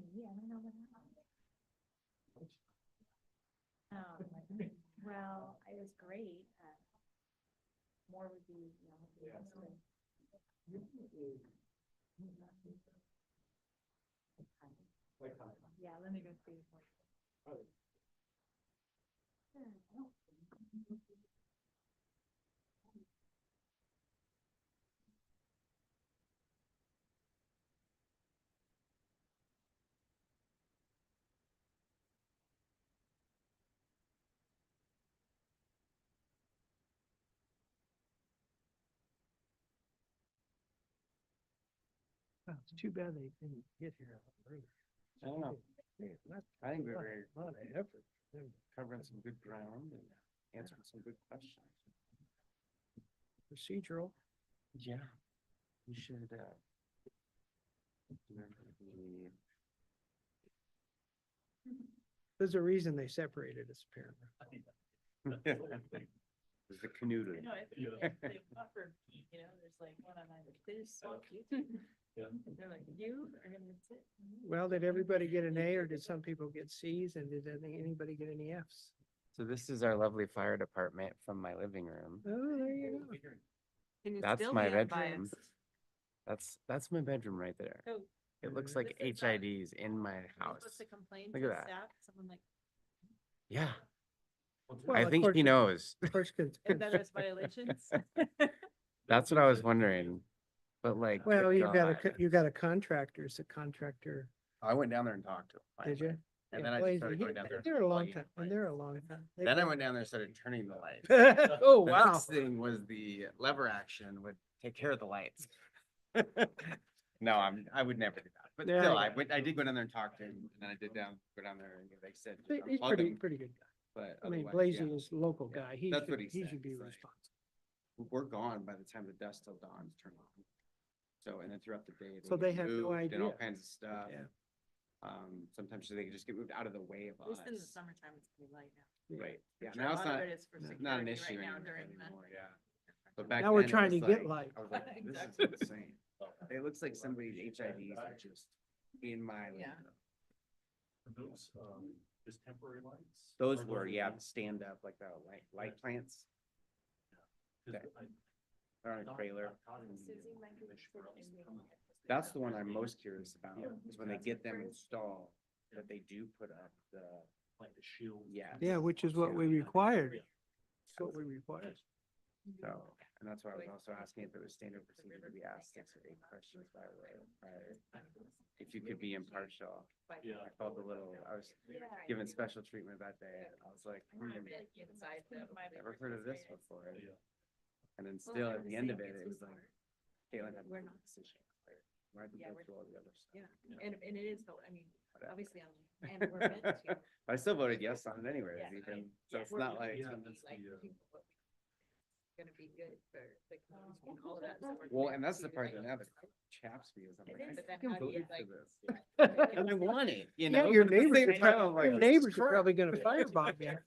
me, I don't know what happened. Well, I was great. More would be, yeah, let me go see. Well, it's too bad they didn't get here. I don't know. I think we're very A lot of effort. covering some good ground and answering some good questions. Procedural. Yeah. We should, There's a reason they separated us, apparently. There's the canoe. I know, they offer, there's like one on either, they just swap you. They're like, you are gonna sit. Well, did everybody get an A or did some people get C's and did anybody get any F's? So this is our lovely fire department from my living room. Oh, there you go. Can you That's still my be bedroom. unbiased? That's my bedroom right there. Oh, It looks This like is, HIDs in my you're house. supposed to complain Look to at that. staff, someone like, Yeah, Well, I of think course- he knows. Of course, if that is violations. That's what I was wondering. But like, well, good you got God. you got a contractor, it's a contractor, I went down there and talked to him. did you? And Yeah, then I well, just started going down there. They're a long plugging time, in and they're a long time. They Then I go- went down there and started turning the lights. Oh, The wow. next thing was the lever action would take care of the lights. No, I would never do that. But Yeah, still, yeah. I did go down there and talk to him, and then I did go down there and they said, just He's unplug pretty 'em. pretty good guy. But I mean, otherwise, Blazy yeah. is a local Yeah, guy. that's what he He said. should be It's like- responsible. We're gone by the time the dust till dawn's turned on. So, and then throughout the day. So get they have no moved And all idea. kinds of stuff. Yeah. Sometimes they just get moved out of the way of At least in the us. summertime, it's pretty light now. Right, yeah, Which now a it's lot of not, it is for not an security issue right now during anymore, the- yeah. But back Now we're then, it trying to was get like- light. I was like, this is Exactly. insane. It looks like somebody's HIDs are just in my living Yeah. room. Those, just temporary lights? Those Or were, those yeah, are- the stand up, like the light plants. 'cause Okay. I They're on a thought- trailer. I thought in Susie the might be commission interested rows in come- being- That's the one I'm most curious about, is when they get them installed, that they do put up the, Like the shield. yeah. Yeah, which is what we required. That's what we required. So, and that's why I was also asking if it was standard procedure to be asked 6 or 8 questions by the way, if you could be impartial. Yeah. I felt a little, I was given special treatment that day. I was like, Inside the. never heard of this before. Yeah. And then still at the end of it, it was like, Caitlin had to make a decision. Like, why did Yeah, go we're- through all the other stuff? Yeah, and it is, I mean, Whatever. obviously, and we're meant to. But I still voted yes on it anyways, Yeah. even, so Yeah, it's we're not like, Yeah. meant to that's be, like, the, people, what we- Gonna be good for the community and all of that. so we're well, meant and that's the to, part like, that now that chaps me is I'm It like, is, I but then fucking how do you, voted for like- this. And I want it, you know? Yeah, your but at the neighbors, same are time, I'm probably, like, your this is neighbors are crap. probably gonna firebomb you.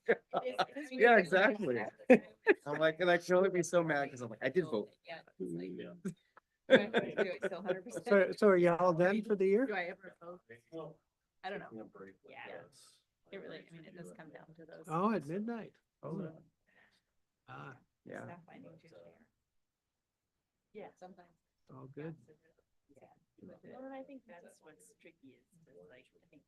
Yeah, exactly. I'm like, and I can only be so mad because I'm like, I did vote. Yeah. it's like, Yeah. do I do it still 100%? So are y'all done for the year? Do I ever vote? Well, I don't know. temporary, but Yeah. that's- It really, I mean, it does come down to those. Oh, at midnight. Oh. Ah, Yeah. Staff finding too fair. Yeah, sometimes. all good. Yeah. Well, and I think that's what's tricky is to, like, I think,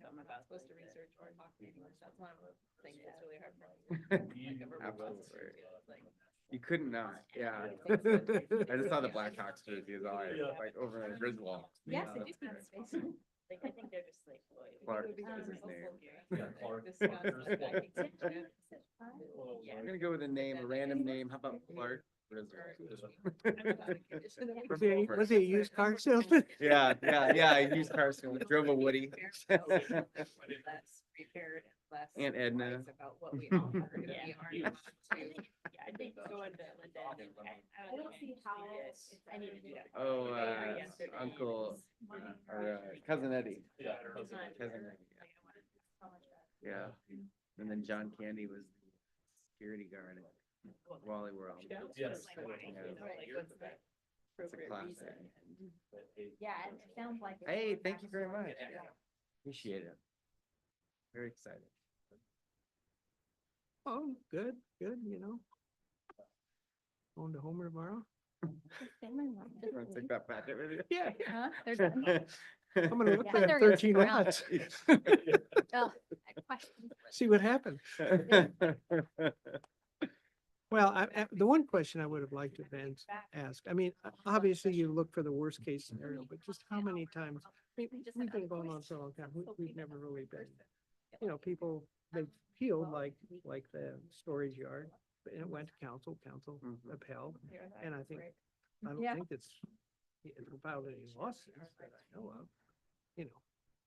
I'm about supposed to research or talk to anyone, that's one of the things that's really hard for me. Like, a verbal Absolutely. process, it's like, You couldn't not, yeah. Yeah. I just saw the Blackhawks jersey as all I, Yeah. like over in Griswold. yes, it is good space. Like, I think they're just like, boy. Clark it would be is so his name. helpful here. Yeah, Clark. This concept, I think, Well, Yeah. I'm gonna go with a name, a random name, how about Clark? Was he a used car salesman? Yeah, I used Carson, drove a Woody. Less repaired and less. Aunt Edna. wise About what we all are gonna Yeah. be on to. Yeah, I think going to Linda. I don't see how I need to do that. Oh, Yes, there Uncle, is. or cousin Eddie. Yeah. Cousin Eddie, yeah. And then John Candy was the security guard at Wally World. Yes. appropriate classic. reason. Yeah, and it sounds like. it's Hey, going thank back you and very forth. much. Appreciate it. Very excited. Oh, good, good. Going to Homer tomorrow? Wanna take that packet with you? Yeah. Huh? They're done. I'm gonna look Yeah. for But that they're gonna 13 stick around. lots. Ugh, questions. See what happened. Well, the one question I would have liked to have been asked, I mean, obviously you look for the worst case scenario, but just how many times? We've been going on for a long time. We've never really been, people, they've appealed like the storage yard. And it went to council Mhm. upheld, and I don't Yeah. think it's filed any lawsuits that I know of,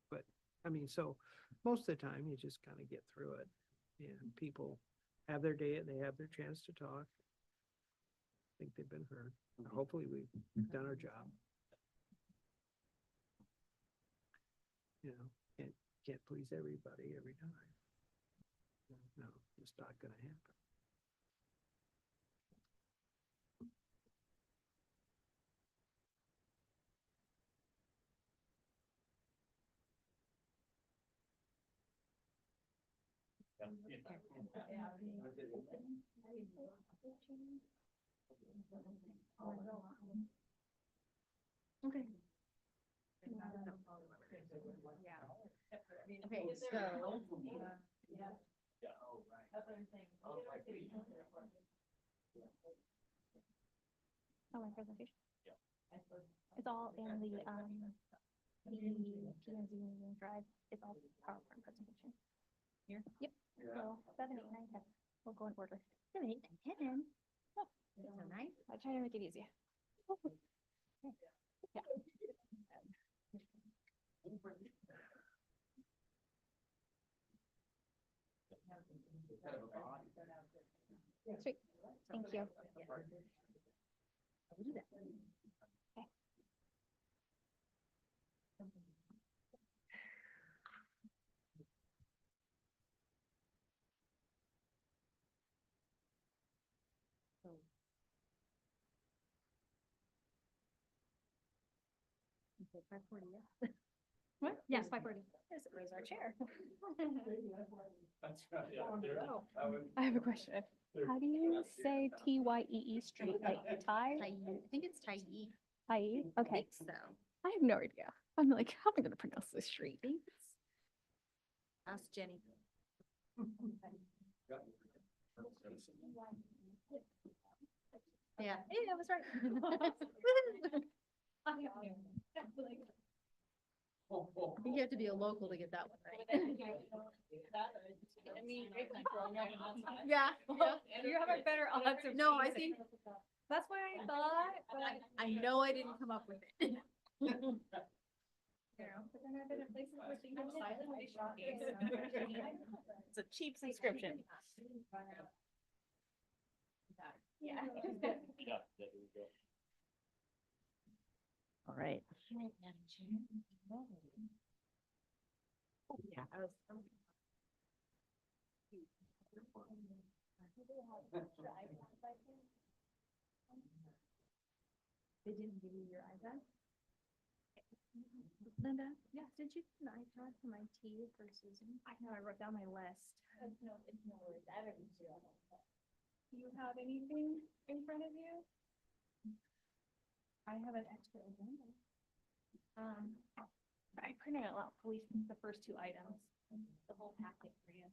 but, I mean, so most of the time you just kind of get through it and people have their day, they have their chance to talk. I think they've been heard. Hopefully we've done our job. Can't please everybody every time. No, it's not gonna happen. Okay. Okay, so. Oh, my presentation? It's all in the P&Z meeting drive. It's all PowerPoint presentation. Here? Yep. So 7, 8, 9, 10. We'll go in order. 7, 8, 9, 10. Oh, that's so nice. I try to make it easy. Yeah. Sweet. Thank you. Okay. What? Yes, 5:40. Where's our chair? Oh, I have a question. How do you say Tyee street? Like Thai? I think it's Tyee. Tyee? I Okay. think so. I have no idea. I'm like, how am I gonna pronounce this street? Ask Jenny. Yeah. Hey, I was right. I think you have to be a local to get that one right. Yeah. You have a better odds of. No, I think, That's why I thought, but I know I didn't come up with it. but then I've been in places where things are silent. It's a cheap subscription. Yeah. All right. Yeah, I was. They didn't give you your iPad? Linda? Yeah, did you get an iPad for my tea for Susan? I know, I wrote down my list. Do you have anything in front of you? I have an extra agenda. I printed it out, at least the first 2 items, the whole packet for you.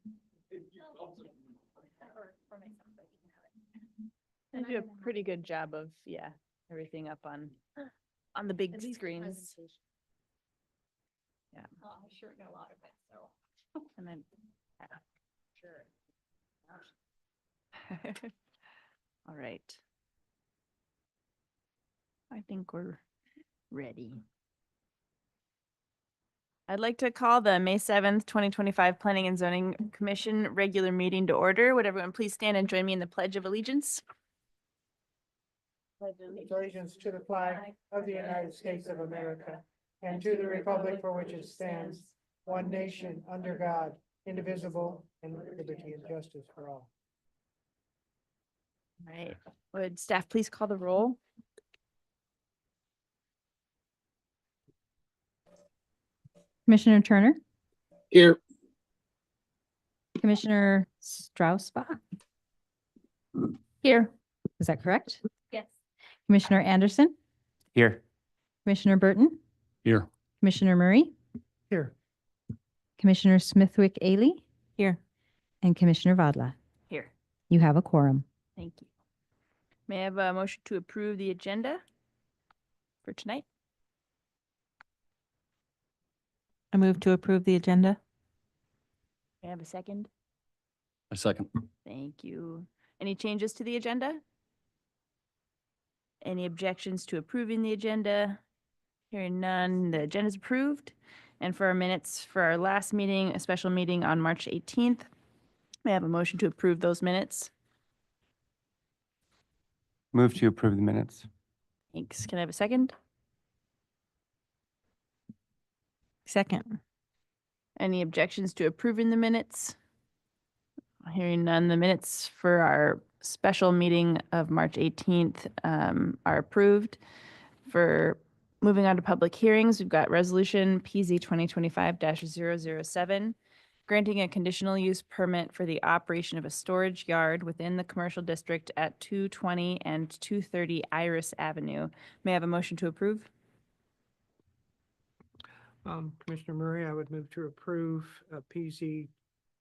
Or for myself, but you can have it. They And do I'm a gonna pretty good job of, everything up on the big At least the screens. presentation. Yeah. Oh, I sure got a lot of it, so. And then, Sure. all right. I think we're ready. I'd like to call the May 7th, 2025 Planning and Zoning Commission regular meeting to order. Would everyone please stand and join me in the Pledge of Allegiance? Allegiance to the flag of the United States of America and to the republic for which it stands, one nation, under God, indivisible, and liberty and justice for all. All right. Would staff please call the roll? Commissioner Turner, Here. Commissioner Strausbach, Here. is that correct? Yes. Commissioner Anderson, Here. Commissioner Burton, Here. Commissioner Murray, Here. Commissioner Smithwick Ailey, Here. and Commissioner Vadla. Here. You have a quorum. Thank you. May I have a motion to approve the agenda for tonight? I move to approve the agenda. May I have a second? A second. Thank you. Any changes to the agenda? Any objections to approving the agenda? Hearing none, the agenda is approved. And for our minutes for our last meeting, a special meeting on March 18th, may I have a motion to approve those minutes? Move to approve the minutes. Thanks. Can I have a second? Second. Any objections to approving the minutes? Hearing none, the minutes for our special meeting of March 18th are approved. For moving on to public hearings, we've got resolution PZ 2025-007, granting a conditional use permit for the operation of a storage yard within the commercial district at 220 and 230 Iris Avenue. May I have a motion to approve? Commissioner Murray, I would move to approve PZ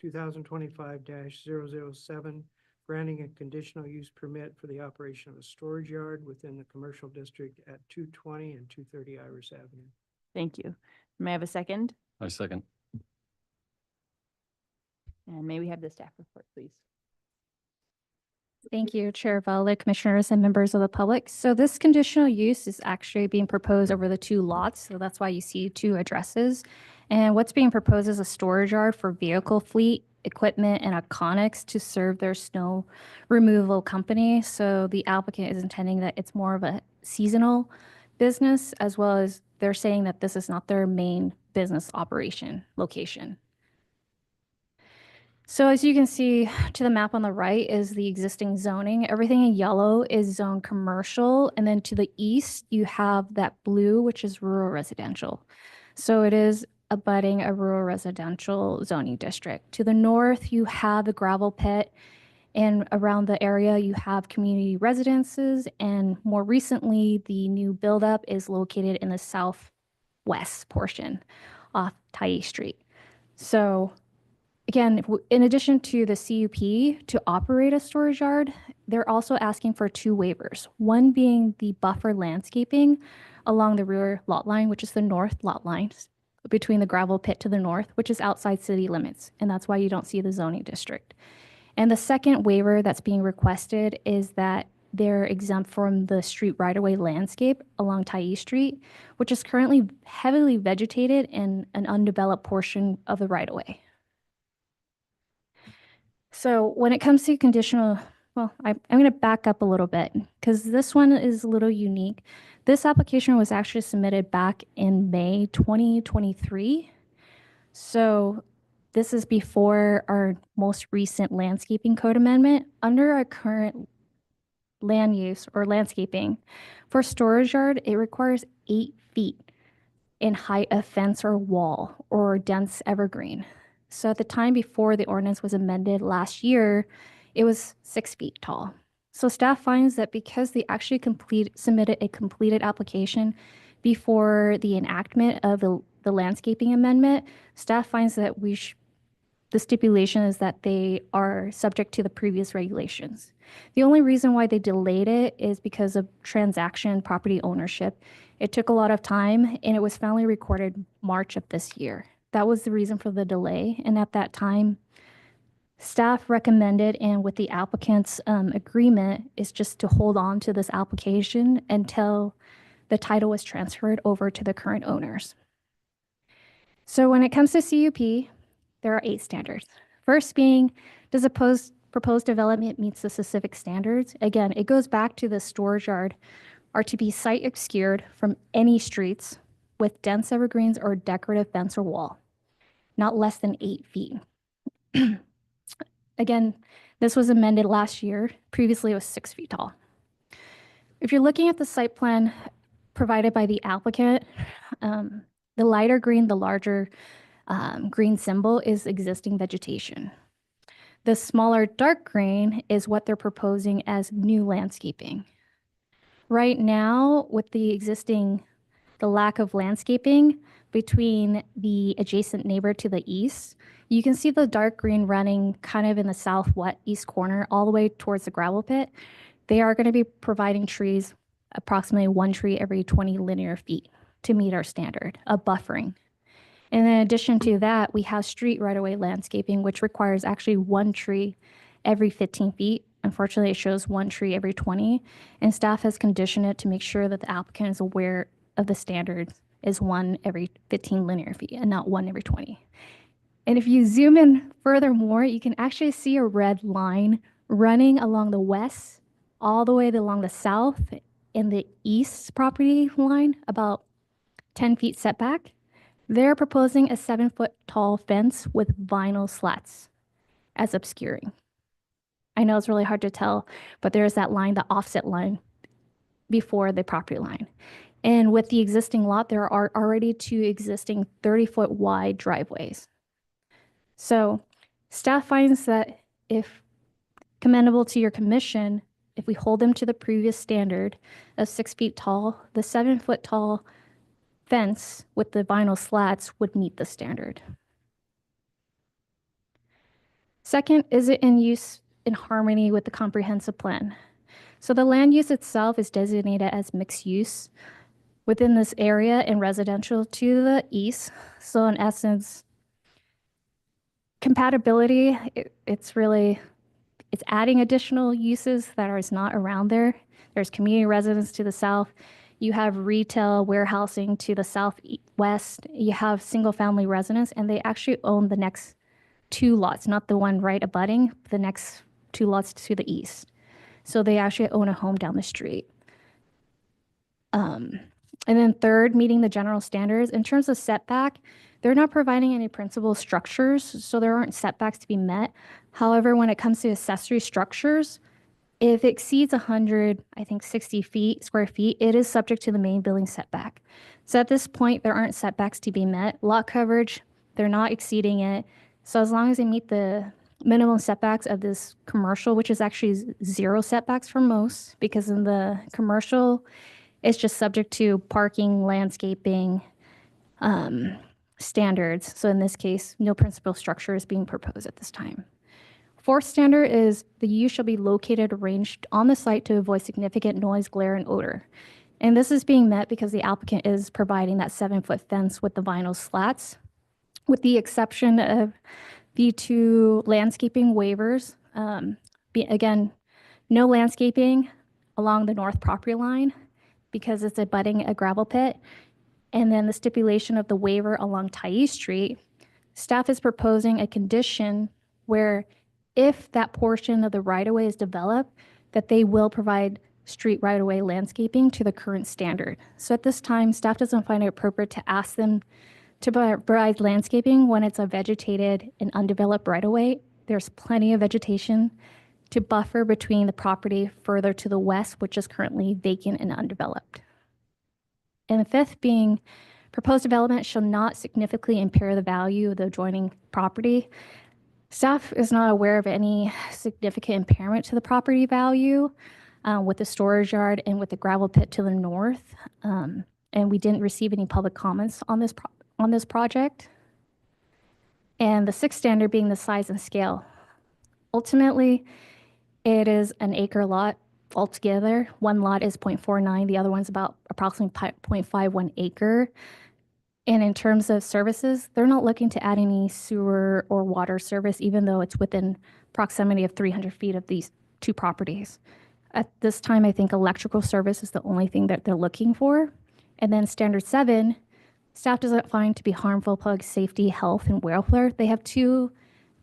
2025-007, granting a conditional use permit for the operation of a storage yard within the commercial district at 220 and 230 Iris Avenue. Thank you. May I have a second? I second. And may we have the staff report, please? Thank you, Chair Vella, Commissioners, and members of the public. So this conditional use is actually being proposed over the two lots, so that's why you see two addresses. And what's being proposed is a storage yard for vehicle fleet, equipment, and iconics to serve their snow removal company. So the applicant is intending that it's more of a seasonal business, as well as they're saying that this is not their main business operation location. So as you can see to the map on the right is the existing zoning. Everything in yellow is zone commercial. And then to the east, you have that blue, which is rural residential. So it is abutting a rural residential zoning district. To the north, you have the gravel pit. And around the area, you have community residences. And more recently, the new buildup is located in the southwest portion off Highw Street. So again, in addition to the CUP to operate a storage yard, they're also asking for two waivers. One being the buffer landscaping along the rear lot line, which is the north lot line between the gravel pit to the north, which is outside city limits. And that's why you don't see the zoning district. And the second waiver that's being requested is that they're exempt from the street right-of-way landscape along Highw Street, which is currently heavily vegetated in an undeveloped portion of the right-of-way. So when it comes to conditional, well, I'm going to back up a little bit because this one is a little unique. This application was actually submitted back in May 2023. So this is before our most recent landscaping code amendment. Under our current land use or landscaping for storage yard, it requires 8 feet in height of fence or wall or dense evergreen. So at the time before the ordinance was amended last year, it was 6 feet tall. So staff finds that because they actually submitted a completed application before the enactment of the landscaping amendment, staff finds that the stipulation is that they are subject to the previous regulations. The only reason why they delayed it is because of transaction property ownership. It took a lot of time and it was finally recorded March of this year. That was the reason for the delay. And at that time, staff recommended, and with the applicant's agreement, is just to hold on to this application until the title was transferred over to the current owners. So when it comes to CUP, there are 8 standards. First being, does the proposed development meets the specific standards? Again, it goes back to the storage yard are to be site obscured from any streets with dense evergreens or decorative fence or wall, not less than 8 feet. Again, this was amended last year. Previously, it was 6 feet tall. If you're looking at the site plan provided by the applicant, The lighter green, the larger green symbol is existing vegetation. The smaller dark green is what they're proposing as new landscaping. Right now, with the lack of landscaping between the adjacent neighbor to the east, you can see the dark green running kind of in the southwest east corner all the way towards the gravel pit. They are going to be providing trees, approximately one tree every 20 linear feet to meet our standard of buffering. And in addition to that, we have street right-of-way landscaping, which requires actually one tree every 15 feet. Unfortunately, it shows one tree every 20, and staff has conditioned it to make sure that the applicant is aware of the standards is one every 15 linear feet and not one every 20. And if you zoom in furthermore, you can actually see a red line running along the west, all the way along the south in the east property line, about 10 feet setback. They're proposing a 7-foot tall fence with vinyl slats as obscuring. I know it's really hard to tell, but there's that line, the offset line before the property line. And with the existing lot, there are already 2 existing 30-foot wide driveways. So staff finds that if commendable to your commission, if we hold them to the previous standard of 6 feet tall, the 7-foot tall fence with the vinyl slats would meet the standard. Second, is it in use in harmony with the comprehensive plan? So the land use itself is designated as mixed use within this area and residential to the east. So in essence, compatibility, it's adding additional uses that are not around there. There's community residence to the south. You have retail warehousing to the southwest. You have single family residence, and they actually own the next 2 lots, not the one right abutting, the next 2 lots to the east. So they actually own a home down the street. And then third, meeting the general standards. In terms of setback, they're not providing any principal structures, so there aren't setbacks to be met. However, when it comes to accessory structures, if it exceeds 60 square feet, it is subject to the main building setback. So at this point, there aren't setbacks to be met. Lot coverage, they're not exceeding it. So as long as they meet the minimum setbacks of this commercial, which is actually 0 setbacks for most, because in the commercial, it's just subject to parking, landscaping, standards. So in this case, no principal structure is being proposed at this time. Fourth standard is the use shall be located arranged on the site to avoid significant noise, glare, and odor. And this is being met because the applicant is providing that 7-foot fence with the vinyl slats, with the exception of the 2 landscaping waivers. Again, no landscaping along the north property line because it's abutting a gravel pit. And then the stipulation of the waiver along Highw Street, staff is proposing a condition where if that portion of the right-of-way is developed, that they will provide street right-of-way landscaping to the current standard. So at this time, staff doesn't find it appropriate to ask them to provide landscaping when it's a vegetated and undeveloped right-of-way. There's plenty of vegetation to buffer between the property further to the west, which is currently vacant and undeveloped. And the fifth being, proposed development shall not significantly impair the value of the adjoining property. Staff is not aware of any significant impairment to the property value with the storage yard and with the gravel pit to the north. And we didn't receive any public comments on this project. And the 6th standard being the size and scale. Ultimately, it is an acre lot altogether. One lot is 0.49, the other one's about approximately 0.51 acre. And in terms of services, they're not looking to add any sewer or water service, even though it's within proximity of 300 feet of these 2 properties. At this time, I think electrical service is the only thing that they're looking for. And then standard 7, staff doesn't find to be harmful public safety, health, and welfare. They have 2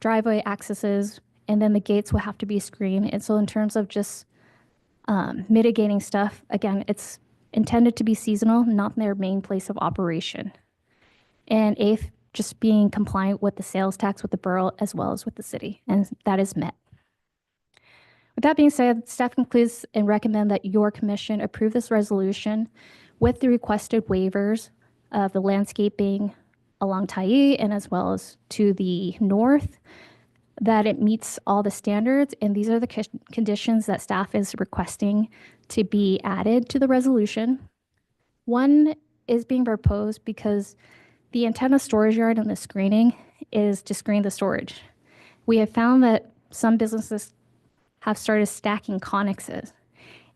driveway accesses, and then the gates will have to be screened. And so in terms of just mitigating stuff, again, it's intended to be seasonal, not their main place of operation. And 8th, just being compliant with the sales tax with the borough as well as with the city, and that is met. With that being said, staff concludes and recommend that your commission approve this resolution with the requested waivers of the landscaping along Highw and as well as to the north, that it meets all the standards. And these are the conditions that staff is requesting to be added to the resolution. One is being proposed because the antenna storage yard and the screening is to screen the storage. We have found that some businesses have started stacking connexes,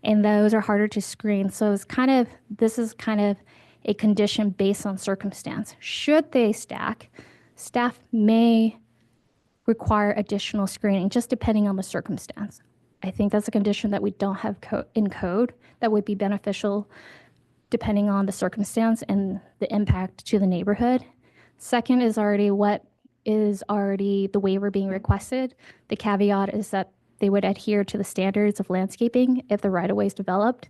and those are harder to screen. So this is kind of a condition based on circumstance. Should they stack, staff may require additional screening, just depending on the circumstance. I think that's a condition that we don't have in code that would be beneficial depending on the circumstance and the impact to the neighborhood. Second is already the waiver being requested. The caveat is that they would adhere to the standards of landscaping if the right-of-way is developed.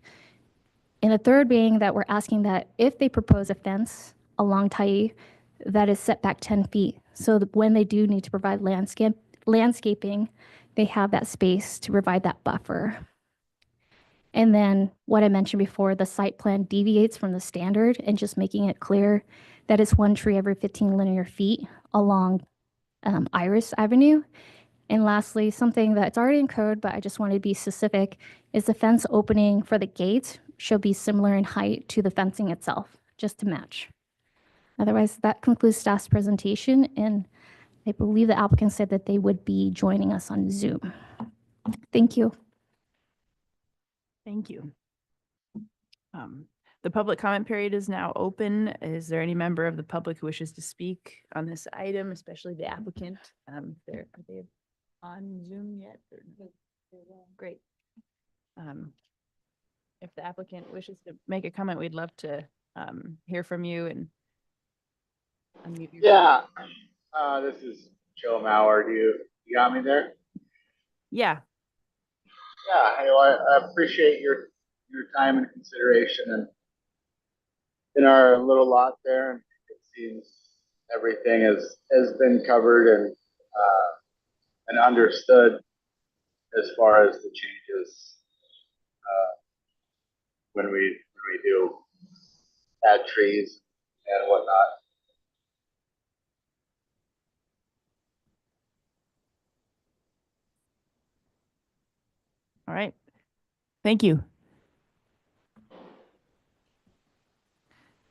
And the third being that we're asking that if they propose a fence along Highw, that is set back 10 feet. So that when they do need to provide landscaping, they have that space to provide that buffer. And then what I mentioned before, the site plan deviates from the standard and just making it clear that it's one tree every 15 linear feet along Iris Avenue. And lastly, something that's already in code, but I just wanted to be specific, is the fence opening for the gate should be similar in height to the fencing itself, just to match. Otherwise, that concludes staff's presentation, and I believe the applicant said that they would be joining us on Zoom. Thank you. Thank you. The public comment period is now open. Is there any member of the public who wishes to speak on this item, especially the applicant? Are they on Zoom yet? Great. If the applicant wishes to make a comment, we'd love to hear from you and unmute your. Yeah, this is Joe Mauer. You got me there? Yeah. Yeah, hey, well, I appreciate your time and consideration and in our little lot there. And it seems everything has been covered and understood as far as the changes when we do add trees and whatnot. All right. Thank you.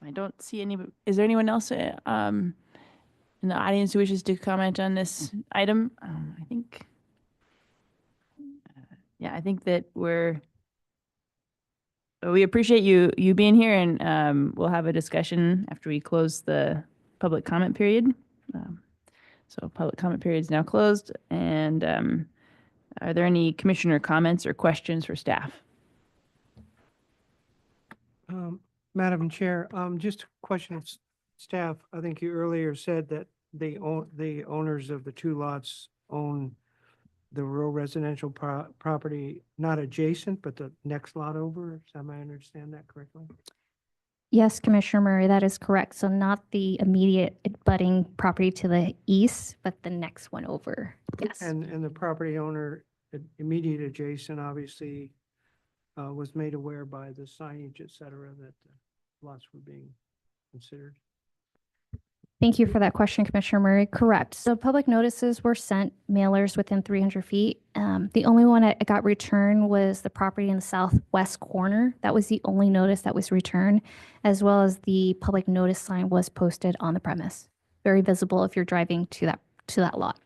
I don't see any. Is there anyone else in the audience who wishes to comment on this item? I think. Yeah, I think that we appreciate you being here, and we'll have a discussion after we close the public comment period. So public comment period is now closed, and are there any commissioner comments or questions for staff? Madam Chair, just a question of staff. I think you earlier said that the owners of the two lots own the rural residential property, not adjacent, but the next lot over. Am I understand that correctly? Yes, Commissioner Murray, that is correct. So not the immediate abutting property to the east, but the next one over. Yes. And the property owner immediate adjacent obviously was made aware by the signage, et cetera, that lots were being considered. Thank you for that question, Commissioner Murray. Correct. So public notices were sent, mailers within 300 feet. The only one that got returned was the property in the southwest corner. That was the only notice that was returned, as well as the public notice sign was posted on the premise. Very visible if you're driving to that lot.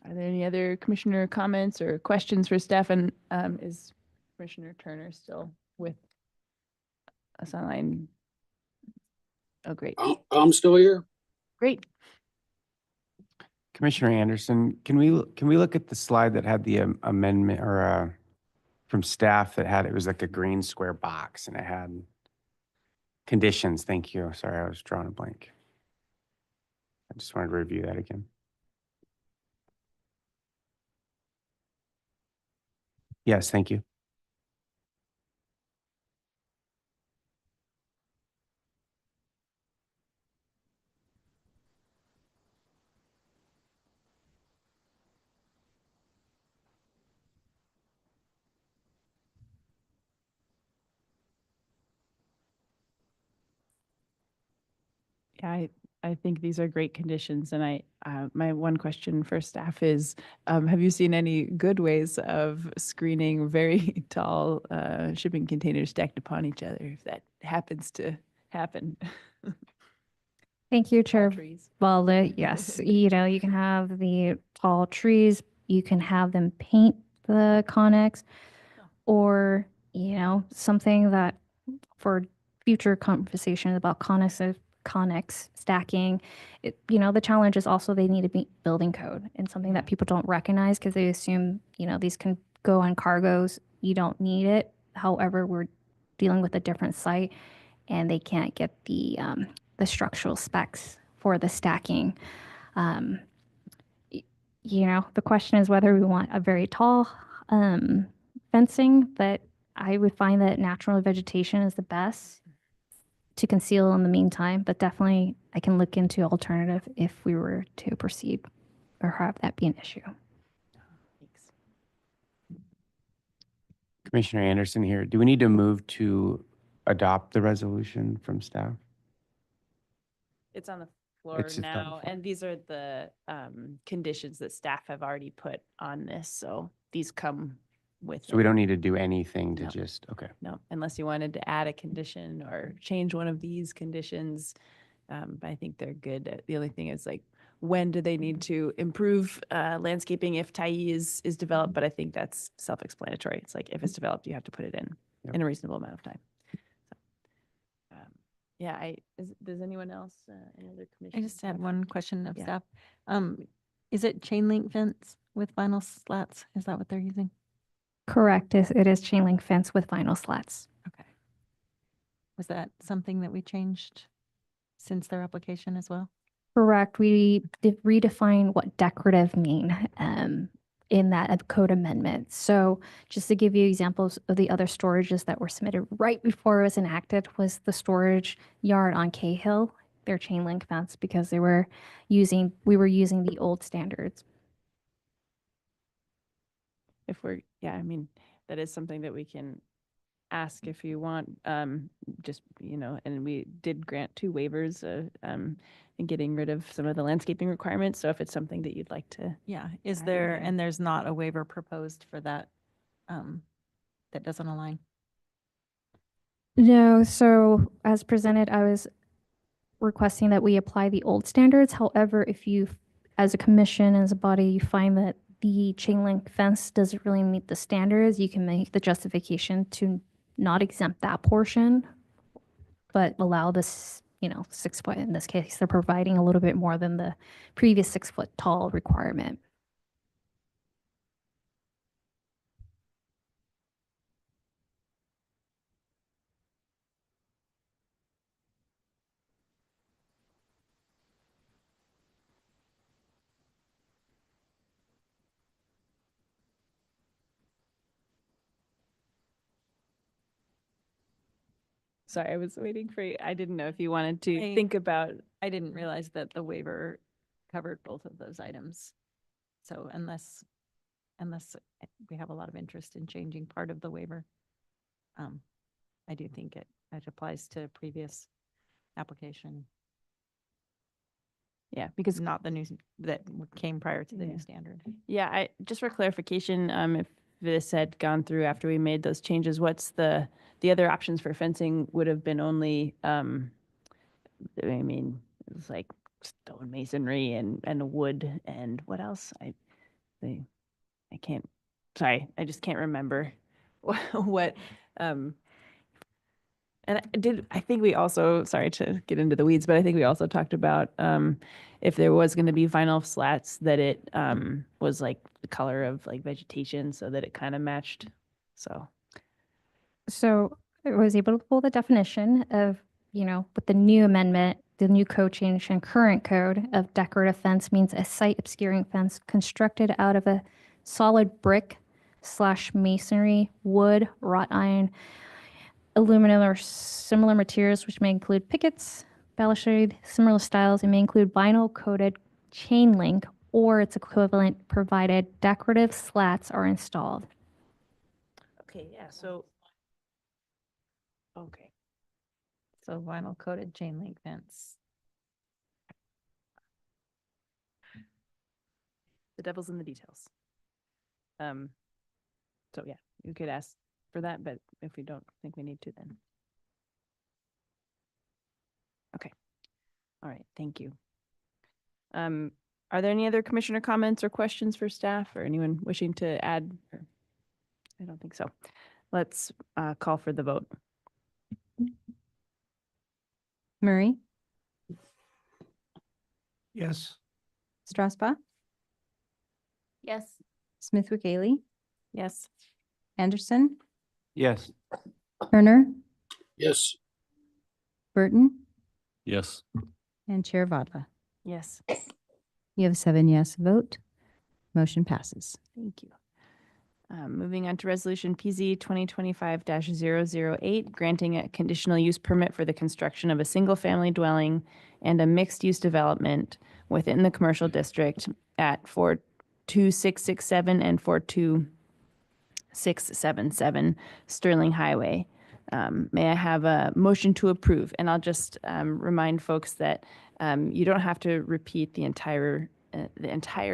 Are there any other commissioner comments or questions for staff? And is Commissioner Turner still with us online? Oh, great. I'm still here. Great. Commissioner Anderson, can we look at the slide that had the amendment or from staff that had, it was like a green square box and it had conditions. Thank you. Sorry, I was drawing a blank. I just wanted to review that again. Yes, thank you. Yeah, I think these are great conditions, and my one question for staff is, have you seen any good ways of screening very tall shipping containers stacked upon each other, if that happens to happen? Thank you, Tall Chair trees. Walden. Yes, you know, you can have the tall trees, you can have them paint the connex, or, you know, something that for future conversation about connex stacking, you know, the challenge is also they need to be building code and something that people don't recognize because they assume, you know, these can go on cargoes. You don't need it. However, we're dealing with a different site and they can't get the structural specs for the stacking. Um, you know, the question is whether we want a very tall fencing, but I would find that natural vegetation is the best to conceal in the meantime, but definitely I can look into alternative if we were to proceed or have that be an issue. Thanks. Commissioner Anderson here. Do we need to move to adopt the resolution from staff? It's on the floor It's just on the now, floor. and these are the conditions that staff have already put on this, so these come with So we it. don't need to do anything to No. just, okay. No, unless you wanted to add a condition or change one of these conditions. But I think they're good. The only thing is like, when do they need to improve landscaping if Tyee is developed? But I think that's self-explanatory. It's like, if it's developed, you have to put it Yep. in a reasonable amount of time. So, yeah, does anyone else, any other I commissioners? just had one question of Yeah. staff. Is it chain link fence with vinyl slats? Is that what they're using? Correct. It is chain link fence with vinyl slats. Okay. Was that something that we changed since their application as well? Correct. We redefine what decorative mean in that code amendment. So just to give you examples of the other storages that were submitted right before it was enacted was the storage yard on Cahill, their chain link fence, because we were using the old standards. Yeah, I mean, that is something that we can ask if you want, just, you know, and we did grant 2 waivers, in getting rid of some of the landscaping requirements. So if it's something that you'd like to, Yeah. Is I there, think, and there's not a waiver proposed for that, that doesn't align? No, so as presented, I was requesting that we apply the old standards. However, if you, as a commission, as a body, you find that the chain link fence doesn't really meet the standards, you can make the justification to not exempt that portion, but allow this, you know, 6 foot, in this case, they're providing a little bit more than the previous 6 foot tall requirement. sorry, I was waiting for you. I didn't know if you wanted to I- think about, I didn't realize that the waiver covered both of those items. So unless we have a lot of interest in changing part of the waiver, I do think it applies to previous application, yeah, because not the new, that came prior to the Yeah. new standard. yeah, just for clarification, if this had gone through after we made those changes, what's the other options for fencing would have been only, I mean, it was like stone masonry and wood and what else? I can't, sorry, I just can't remember what, and I think we also, sorry to get into the weeds, but I think we also talked about, if there was going to be vinyl slats, that it, was like the color of like vegetation so that it kind of matched. So, So I was able to pull the definition of, you know, with the new amendment, the new code change and current code of decorative fence means a site obscuring fence constructed out of a solid brick / masonry, wood, wrought iron, aluminum, or similar materials, which may include pickets, balustrade, similar styles. It may include vinyl coated chain link or its equivalent, provided decorative slats are installed. okay, yeah, so, okay. So vinyl coated chain link fence the devil's in the details. So yeah, you could ask for that, but if we don't think we need to, then. Okay. All right, thank you. Are there any other commissioner comments or questions for staff or anyone wishing to add? I don't think so. Let's call for the vote. Murray, Yes. Strasbaugh, Yes. Smith-Wigaley, Yes. Anderson, Yes. Turner, Yes. Burton, Yes. and Chair Vadla. Yes, You have a 7-yes vote. Motion passes. thank you. Moving on to resolution PZ 2025-008, granting a conditional use permit for the construction of a single-family dwelling and a mixed-use development within the commercial district at 42667 and 42677 Sterling Highway. May I have a motion to approve? And I'll just remind folks that you don't have to repeat the entire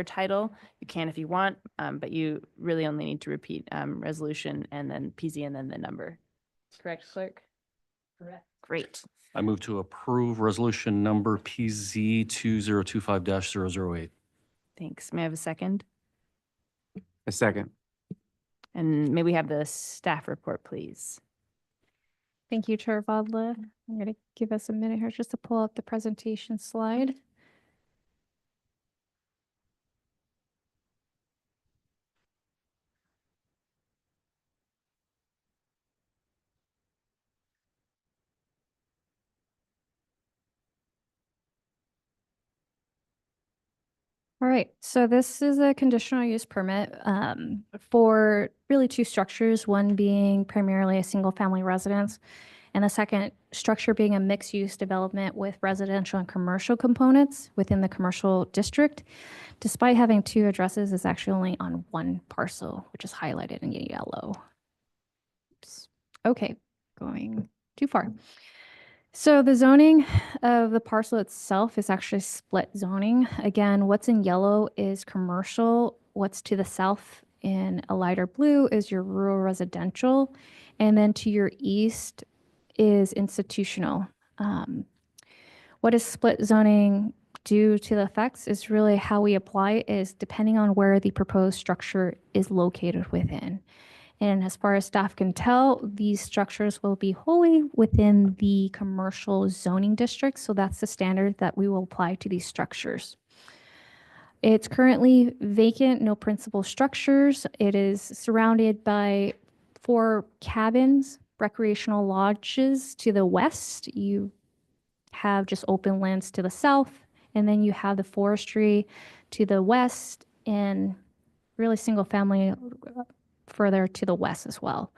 title. You can if you want, but you really only need to repeat resolution and then PZ and then the number. Correct, clerk? Correct. Great. I move to approve resolution number PZ 2025-008. Thanks. May I have a second? A second. And may we have the staff report, please? Thank you, Chair Vadla. I'm going to give us a minute here just to pull up the presentation slide. All right, so this is a conditional use permit for really two structures, one being primarily a single family residence and the second structure being a mixed use development with residential and commercial components within the commercial district. Despite having two addresses, it's actually only on one parcel, which is highlighted in yellow. Oops. Okay, going too far. So the zoning of the parcel itself is actually split zoning. Again, what's in yellow is commercial. What's to the south in a lighter blue is your rural residential. And then to your east is institutional. What is split zoning due to the effects is really how we apply it is depending on where the proposed structure is located within. And as far as staff can tell, these structures will be wholly within the commercial zoning district. So that's the standard that we will apply to these structures. It's currently vacant, no principal structures. It is surrounded by 4 cabins, recreational lodges to the west. You have just open lands to the south, and then you have the forestry to the west and really single family further to the west as well.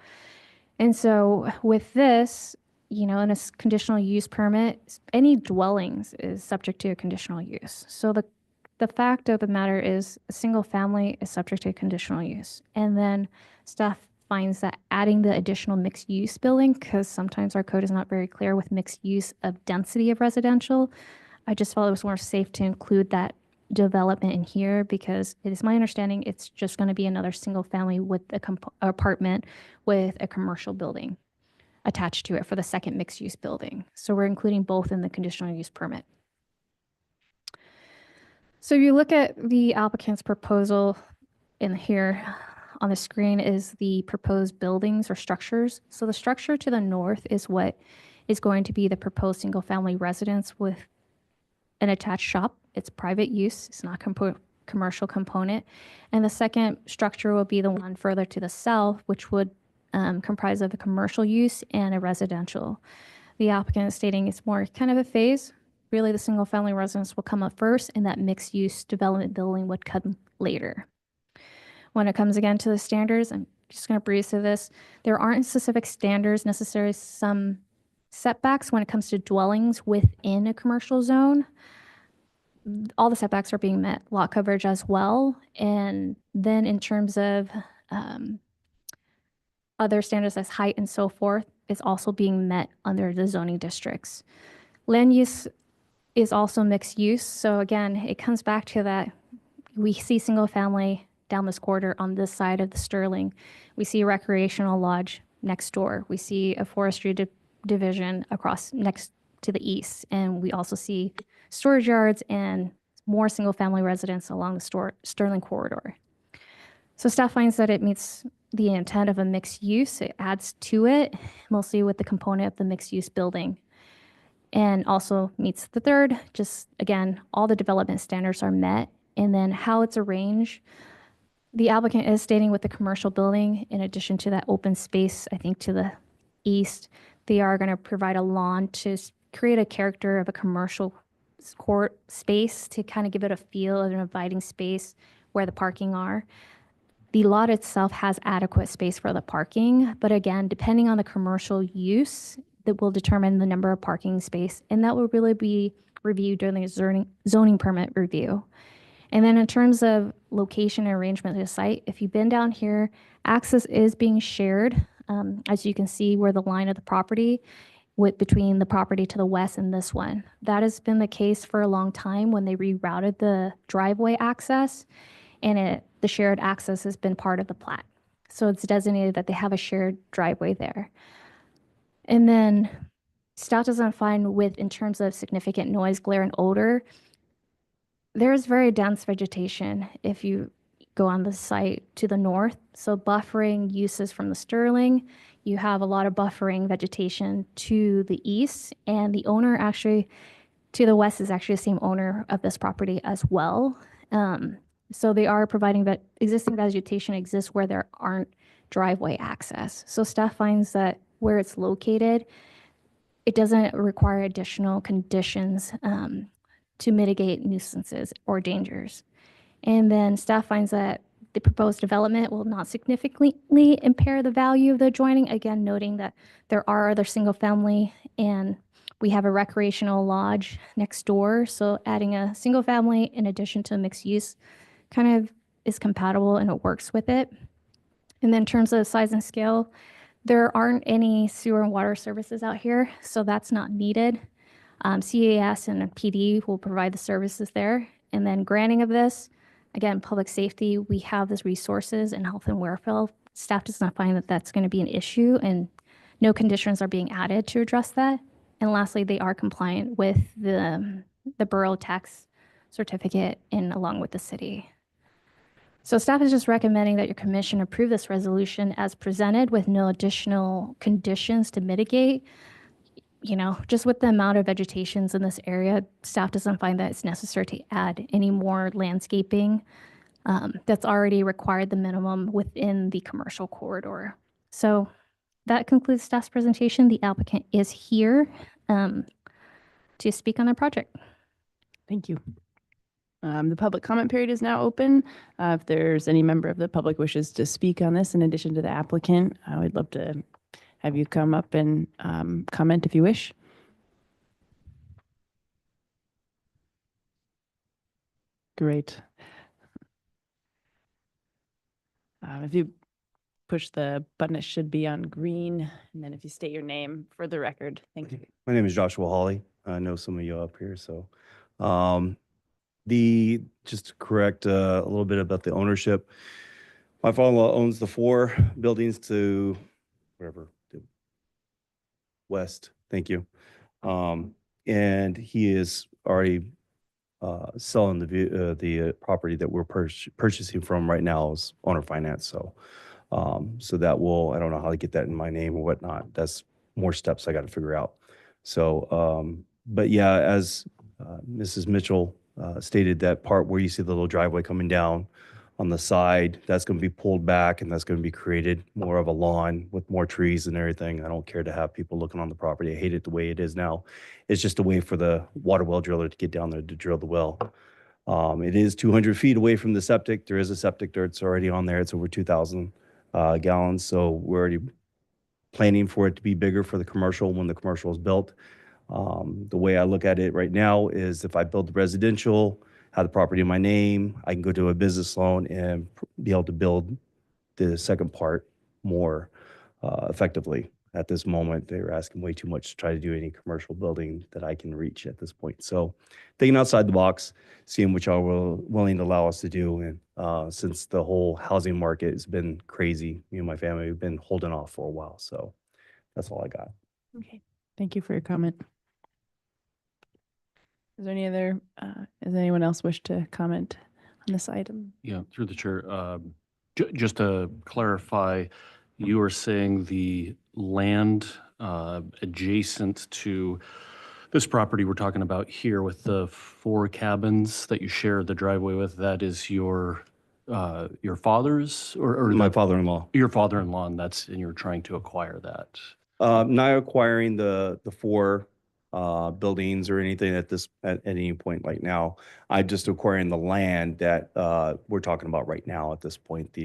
And so with this, in a conditional use permit, any dwellings is subject to a conditional use. So the fact of the matter is a single family is subject to conditional use. And then staff finds that adding the additional mixed use building, because sometimes our code is not very clear with mixed use of density of residential, I just felt it was more safe to include that development in here because it is my understanding it's just going to be another single family with a apartment with a commercial building attached to it for the second mixed use building. So we're including both in the conditional use permit. So if you look at the applicant's proposal in here on the screen is the proposed buildings or structures. So the structure to the north is what is going to be the proposed single family residence with an attached shop. It's private use. It's not commercial component. And the second structure will be the one further to the south, which would comprise of a commercial use and a residential. The applicant is stating it's more kind of a phase. Really, the single family residence will come up first and that mixed use development building would come later. When it comes again to the standards, I'm just going to breeze through this. There aren't specific standards necessarily, some setbacks when it comes to dwellings within a commercial zone. All the setbacks are being met, lot coverage as well. And then in terms of other standards as height and so forth, is also being met under the zoning districts. Land use is also mixed use. So again, it comes back to that, We see single family down this corridor on this side of the Sterling. We see a recreational lodge next door. We see a forestry division across next to the east. And we also see storage yards and more single family residents along the Sterling corridor. So staff finds that it meets the intent of a mixed use. It adds to it, mostly with the component of the mixed use building. And also meets the third, just again, all the development standards are met. And then how it's arranged, the applicant is stating with the commercial building, in addition to that open space, I think to the east, they are going to provide a lawn to create a character of a commercial court space to kind of give it a feel of an inviting space where the parking are. The lot itself has adequate space for the parking, but again, depending on the commercial use, that will determine the number of parking space, and that will really be reviewed during the zoning permit review. And then in terms of location and arrangement of the site, if you've been down here, access is being shared. As you can see where the line of the property between the property to the west and this one. That has been the case for a long time when they rerouted the driveway access, and the shared access has been part of the plat. So it's designated that they have a shared driveway there. And then staff doesn't find in terms of significant noise, glare, and odor, there's very dense vegetation if you go on the site to the north. So buffering uses from the Sterling, you have a lot of buffering vegetation to the east, and the owner actually to the west is actually the same owner of this property as well. So they are providing that existing vegetation exists where there aren't driveway access. So staff finds that where it's located, it doesn't require additional conditions to mitigate nuisances or dangers. And then staff finds that the proposed development will not significantly impair the value of the adjoining, again, noting that there are other single family and we have a recreational lodge next door. So adding a single family in addition to mixed use kind of is compatible and it works with it. And then in terms of the size and scale, there aren't any sewer and water services out here, so that's not needed. CAS and PD will provide the services there. And then granting of this, again, public safety, we have these resources and health and welfare. Staff does not find that that's going to be an issue, and no conditions are being added to address that. And lastly, they are compliant with the borough tax certificate and along with the city. So staff is just recommending that your commission approve this resolution as presented with no additional conditions to mitigate. You know, just with the amount of vegetations in this area, staff doesn't find that it's necessary to add any more landscaping that's already required the minimum within the commercial corridor. So that concludes staff's presentation. The applicant is here to speak on their project. Thank you. The public comment period is now open. If there's any member of the public wishes to speak on this in addition to the applicant, I would love to have you come up and comment if you wish. Great. If you push the button, it should be on green. And then if you state your name for the record, thank you. My name is Joshua Hawley. I know some of you up here, so just to correct a little bit about the ownership. My father-in-law owns the 4 buildings to wherever, the west. Thank you. And he is already selling the property that we're purchasing from right now is owner finance. So that will, I don't know how to get that in my name or whatnot. That's more steps I got to figure out. So, but yeah, as Mrs. Mitchell stated, that part where you see the little driveway coming down on the side, that's going to be pulled back and that's going to be created more of a lawn with more trees and everything. I don't care to have people looking on the property. I hate it the way it is now. It's just a way for the water well driller to get down there to drill the well. It is 200 feet away from the septic. There is a septic there. It's already on there. It's over 2,000 gallons. So we're already planning for it to be bigger for the commercial when the commercial is built. The way I look at it right now is if I build the residential, have the property in my name, I can go to a business loan and be able to build the second part more effectively. at this moment. They were asking way too much to try to do any commercial building that I can reach at this point. So thinking outside the box, seeing what y'all were willing to allow us to do. And since the whole housing market has been crazy, me and my family have been holding off for a while. So that's all I got. Okay, thank you for your comment. Is there any other, does anyone else wish to comment on this item? Yeah, through the chair. Just to clarify, you are saying the land adjacent to this property we're talking about here with the 4 cabins that you share the driveway with, that is your father's or My the- father-in-law. your father-in-law, and you're trying to acquire that. Not acquiring the 4 buildings or anything at any point right now. I'm just acquiring the land that we're talking about right now at this point,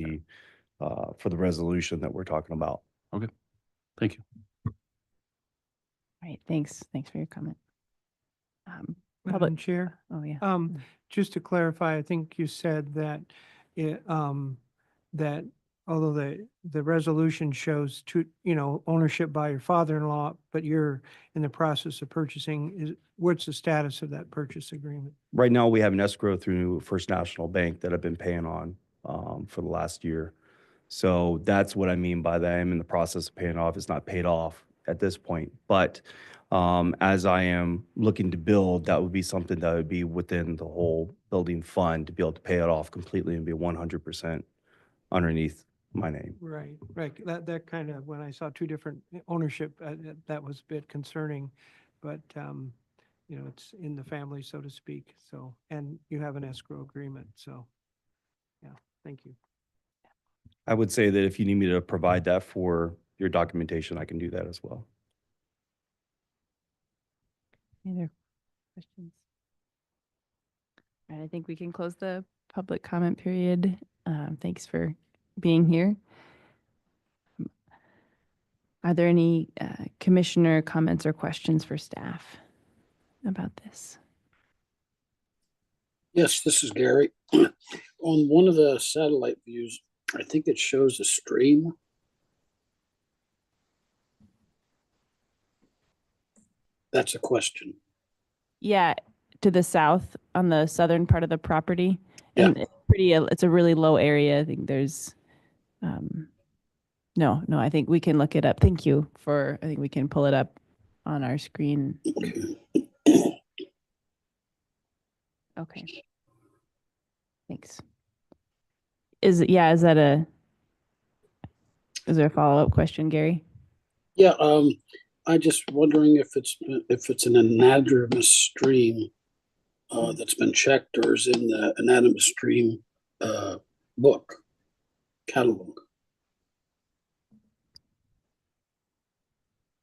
for the resolution that we're talking about. Thank you. All right, thanks. Thanks for your comment. Madam Public, Chair, oh, yeah. just to clarify, I think you said that that although the resolution shows ownership by your father-in-law, but you're in the process of purchasing, what's the status of that purchase agreement? Right now, we have an escrow through First National Bank that I've been paying on for the last year. So that's what I mean by that. I'm in the process of paying off. It's not paid off at this point, but as I am looking to build, that would be something that would be within the whole building fund to be able to pay it off completely and be 100% underneath my name. Right, right. That kind of, when I saw 2 different ownership, that was a bit concerning, but it's in the family, so to speak. So, and you have an escrow agreement. So, yeah, thank you. I would say that if you need me to provide that for your documentation, I can do that as well. Any other questions? All right, I think we can close the public comment period. Thanks for being here. Are there any commissioner comments or questions for staff about this? Yes, this is Gary. On one of the satellite views, I think it shows a stream. That's a question. Yeah, to the south on the southern part of the property. Yeah. And it's a really low area. I think there's, no, I think we can look it up. Thank you I think we can pull it up on our screen. Okay. Thanks. Is there a follow-up question, Gary? Yeah, I just wondering if it's an anadromous stream that's been checked or is in the anadromous stream book catalog.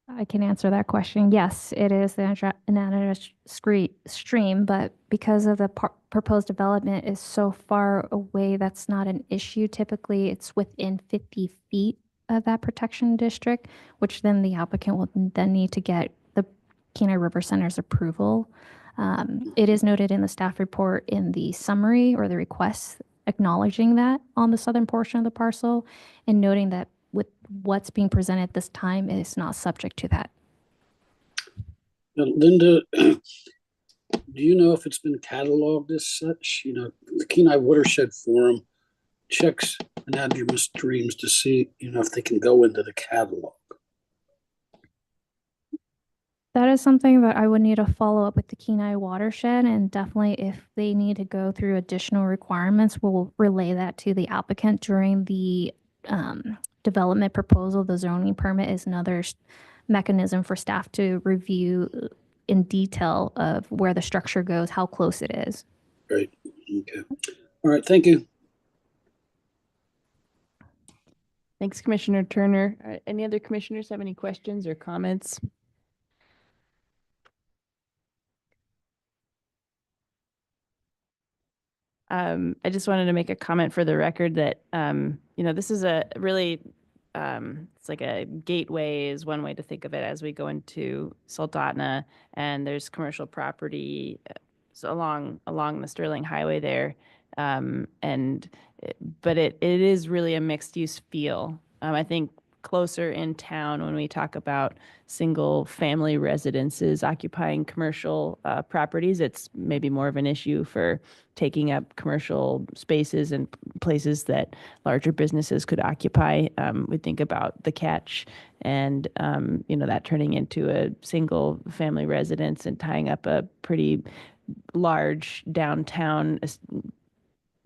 I can answer that question. Yes, it is the anonymous stream, but because of the proposed development is so far away, that's not an issue. Typically, it's within 50 feet of that protection district, which then the applicant will then need to get the Kenai River Center's approval. It is noted in the staff report in the summary or the request acknowledging that on the southern portion of the parcel and noting that with what's being presented at this time is not subject to that. Now, Linda, do you know if it's been cataloged as such? The Kenai Watershed Forum checks anadromous streams to see, if they can go into the catalog. That is something that I would need to follow up with the Kenai Watershed, and definitely if they need to go through additional requirements, we'll relay that to the applicant during the development proposal. The zoning permit is another mechanism for staff to review in detail of where the structure goes, how close it is. Great. Okay. All right. Thank you. Thanks, Commissioner Turner. Any other commissioners have any questions or comments? I just wanted to make a comment for the record that, this is a really, it's like a gateway is one way to think of it as we go into Soldotna, and there's commercial property along the Sterling Highway there. But it is really a mixed use feel. I think closer in town when we talk about single family residences occupying commercial properties. It's maybe more of an issue for taking up commercial spaces and places that larger businesses could occupy. We think about the Catch and, that turning into a single family residence and tying up a pretty large downtown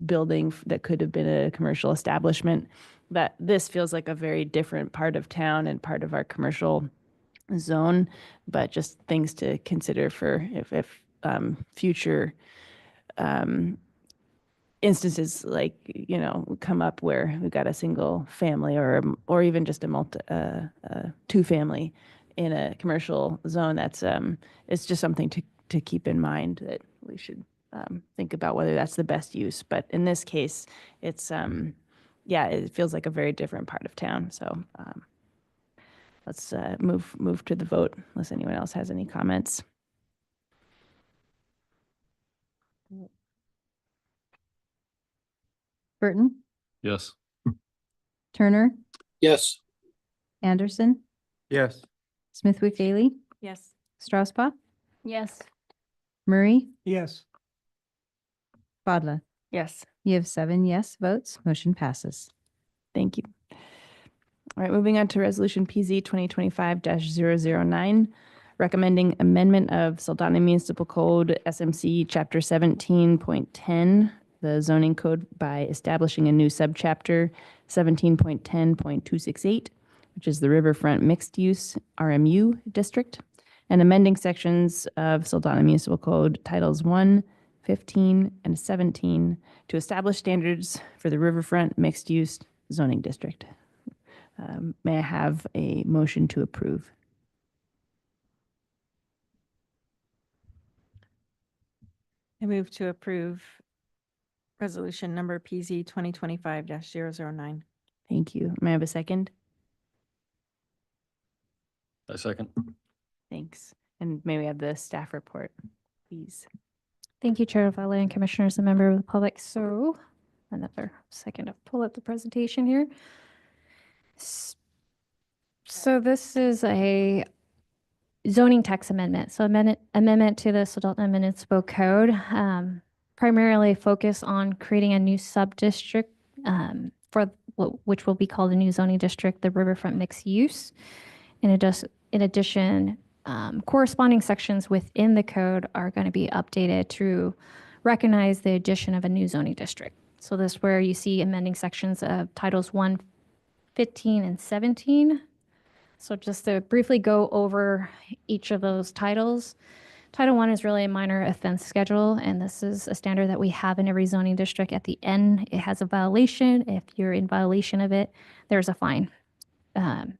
building that could have been a commercial establishment. That this feels like a very different part of town and part of our commercial zone, but just things to consider for if future instances like come up where we've got a single family or even just a two family in a commercial zone. That's it's just something to keep in mind, that we should think about whether that's the best use. But in this case, it's it feels like a very different part of town. So let's move to the vote unless anyone else has any comments. Burton, Yes. Turner, Yes. Anderson, Yes. Smithwick Daily, Yes. Strausbaugh, Yes. Murray, Yes. Fadla. Yes. You have 7 yes votes. Motion passes. Thank you. All right, moving on to Resolution PZ 2025-009, recommending amendment of Soldotna Municipal Code SMC Chapter 17.10, the zoning code, by establishing a new subchapter 17.10.268, which is the Riverfront Mixed Use RMU District, and amending sections of Soldotna Municipal Code Titles 1, 15, and 17 to establish standards for the Riverfront Mixed Use Zoning District. May I have a motion to approve? I move to approve resolution number PZ 2025-009. Thank you. May I have a second? I second. Thanks. And may we have the staff report, please? Thank you, Chair Fadla and Commissioners and member of the public. So another second to pull up the presentation here. So this is a zoning text amendment. So amendment to the Soldotna Municipal Code, primarily focus on creating a new sub-district for which will be called a new zoning district, the Riverfront Mixed Use. In addition, corresponding sections within the code are going to be updated to recognize the addition of a new zoning district. So this is where you see amending sections of Titles 1, 15, and 17. So just to briefly go over each of those titles. Title 1 is really a minor offense schedule, and this is a standard that we have in every zoning district. At the end, it has a violation. If you're in violation of it, there's a fine.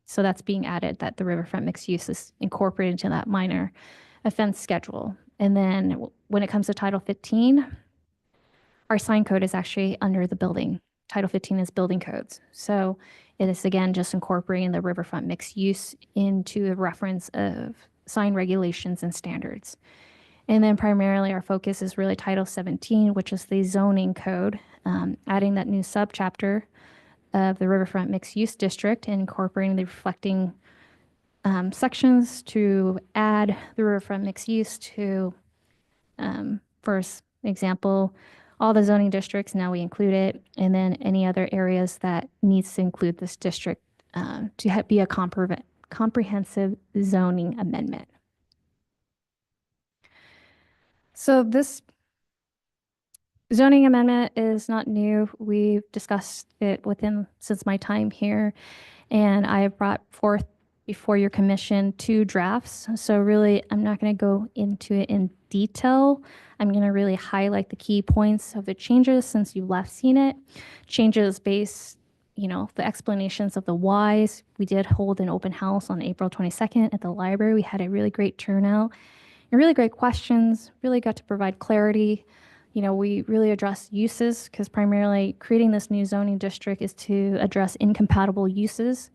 So that's being added, that the Riverfront Mixed Use is incorporated into that minor offense schedule. And then when it comes to Title 15, our sign code is actually under the building. Title 15 is building codes. So it is, again, just incorporating the Riverfront Mixed Use into the reference of sign regulations and standards. And then primarily our focus is really Title 17, which is the zoning code, adding that new subchapter of the Riverfront Mixed Use District and incorporating the reflecting sections to add the Riverfront Mixed Use to, for example, all the zoning districts, now we include it, and then any other areas that needs to include this district to be a comprehensive zoning amendment. So this zoning amendment is not new. We've discussed it since my time here, and I have brought forth before your commission 2 drafts. So really, I'm not going to go into it in detail. I'm going to really highlight the key points of the changes since you've last seen it. Changes based, the explanations of the whys. We did hold an open house on April 22nd at the library. We had a really great turnout and really great questions, really got to provide clarity. We really addressed uses because primarily creating this new zoning district is to address incompatible uses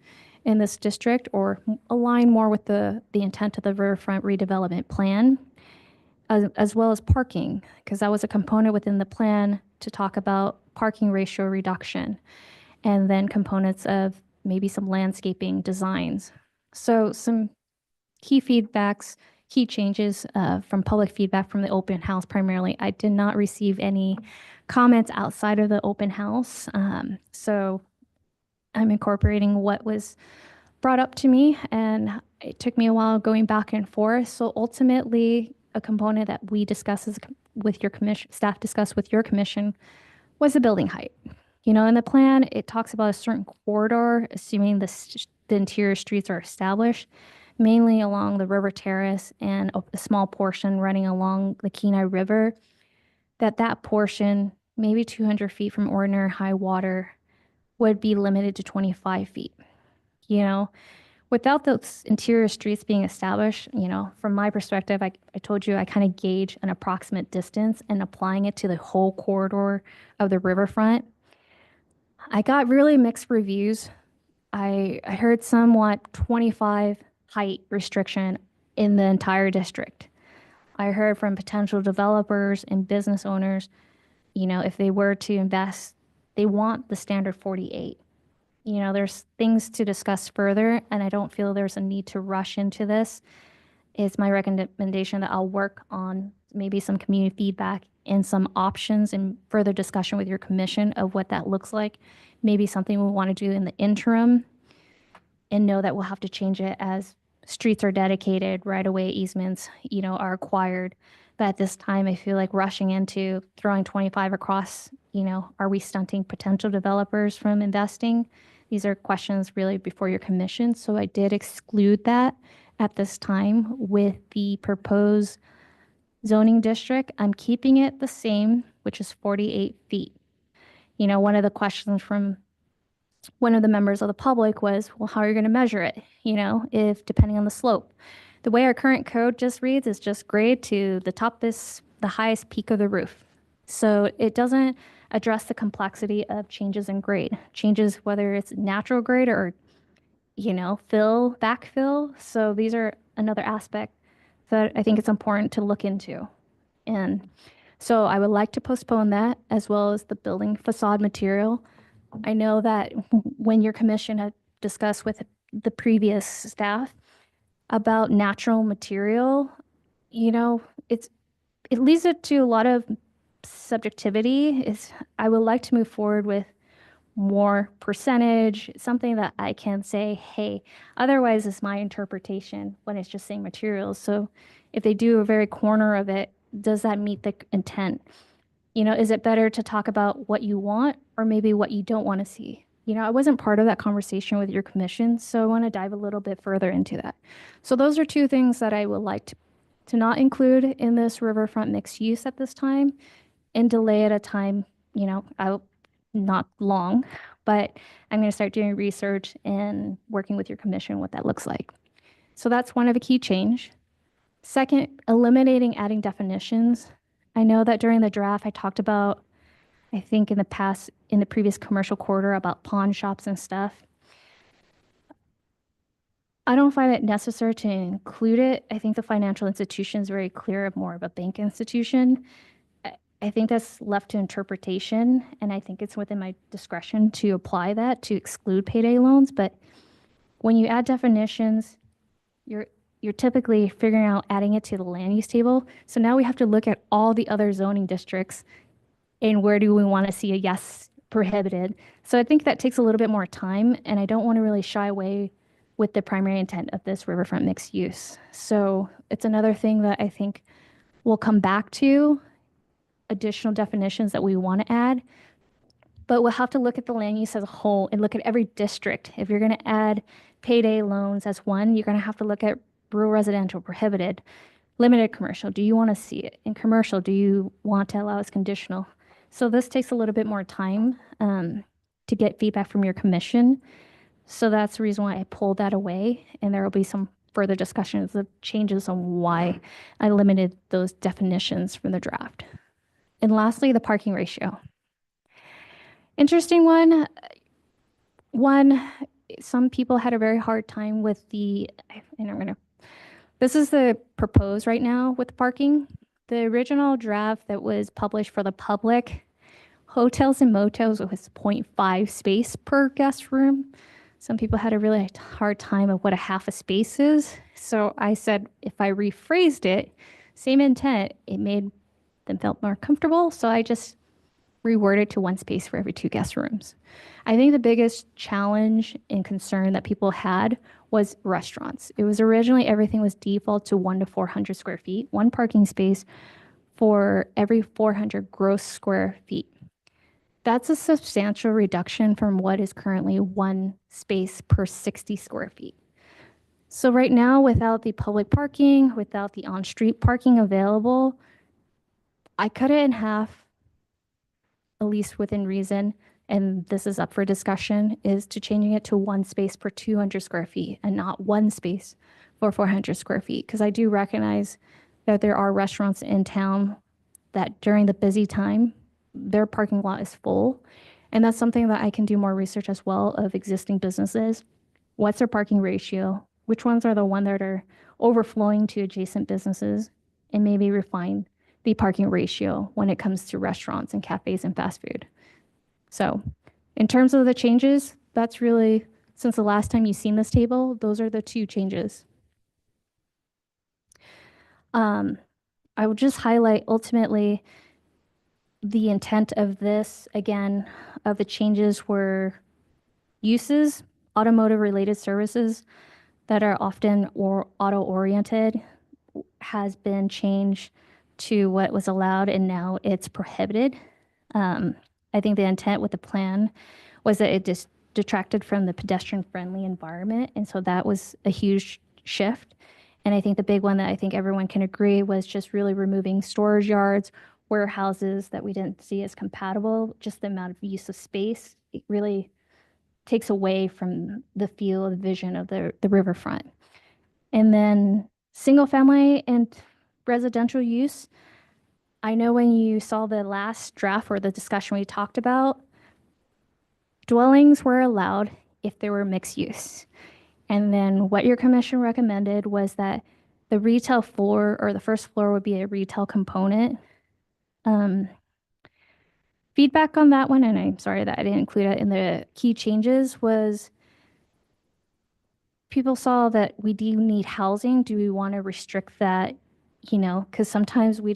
in this district or align more with the intent of the Riverfront redevelopment plan, as well as parking, because that was a component within the plan to talk about parking ratio reduction, and then components of maybe some landscaping designs. So some key feedbacks, key changes from public feedback from the open house primarily. I did not receive any comments outside of the open house. So I'm incorporating what was brought up to me, and it took me a while going back and forth. So ultimately, a component that we discuss with your commission, staff discussed with your commission, was the building height. You know, in the plan, it talks about a certain corridor, assuming the interior streets are established, mainly along the river terrace and a small portion running along the Kenai River, that portion, maybe 200 feet from ordinary high water, would be limited to 25 feet. You know, without those interior streets being established, you know, from my perspective, I told you I kind of gauge an approximate distance and applying it to the whole corridor of the riverfront. I got really mixed reviews. I heard somewhat 25 height restriction in the entire district. I heard from potential developers and business owners, you know, if they were to invest, they want the standard 48. You know, there's things to discuss further, and I don't feel there's a need to rush into this. It's my recommendation that I'll work on maybe some community feedback and some options and further discussion with your commission of what that looks like. Maybe something we want to do in the interim, and know that we'll have to change it as streets are dedicated, right-of-way easements, you know, are acquired. But at this time, I feel like rushing into throwing 25 across, you know, are we stunting potential developers from investing? These are questions really before your commission. So I did exclude that at this time with the proposed zoning district. I'm keeping it the same, which is 48 feet. You know, one of the questions from one of the members of the public was, well, how are you going to measure it? You know, if depending on the slope. The way our current code just reads is just grade to the top is the highest peak of the roof. So it doesn't address the complexity of changes in grade, changes whether it's natural grade or, you know, backfill. So these are another aspect that I think it's important to look into. And so I would like to postpone that as well as the building facade material. I know that when your commission had discussed with the previous staff about natural material, you know, it leads it to a lot of subjectivity. I would like to move forward with more percentage, something that I can say, hey, otherwise it's my interpretation when it's just saying materials. So if they do a very corner of it, does that meet the intent? You know, is it better to talk about what you want or maybe what you don't want to see? You know, I wasn't part of that conversation with your commission, so I want to dive a little bit further into that. So those are two things that I would like to not include in this riverfront mixed use at this time and delay at a time, you know, not long, but I'm going to start doing research and working with your commission what that looks like. So that's one of the key change. Second, eliminating adding definitions. I know that during the draft, I talked about, I think in the previous commercial quarter about pawn shops and stuff. I don't find it necessary to include it. I think the financial institution is very clear of more of a bank institution. I think that's left to interpretation, and I think it's within my discretion to apply that to exclude payday loans. But when you add definitions, you're typically figuring out adding it to the land use table. So now we have to look at all the other zoning districts and where do we want to see a yes prohibited. So I think that takes a little bit more time, and I don't want to really shy away with the primary intent of this riverfront mixed use. So it's another thing that I think we'll come back to, additional definitions that we want to add, but we'll have to look at the land use as a whole and look at every district. If you're going to add payday loans as one, you're going to have to look at rural residential prohibited, limited commercial. Do you want to see it in commercial? Do you want to allow as conditional? So this takes a little bit more time to get feedback from your commission. So that's the reason why I pulled that away, and there will be some further discussions of changes on why I limited those definitions from the draft. And lastly, the parking ratio. Interesting one. Some people had a very hard time with this is the proposed right now with parking. The original draft that was published for the public, hotels and motels was 0.5 space per guest room. Some people had a really hard time of what a half a space is. So I said, if I rephrased it, same intent, it made them felt more comfortable. So I just reworded to one space for every 2 guest rooms. I think the biggest challenge and concern that people had was restaurants. It was originally everything was default to 1 to 400 square feet, 1 parking space for every 400 gross square feet. That's a substantial reduction from what is currently 1 space per 60 square feet. So right now, without the public parking, without the on-street parking available, I cut it in half, at least within reason, and this is up for discussion, is to changing it to 1 space per 200 square feet and not 1 space for 400 square feet. Because I do recognize that there are restaurants in town that during the busy time, their parking lot is full. And that's something that I can do more research as well of existing businesses. What's their parking ratio? Which ones are the ones that are overflowing to adjacent businesses? And maybe refine the parking ratio when it comes to restaurants and cafes and fast food. So in terms of the changes, that's really, since the last time you've seen this table, those are the 2 changes. I will just highlight ultimately the intent of this, again, of the changes were uses, automotive related services that are often auto-oriented has been changed to what was allowed and now it's prohibited. I think the intent with the plan was that it just detracted from the pedestrian-friendly environment, and so that was a huge shift. And I think the big one that I think everyone can agree was just really removing storage yards, warehouses that we didn't see as compatible, just the amount of use of space. It really takes away from the feel, the vision of the riverfront. And then single family and residential use. I know when you saw the last draft or the discussion we talked about, dwellings were allowed if they were mixed use. And then what your commission recommended was that the retail floor or the first floor would be a retail component. Feedback on that one, and I'm sorry that I didn't include it in the key changes, was people saw that we do need housing. Do we want to restrict that? You know, because sometimes we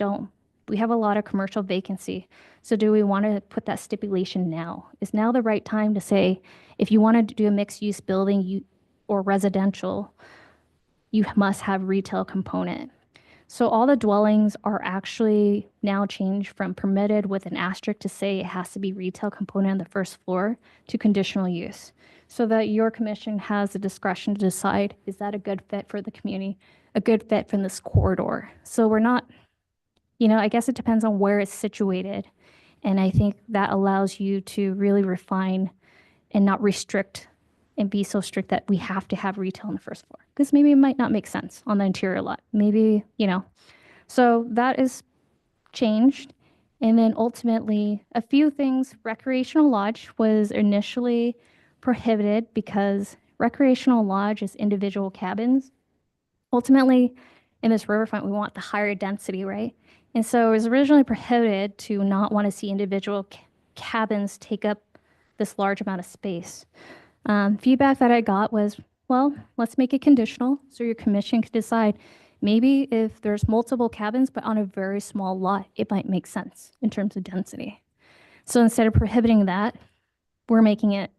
have a lot of commercial vacancy. So do we want to put that stipulation now? Is now the right time to say, if you want to do a mixed use building or residential, you must have retail component. So all the dwellings are actually now changed from permitted with an asterisk to say it has to be retail component on the first floor to conditional use, so that your commission has the discretion to decide, is that a good fit for the community, a good fit from this corridor? So we're not, I guess it depends on where it's situated. And I think that allows you to really refine and not restrict and be so strict that we have to have retail on the first floor, because maybe it might not make sense on the interior lot. Maybe, so that is changed. And then ultimately a few things. Recreational lodge was initially prohibited because recreational lodge is individual cabins. Ultimately in this riverfront, we want the higher density, right? And so it was originally prohibited to not want to see individual cabins take up this large amount of space. Feedback that I got was, well, let's make it conditional so your commission can decide. Maybe if there's multiple cabins, but on a very small lot, it might make sense in terms of density. So instead of prohibiting that, we're making it,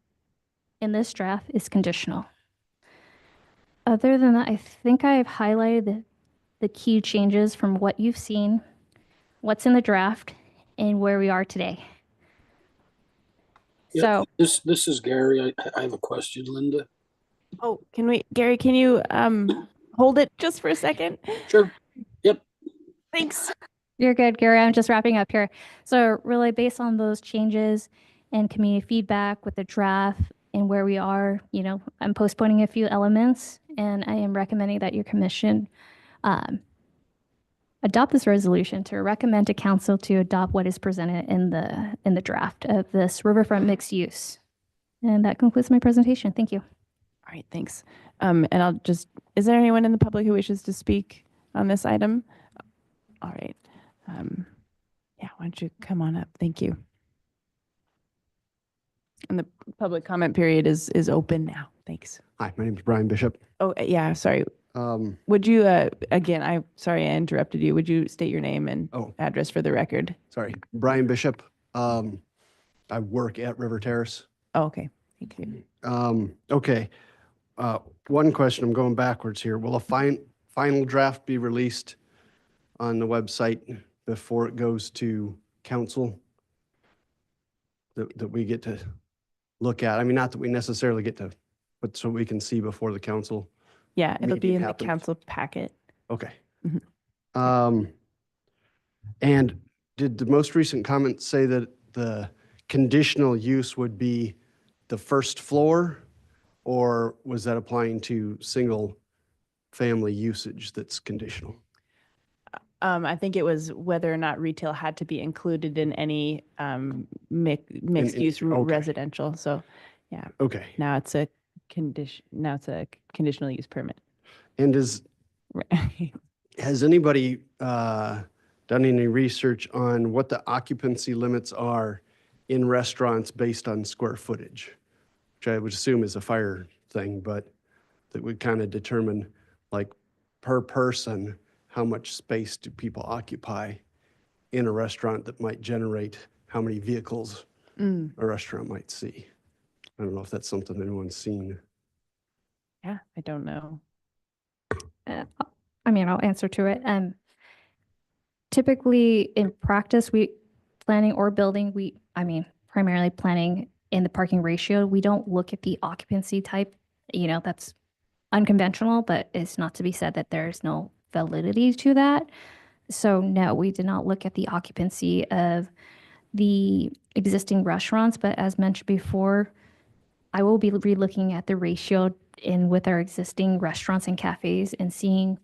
in this draft, is conditional. Other than that, I think I've highlighted the key changes from what you've seen, what's in the draft, and where we are today. Yeah, So this is Gary. I have a question, Linda. Oh, Gary, can you hold it just for a second? Sure. Yep. Thanks. you're good, Gary. I'm just wrapping up here. So really based on those changes and community feedback with the draft and where we are, I'm postponing a few elements, and I am recommending that your commission adopt this resolution to recommend to council to adopt what is presented in the draft of this riverfront mixed use. And that concludes my presentation. Thank you. All right, thanks. And is there anyone in the public who wishes to speak on this item? All right. Yeah, why don't you come on up? Thank you. And the public comment period is open now. Thanks. Hi, my name is Brian Bishop. Oh, yeah, sorry. Um, Would you, again, sorry I interrupted you. Would you state your name and Oh. address for the record? sorry, Brian Bishop. I work at River Terrace. Oh, okay. Thank you. Okay. One question, I'm going backwards here. Will a final draft be released on the website before it goes to council? That we get to look at? I mean, not that we necessarily get to, but so we can see before the council. Yeah, it'll be Meeting in the happens. council packet. Okay. Mhm. And did the most recent comment say that the conditional use would be the first floor? Or was that applying to single family usage that's conditional? I think it was whether or not retail had to be included in any mixed use okay. residential. So, yeah, Okay. now it's a conditional use permit. And Right. has anybody done any research on what the occupancy limits are in restaurants based on square footage? Which I would assume is a fire thing, but that would kind of determine, like, per person, how much space do people occupy in a restaurant that might generate how many vehicles a restaurant might see. I don't know if that's something anyone's seen. Yeah, I don't know. I mean, I'll answer to it. Typically in practice, planning or building, primarily planning in the parking ratio, we don't look at the occupancy type. That's unconventional, but it's not to be said that there's no validity to that. So no, we did not look at the occupancy of the existing restaurants, but as mentioned before, I will be re-looking at the ratio in with our existing restaurants and cafes and seeing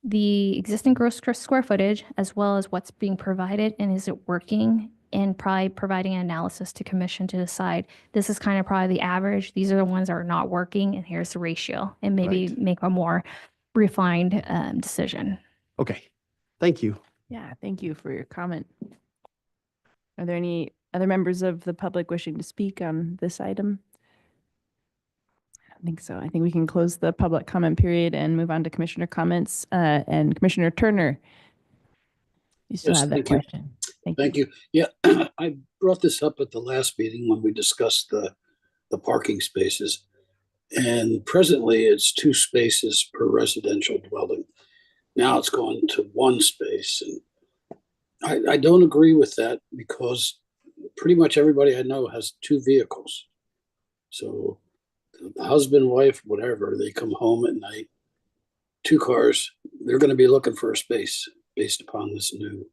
the existing gross square footage as well as what's being provided and is it working, and probably providing an analysis to commission to decide this is kind of probably the average. These are the ones that are not working and here's the ratio, and maybe Right. make a more refined decision. Okay, thank you. Yeah, thank you for your comment. Are there any other members of the public wishing to speak on this item? I don't think so. I think we can close the public comment period and move on to commissioner comments. And Commissioner Turner, you still Yes, have that thank you. question. Thank you. Yeah, I brought this up at the last meeting when we discussed the parking spaces. And presently it's 2 spaces per residential dwelling. Now it's gone to 1 space. And I don't agree with that because pretty much everybody I know has 2 vehicles. So the husband, wife, whatever, they come home at night, 2 cars, they're going to be looking for a space based upon this new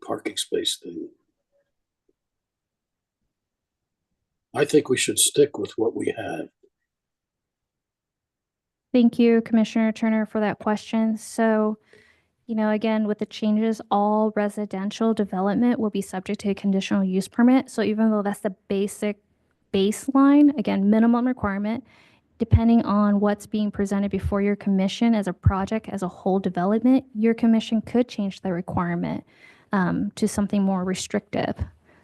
parking space thing. I think we should stick with what we have. Thank you, Commissioner Turner, for that question. So, again, with the changes, all residential development will be subject to a conditional use permit. So even though that's the basic baseline, again, minimum requirement, depending on what's being presented before your commission as a project, as a whole development, your commission could change the requirement to something more restrictive.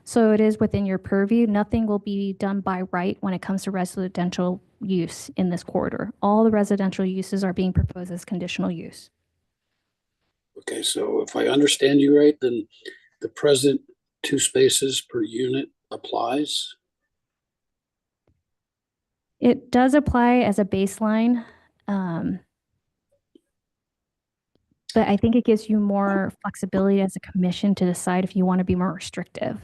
So it is within your purview. Nothing will be done by right when it comes to residential use in this corridor. All the residential uses are being proposed as conditional use. Okay, so if I understand you right, then the present 2 spaces per unit applies? It does apply as a baseline, but I think it gives you more flexibility as a commission to decide if you want to be more restrictive.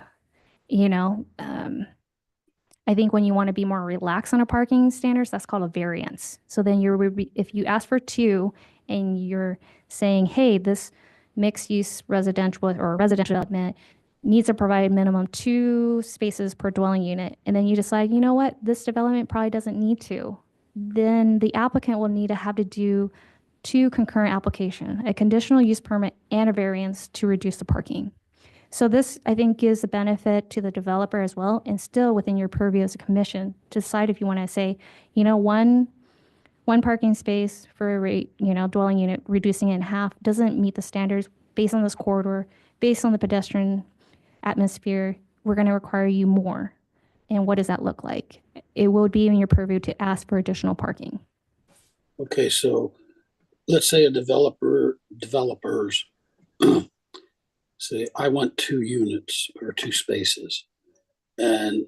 I think when you want to be more relaxed on a parking standards, that's called a variance. So then if you ask for 2 and you're saying, hey, this mixed use residential or residential development needs to provide minimum 2 spaces per dwelling unit, and then you decide, you know what, this development probably doesn't need to, then the applicant will need to have to do 2 concurrent application, a conditional use permit and a variance to reduce the parking. So this, I think, gives the benefit to the developer as well, and still within your purview as a commission to decide if you want to say, one parking space for a dwelling unit, reducing it in half doesn't meet the standards based on this corridor, based on the pedestrian atmosphere. We're going to require you more. And what does that look like? it would be in your purview to ask for additional parking. Okay, so let's say developers say, I want 2 units or 2 spaces. And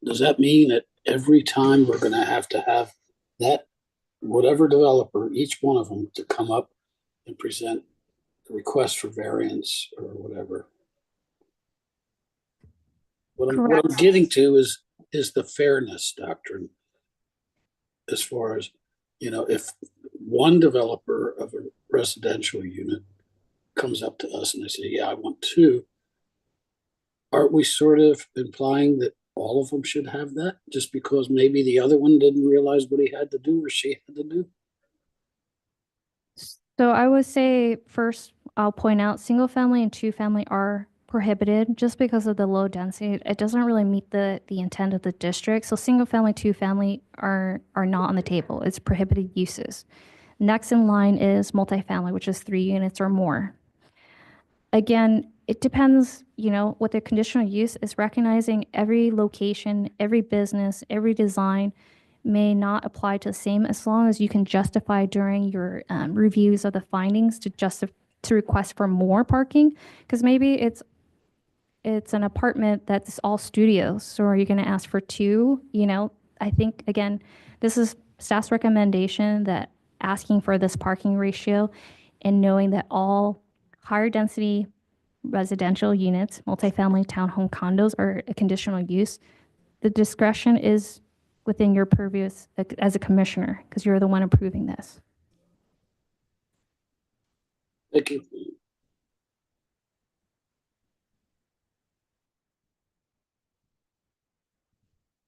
does that mean that every time we're gonna have that, whatever developer, each one of them to come up and present a request for variance or whatever? What I'm getting to is the fairness doctrine. As far as, if one developer of a residential unit comes up to us and they say, yeah, I want 2, aren't we sort of implying that all of them should have that just because maybe the other one didn't realize what he had to do or she had to do? So I would say first, I'll point out single family and 2-family are prohibited just because of the low density. It doesn't really meet the intent of the district. So single family, 2-family are not on the table. It's prohibited uses. Next in line is multifamily, which is 3 units or more. Again, it depends, what the conditional use is, recognizing every location, every business, every design may not apply to the same, as long as you can justify during your reviews of the findings to request for more parking. Because maybe it's an apartment that's all studios, so are you going to ask for 2? I think, again, this is staff's recommendation that asking for this parking ratio and knowing that all higher density residential units, multifamily townhome condos are a conditional use. The discretion is within your purview as a commissioner, because you're the one approving this. Thank you.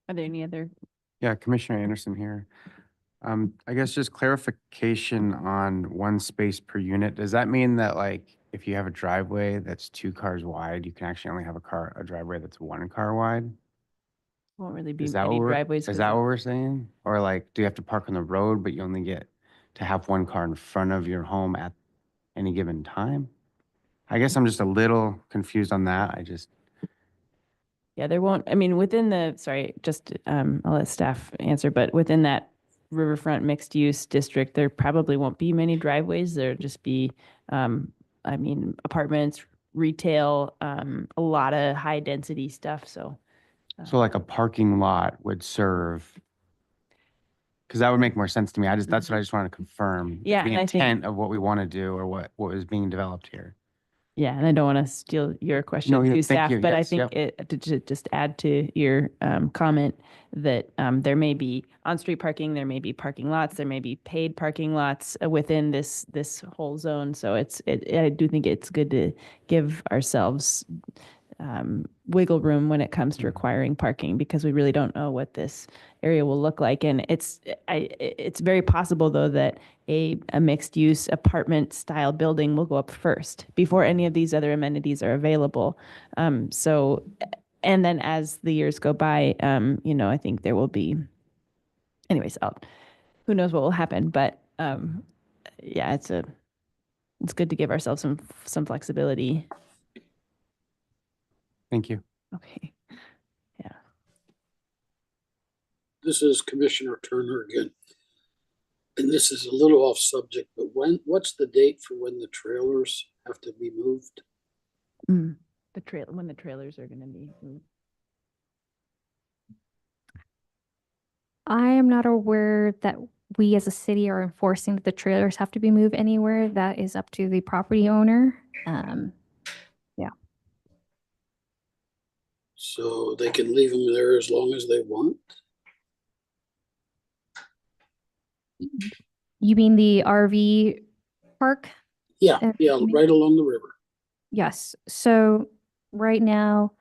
Are there any other? Yeah, Commissioner Anderson here. I guess just clarification on 1 space per unit. Does that mean that like if you have a driveway that's 2 cars wide, you can actually only have a driveway that's 1 car wide? Won't really be Is that any what driveways. is that what we're saying? Or like, do you have to park on the road, but you only get to have 1 car in front of your home at any given time? I guess I'm just a little confused on that. Yeah, there won't, within I'll let staff answer, but within that Riverfront mixed use district, there probably won't be many driveways. There'll just be, apartments, retail, a lot of high density stuff. So So like a parking lot would serve, because that would make more sense to me. That's what I just wanted to confirm. Yeah, The and I think- intent of what we want to do or what is being developed here. yeah, and I don't want to steal your question No, to thank staff, you. but I Yes, think yep. to just add to your comment that there may be on-street parking, there may be parking lots, there may be paid parking lots within this whole zone. So I do think it's good to give ourselves wiggle room when it comes to requiring parking, because we really don't know what this area will look like. And it's very possible though that a mixed use apartment style building will go up first before any of these other amenities are available. And then as the years go by, I think there will be, anyways, who knows what will happen, but yeah, it's good to give ourselves some flexibility. Thank you. Okay. Yeah. This is Commissioner Turner again. And this is a little off subject, but what's the date for when the trailers have to be moved? When the trailers are going to be moved. I am not aware that we as a city are enforcing that the trailers have to be moved anywhere. That is up to the property owner. Yeah. So they can leave them there as long as they want? You mean the RV park? Yeah, right along the river. Yes. So right now,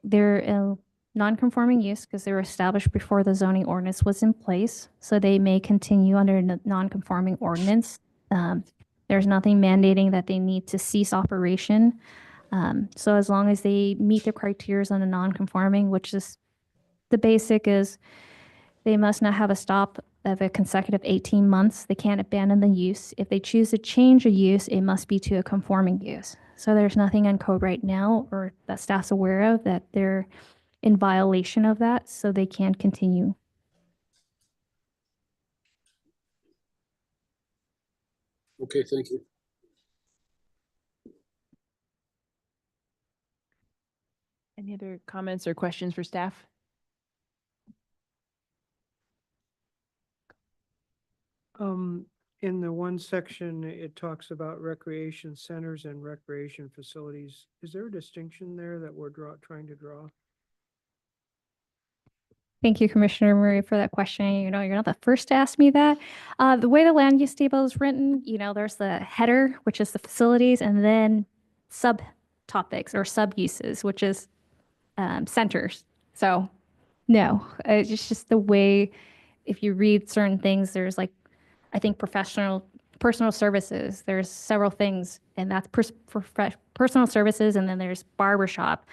they're a non-conforming use because they were established before the zoning ordinance was in place. So they may continue under a non-conforming ordinance. There's nothing mandating that they need to cease operation. So as long as they meet the criteria on a non-conforming, which is the basic is they must not have a stop of a consecutive 18 months. They can't abandon the use. If they choose to change a use, it must be to a conforming use. So there's nothing in code right now or that staff's aware of that they're in violation of that, so they can continue. Okay, thank you. Any other comments or questions for staff? In the one section, it talks about recreation centers and recreation facilities. Is there a distinction there that we're trying to draw? Thank you, Commissioner Murray, for that question. You know, you're not the first to ask me that. The way the land use table is written, you know, there's the header, which is the facilities, and then subtopics or sub-uses, which is centers. So, no, it's just the way, if you read certain things, there's like, I think personal services, there's several things, and that's personal services, and then there's barbershop,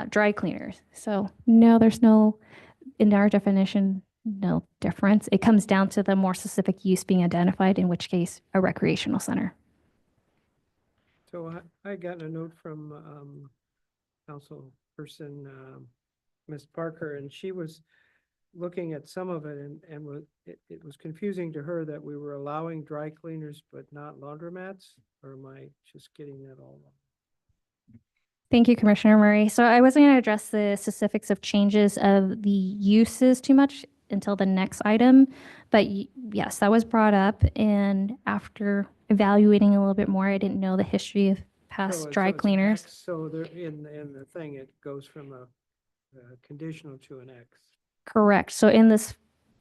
dry cleaners. So, no, there's no, in our definition, no difference. It comes down to the more specific use being identified, in which case a recreational center. So I got a note from councilperson Ms. Parker, and she was looking at some of it, and it was confusing to her that we were allowing dry cleaners but not laundromats, or am I just getting that all wrong? Thank you, Commissioner Murray. So I wasn't going to address the specifics of changes of the uses too much until the next item, but yes, that was brought up, and after evaluating a little bit more, I didn't know the history of past dry it's cleaners. X, so there, in the thing, it goes from a conditional to an X. Correct. So in this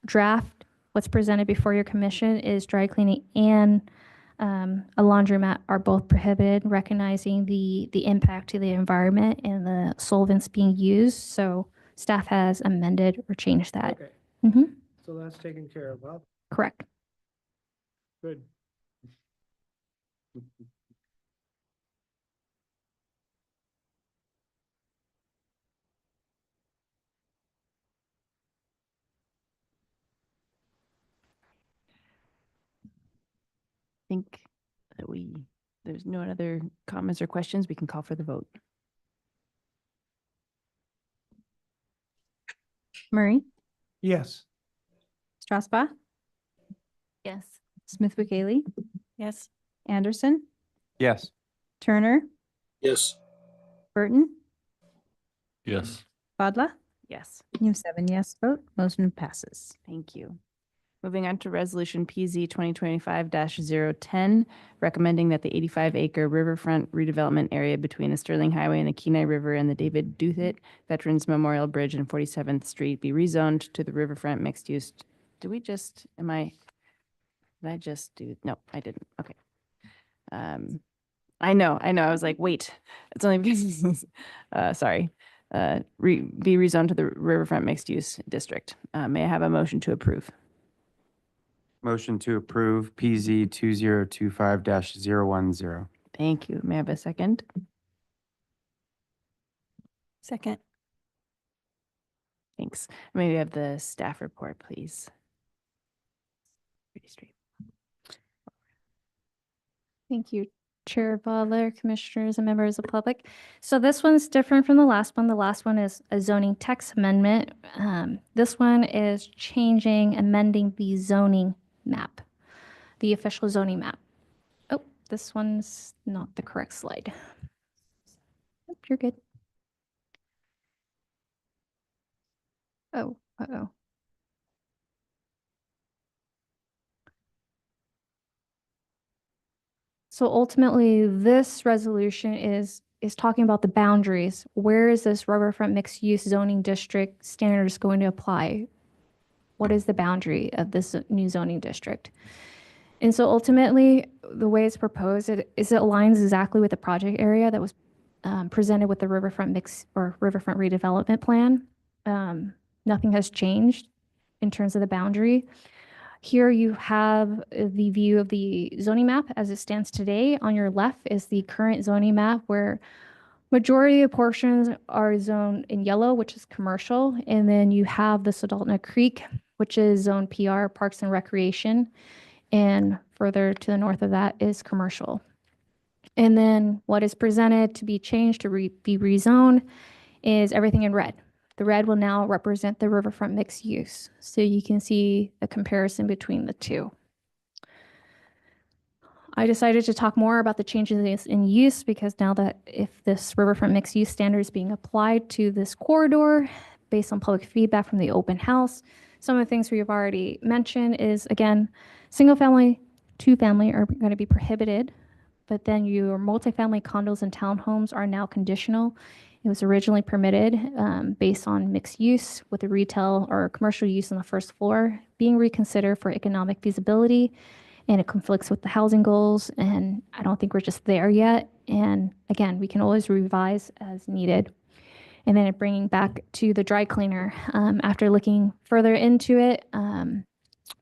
draft, what's presented before your commission is dry cleaning and a laundromat are both prohibited, recognizing the impact to the environment and the solvents being used. So staff has amended or changed that. Okay, hmm so that's taken care of. Well, Correct. good. Think that there's no other comments or questions. We can call for the vote. Murray, Yes. Strasbaugh, Yes. Smith Wickaley, Yes. Anderson, Yes. Turner, Yes. Burton, Yes. Fadla. Yes. You have 7 yes vote. Motion passes. Thank you. Moving on to Resolution PZ 2025-010, recommending that the 85-acre riverfront redevelopment area between the Sterling Highway and the Kenai River and the David Douthit Veterans Memorial Bridge and 47th Street be rezoned to the riverfront mixed use. Did I just do? No, I didn't. Okay. I know. I was like, wait, it's only because, sorry. Be rezoned to the riverfront mixed use district. May I have a motion to approve? Motion to approve PZ 2025-010. Thank you. May I have a second? Second. Thanks. May we have the staff report, please? Pretty straight. Thank you, Chair Butler, Commissioners, and members of the public. So this one's different from the last one. The last one is a zoning text amendment. This one is amending the zoning map, the official zoning map. Oh, this one's not the correct slide. Yep, you're good. Oh, uh-oh. So ultimately, this resolution is talking about the boundaries. Where is this riverfront mixed-use zoning district standards going to apply? What is the boundary of this new zoning district? And so ultimately, the way it's proposed, it aligns exactly with the project area that was presented with the riverfront riverfront redevelopment plan. Nothing has changed in terms of the boundary. Here you have the view of the zoning map as it stands today. On your left is the current zoning map where majority of portions are zoned in yellow, which is commercial. And then you have the Soldotna Creek, which is zone PR, Parks and Recreation. And further to the north of that is commercial. And then what is presented to be changed to be rezoned is everything in red. The red will now represent the riverfront mixed use. So you can see a comparison between the two. I decided to talk more about the changes in use because now that if this riverfront mixed use standard is being applied to this corridor based on public feedback from the open house, some of the things we've already mentioned is, again, single family, two family are going to be prohibited, but then your multifamily condos and townhomes are now conditional. It was originally permitted based on mixed use with the retail or commercial use on the first floor being reconsidered for economic feasibility, and it conflicts with the housing goals, and I don't think we're just there yet. And again, we can always revise as needed. And then bringing back to the dry cleaner, after looking further into it,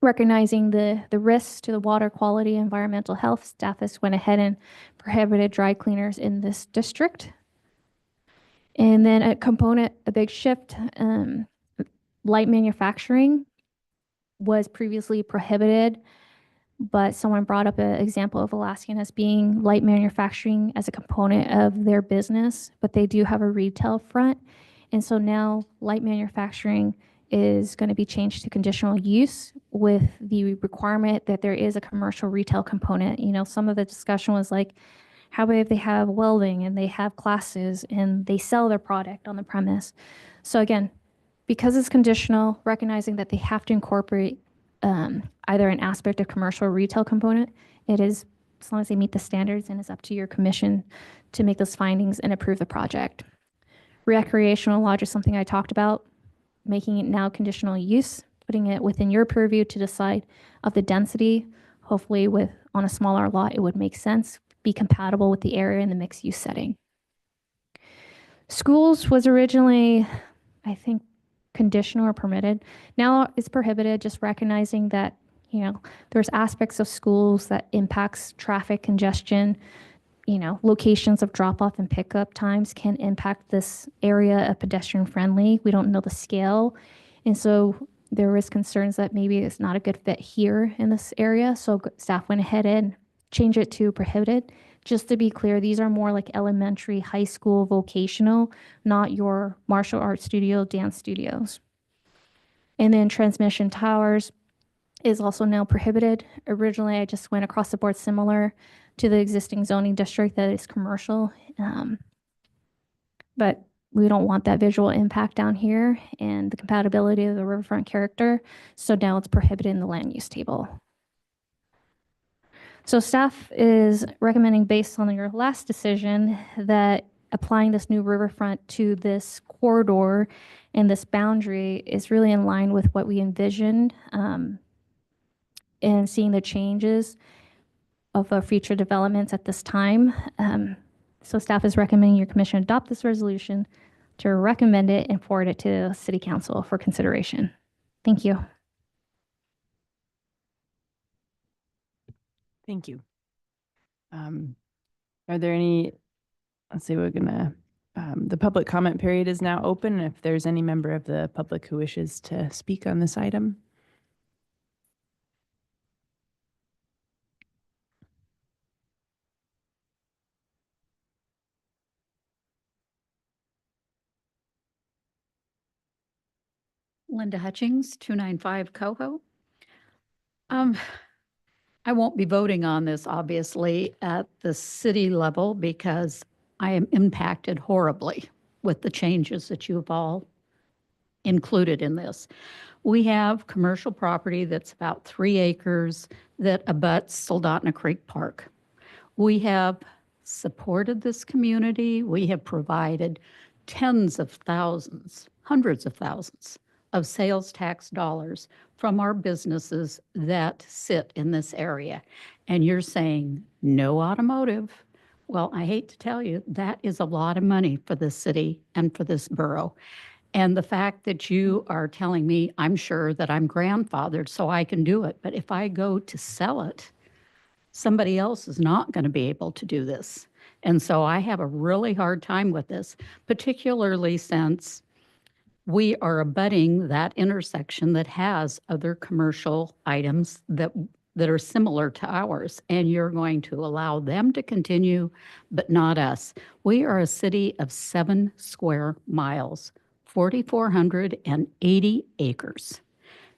recognizing the risks to the water quality, environmental health, staff has went ahead and prohibited dry cleaners in this district. And then a big shift, light manufacturing was previously prohibited, but someone brought up an example of Alaskan as being light manufacturing as a component of their business, but they do have a retail front. And so now light manufacturing is going to be changed to conditional use with the requirement that there is a commercial retail component. You know, some of the discussion was like, how about if they have welding and they have classes and they sell their product on the premise? So again, because it's conditional, recognizing that they have to incorporate either an aspect of commercial or retail component, it is, as long as they meet the standards, and it's up to your commission to make those findings and approve the project. Recreational lodge is something I talked about, making it now conditional use, putting it within your purview to decide of the density. Hopefully on a smaller lot, it would make sense, be compatible with the area and the mixed use setting. Schools was originally, I think, conditional or permitted. Now it's prohibited, just recognizing that, you know, there's aspects of schools that impacts traffic congestion. You know, locations of drop off and pickup times can impact this area of pedestrian friendly. We don't know the scale. And so there is concerns that maybe it's not a good fit here in this area. So staff went ahead and changed it to prohibited. Just to be clear, these are more like elementary, high school, vocational, not your martial arts studio, dance studios. And then transmission towers is also now prohibited. Originally, I just went across the board similar to the existing zoning district that is commercial. But we don't want that visual impact down here and the compatibility of the riverfront character. So now it's prohibited in the land use table. So staff is recommending, based on your last decision, that applying this new riverfront to this corridor and this boundary is really in line with what we envisioned, and seeing the changes of our future developments at this time. So staff is recommending your commission adopt this resolution to recommend it and forward it to City Council for consideration. Thank you. Thank you. Are there any, let's see, we're gonna, the public comment period is now open. If there's any member of the public who wishes to speak on this item. Linda Hutchings, 295 Coho. I won't be voting on this, obviously, at the city level because I am impacted horribly with the changes that you've all included in this. We have commercial property that's about 3 acres that abuts Soldotna Creek Park. We have supported this community. We have provided tens of thousands, hundreds of thousands of sales tax dollars from our businesses that sit in this area. And you're saying no automotive. Well, I hate to tell you, that is a lot of money for this city and for this borough. And the fact that you are telling me, I'm sure that I'm grandfathered so I can do it. But if I go to sell it, somebody else is not going to be able to do this. And so I have a really hard time with this, particularly since we are abutting that intersection that has other commercial items that are similar to ours, and you're going to allow them to continue, but not us. We are a city of 7 square miles, 4,480 acres.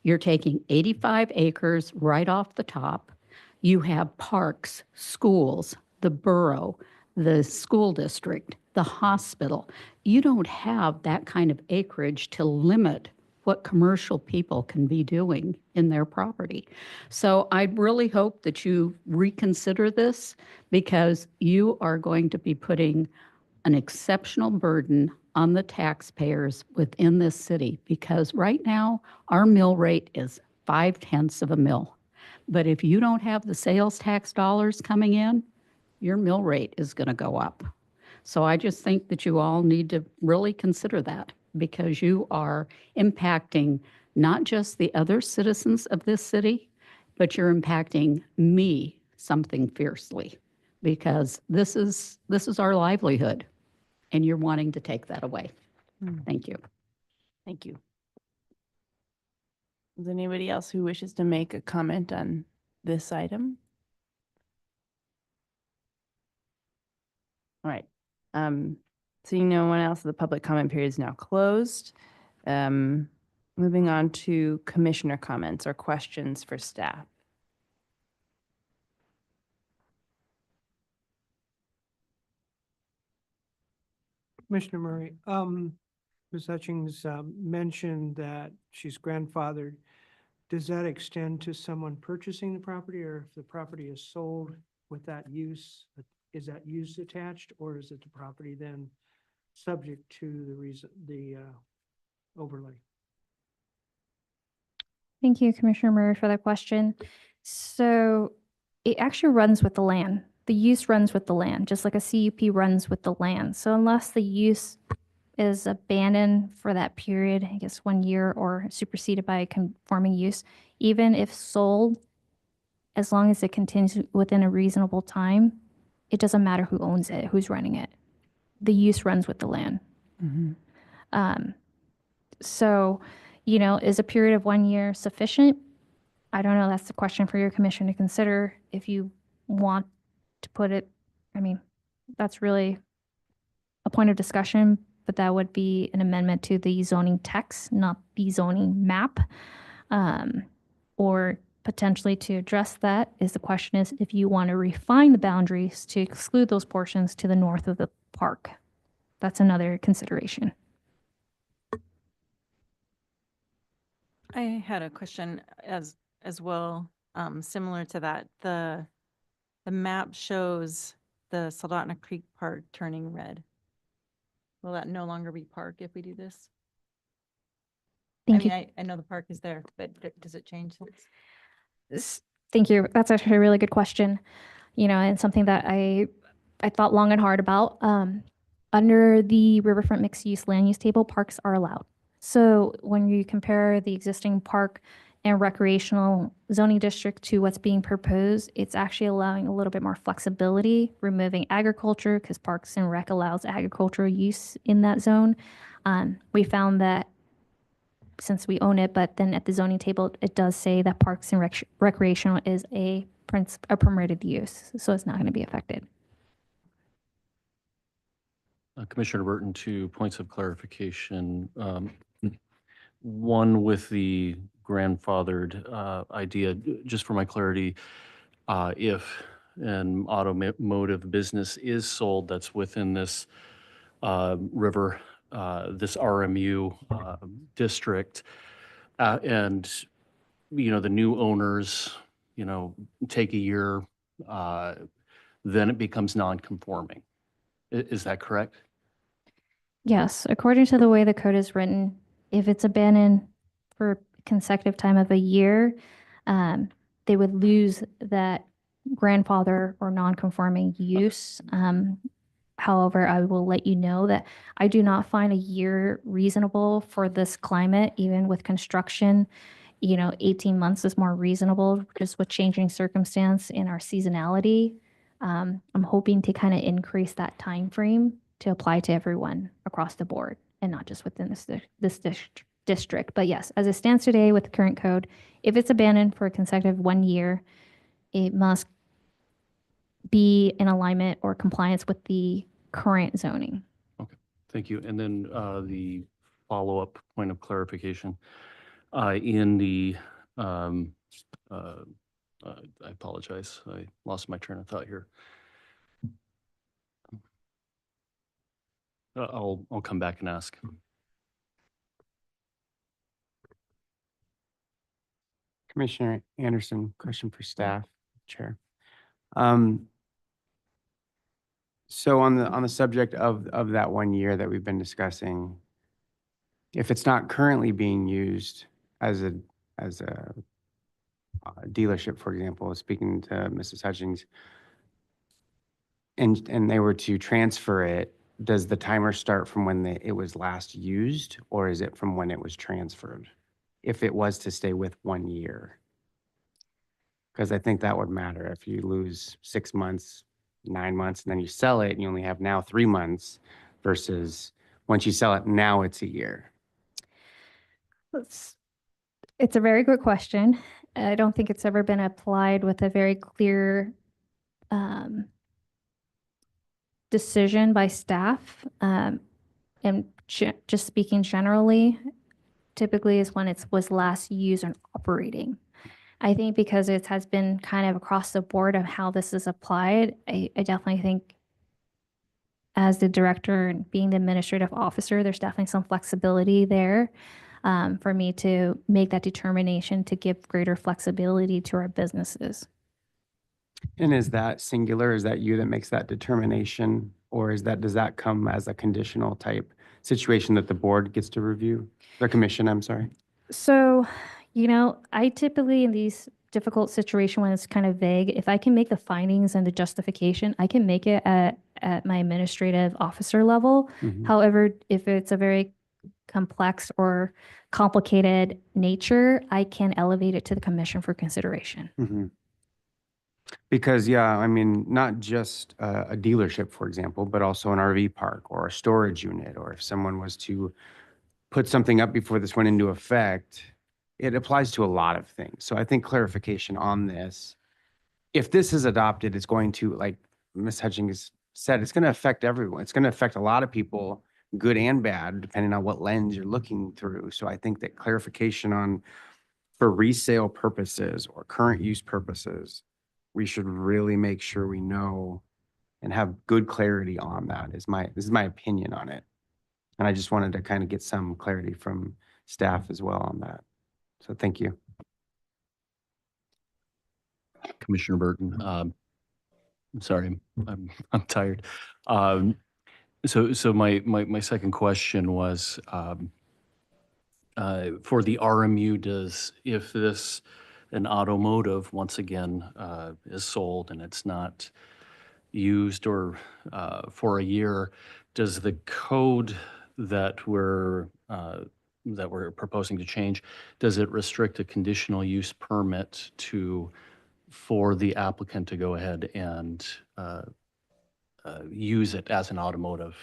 You're taking 85 acres right off the top. You have parks, schools, the borough, the school district, the hospital. You don't have that kind of acreage to limit what commercial people can be doing in their property. So I really hope that you reconsider this, because you are going to be putting an exceptional burden on the taxpayers within this city, because right now our mill rate is 0.5 of a mill. But if you don't have the sales tax dollars coming in, your mill rate is going to go up. So I just think that you all need to really consider that, because you are impacting not just the other citizens of this city, but you're impacting me something fiercely, because this is our livelihood, and you're wanting to take that away. Thank you. Thank you. Is there anybody else who wishes to make a comment on this item? All right. Seeing no one else, the public comment period is now closed. Moving on to commissioner comments or questions for staff. Commissioner Murray, Ms. Hutchings mentioned that she's grandfathered. Does that extend to someone purchasing the property, or if the property is sold with that use, is that use attached, or is it the property then subject to the overlay? Thank you, Commissioner Murray, for that question. So it actually runs with the land. The use runs with the land, just like a CUP runs with the land. So unless the use is abandoned for that period, I guess 1 year, or superseded by a conforming use, even if sold, as long as it continues within a reasonable time, it doesn't matter who owns it, who's running it. The use runs with the land. So, is a period of 1 year sufficient? I don't know. That's the question for your commission to consider. If you want to put it, that's really a point of discussion, but that would be an amendment to the zoning text, not the zoning map. Or potentially to address that is the question is if you want to refine the boundaries to exclude those portions to the north of the park. That's another consideration. I had a question as well, similar to that. The map shows the Soldotna Creek Park turning red. Will that no longer be park if we do this? Thank you. I know the park is there, but does it change things? Thank you. That's actually a really good question. And something that I thought long and hard about. Under the Riverfront mixed use land use table, parks are allowed. So when you compare the existing park and recreational zoning district to what's being proposed, it's actually allowing a little bit more flexibility, removing agriculture, because Parks and Rec allows agricultural use in that zone. We found that since we own it, but then at the zoning table, it does say that parks and recreational is a permitted use, so it's not going to be affected. Commissioner Burton, 2 points of clarification. One with the grandfathered idea, just for my clarity, if an automotive business is sold that's within this river, this RMU district, and the new owners, take a year, then it becomes non-conforming. Is that correct? Yes, according to the way the code is written, if it's abandoned for a consecutive time of a year, they would lose that grandfather or non-conforming use. However, I will let you know that I do not find a year reasonable for this climate, even with construction. 18 months is more reasonable just with changing circumstance in our seasonality. I'm hoping to kind of increase that time frame to apply to everyone across the board and not just within this district. But yes, as it stands today with the current code, if it's abandoned for a consecutive 1 year, it must be in alignment or compliance with the current zoning. Okay, thank you. And then the follow-up point of clarification. In the, I apologize, I lost my train of thought here. I'll come back and ask. Commissioner Anderson, question for staff, Chair. So on the subject of that 1 year that we've been discussing, if it's not currently being used as a dealership, for example, speaking to Mrs. Hutchings, and they were to transfer it, does the timer start from when it was last used, or is it from when it was transferred? If it was to stay with 1 year? Because I think that would matter. If you lose 6 months, 9 months, and then you sell it, and you only have now 3 months versus once you sell it, now it's a year. It's a very good question. I don't think it's ever been applied with a very clear decision by staff. And just speaking generally, typically is when it was last used and operating. I think because it has been kind of across the board of how this is applied, I definitely think as the director and being the administrative officer, there's definitely some flexibility there for me to make that determination to give greater flexibility to our businesses. And is that singular? Is that you that makes that determination? Or does that come as a conditional type situation that the board gets to review? The commission, I'm sorry. So, I typically in these difficult situations when it's kind of vague, if I can make the findings and the justification, I can make it at my administrative officer level. Mhm. However, if it's a very complex or complicated nature, I can elevate it to the commission for consideration. Mhm. Because, yeah, I mean, not just a dealership, for example, but also an RV park or a storage unit, or if someone was to put something up before this went into effect, it applies to a lot of things. So I think clarification on this, if this is adopted, it's going to, like Ms. Hutchings said, it's going to affect everyone. It's going to affect a lot of people, good and bad, depending on what lens you're looking through. So I think that clarification on, for resale purposes or current use purposes, we should really make sure we know and have good clarity on that. This is my opinion on it. And I just wanted to kind of get some clarity from staff as well on that. So thank you. Commissioner Burton, I'm sorry, I'm tired. So my second question was, for the RMU, if this, an automotive, once again, is sold and it's not used or for a year, does the code that we're proposing to change, does it restrict a conditional use permit for the applicant to go ahead and use it as an automotive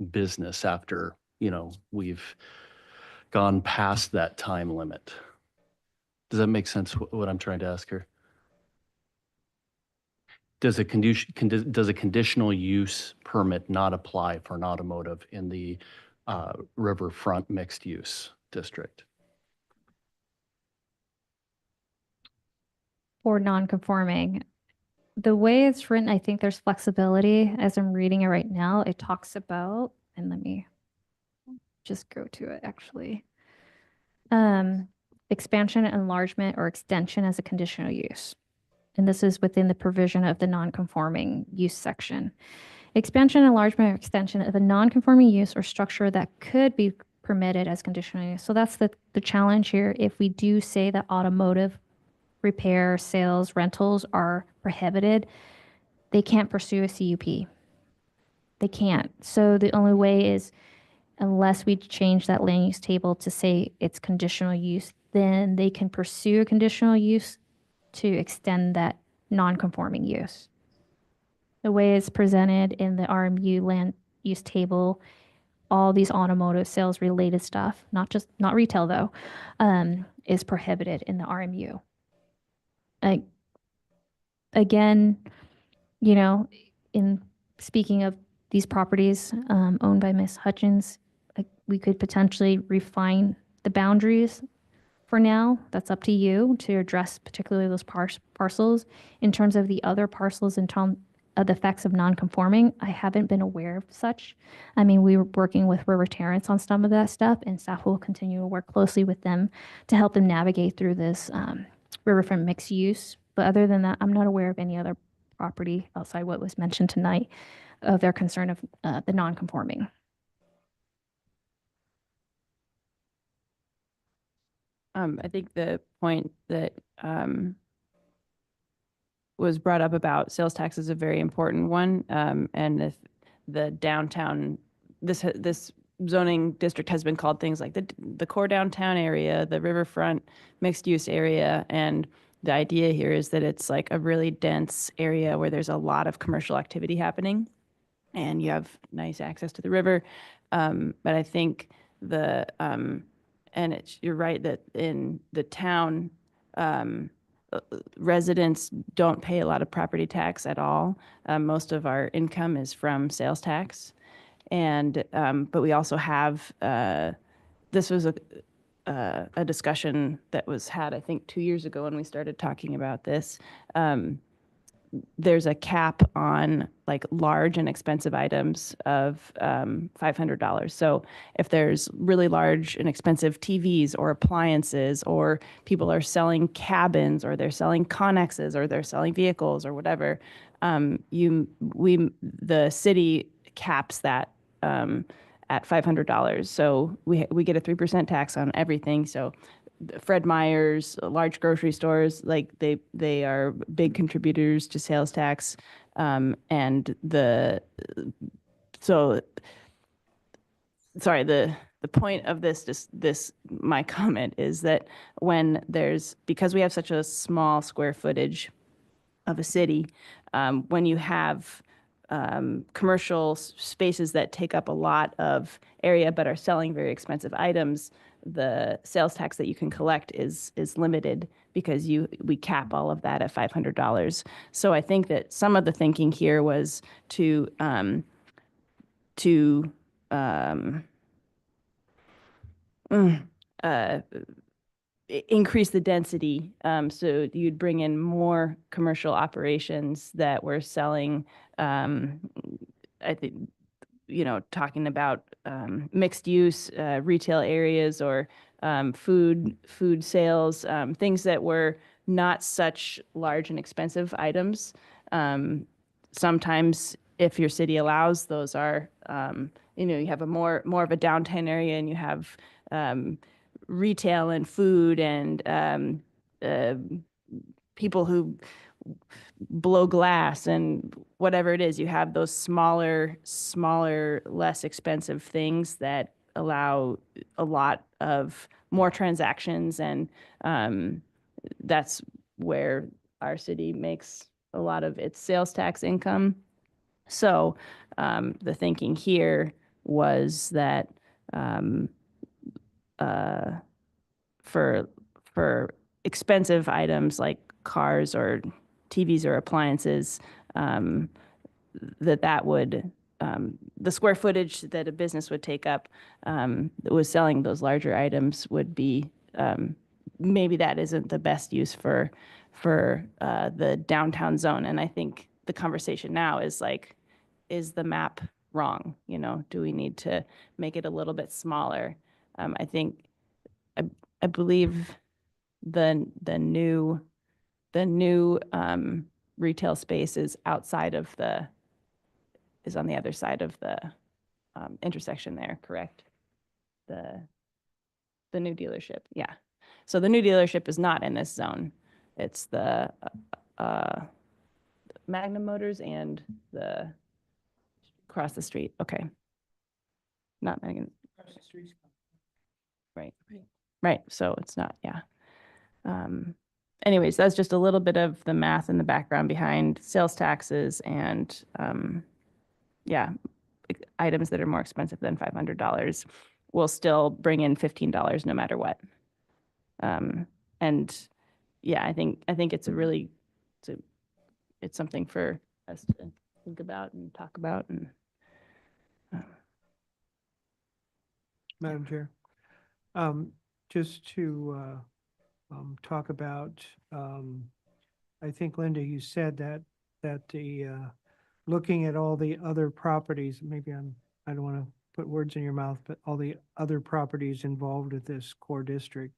business after, we've gone past that time limit? Does that make sense, what I'm trying to ask here? Does a conditional use permit not apply for an automotive in the Riverfront mixed use district? For non-conforming, the way it's written, I think there's flexibility. As I'm reading it right now, it talks about, and let me just go to it actually. Expansion, enlargement, or extension as a conditional use. And this is within the provision of the non-conforming use section. Expansion, enlargement, or extension of a non-conforming use or structure that could be permitted as conditional use. So that's the challenge here. If we do say that automotive repair, sales, rentals are prohibited, they can't pursue a CUP. They can't. So the only way is, unless we change that land use table to say it's conditional use, then they can pursue a conditional use to extend that non-conforming use. The way it's presented in the RMU land use table, all these automotive sales related stuff, not retail though, is prohibited in the RMU. Again, in speaking of these properties owned by Ms. Hutchins, we could potentially refine the boundaries for now. That's up to you to address particularly those parcels. In terms of the other parcels in terms of the effects of non-conforming, I haven't been aware of such. I mean, we were working with River Terrace on some of that stuff, and staff will continue to work closely with them to help them navigate through this Riverfront mixed use. But other than that, I'm not aware of any other property outside what was mentioned tonight of their concern of the non-conforming. I think the point that was brought up about sales tax is a very important one. And if the downtown, this zoning district has been called things like the core downtown area, the riverfront mixed use area. And the idea here is that it's like a really dense area where there's a lot of commercial activity happening and you have nice access to the river. But I think and you're right that in the town, residents don't pay a lot of property tax at all. Most of our income is from sales tax. And, but we also have, this was a discussion that was had, I think, 2 years ago when we started talking about this. There's a cap on like large and expensive items of $500. So if there's really large and expensive TVs or appliances, or people are selling cabins, or they're selling connexes, or they're selling vehicles, or whatever, the city caps that at $500. So we get a 3% tax on everything. So Fred Meyer's, large grocery stores, like they are big contributors to sales tax. And the point of my comment is that because we have such a small square footage of a city, when you have commercial spaces that take up a lot of area but are selling very expensive items, the sales tax that you can collect is limited because we cap all of that at $500. So I think that some of the thinking here was to increase the density, so you'd bring in more commercial operations that were selling, I think, talking about mixed use retail areas, or food sales, things that were not such large and expensive items. Sometimes, if your city allows, those are, you have a more of a downtown area, and you have retail and food and people who blow glass and whatever it is. You have those smaller, less expensive things that allow a lot of more transactions. And that's where our city makes a lot of its sales tax income. So the thinking here was that for expensive items like cars or TVs or appliances, that would the square footage that a business would take up that was selling those larger items would be maybe that isn't the best use for the downtown zone. And I think the conversation now is like, is the map wrong? Do we need to make it a little bit smaller? I believe the new retail space is on the other side of the intersection there, correct? The new dealership, yeah. So the new dealership is not in this zone. It's the Magnum Motors and the across the street. Okay. Not Magnum. Right. So it's not, yeah. Anyways, that's just a little bit of the math and the background behind sales taxes and, items that are more expensive than $500 will still bring in $15 no matter what. And yeah, I think it's it's something for us to think about and talk about. And Madam Chair. Just to talk about, I think, Linda, you said that the, looking at all the other properties, maybe I don't want to put words in your mouth, but all the other properties involved with this core district.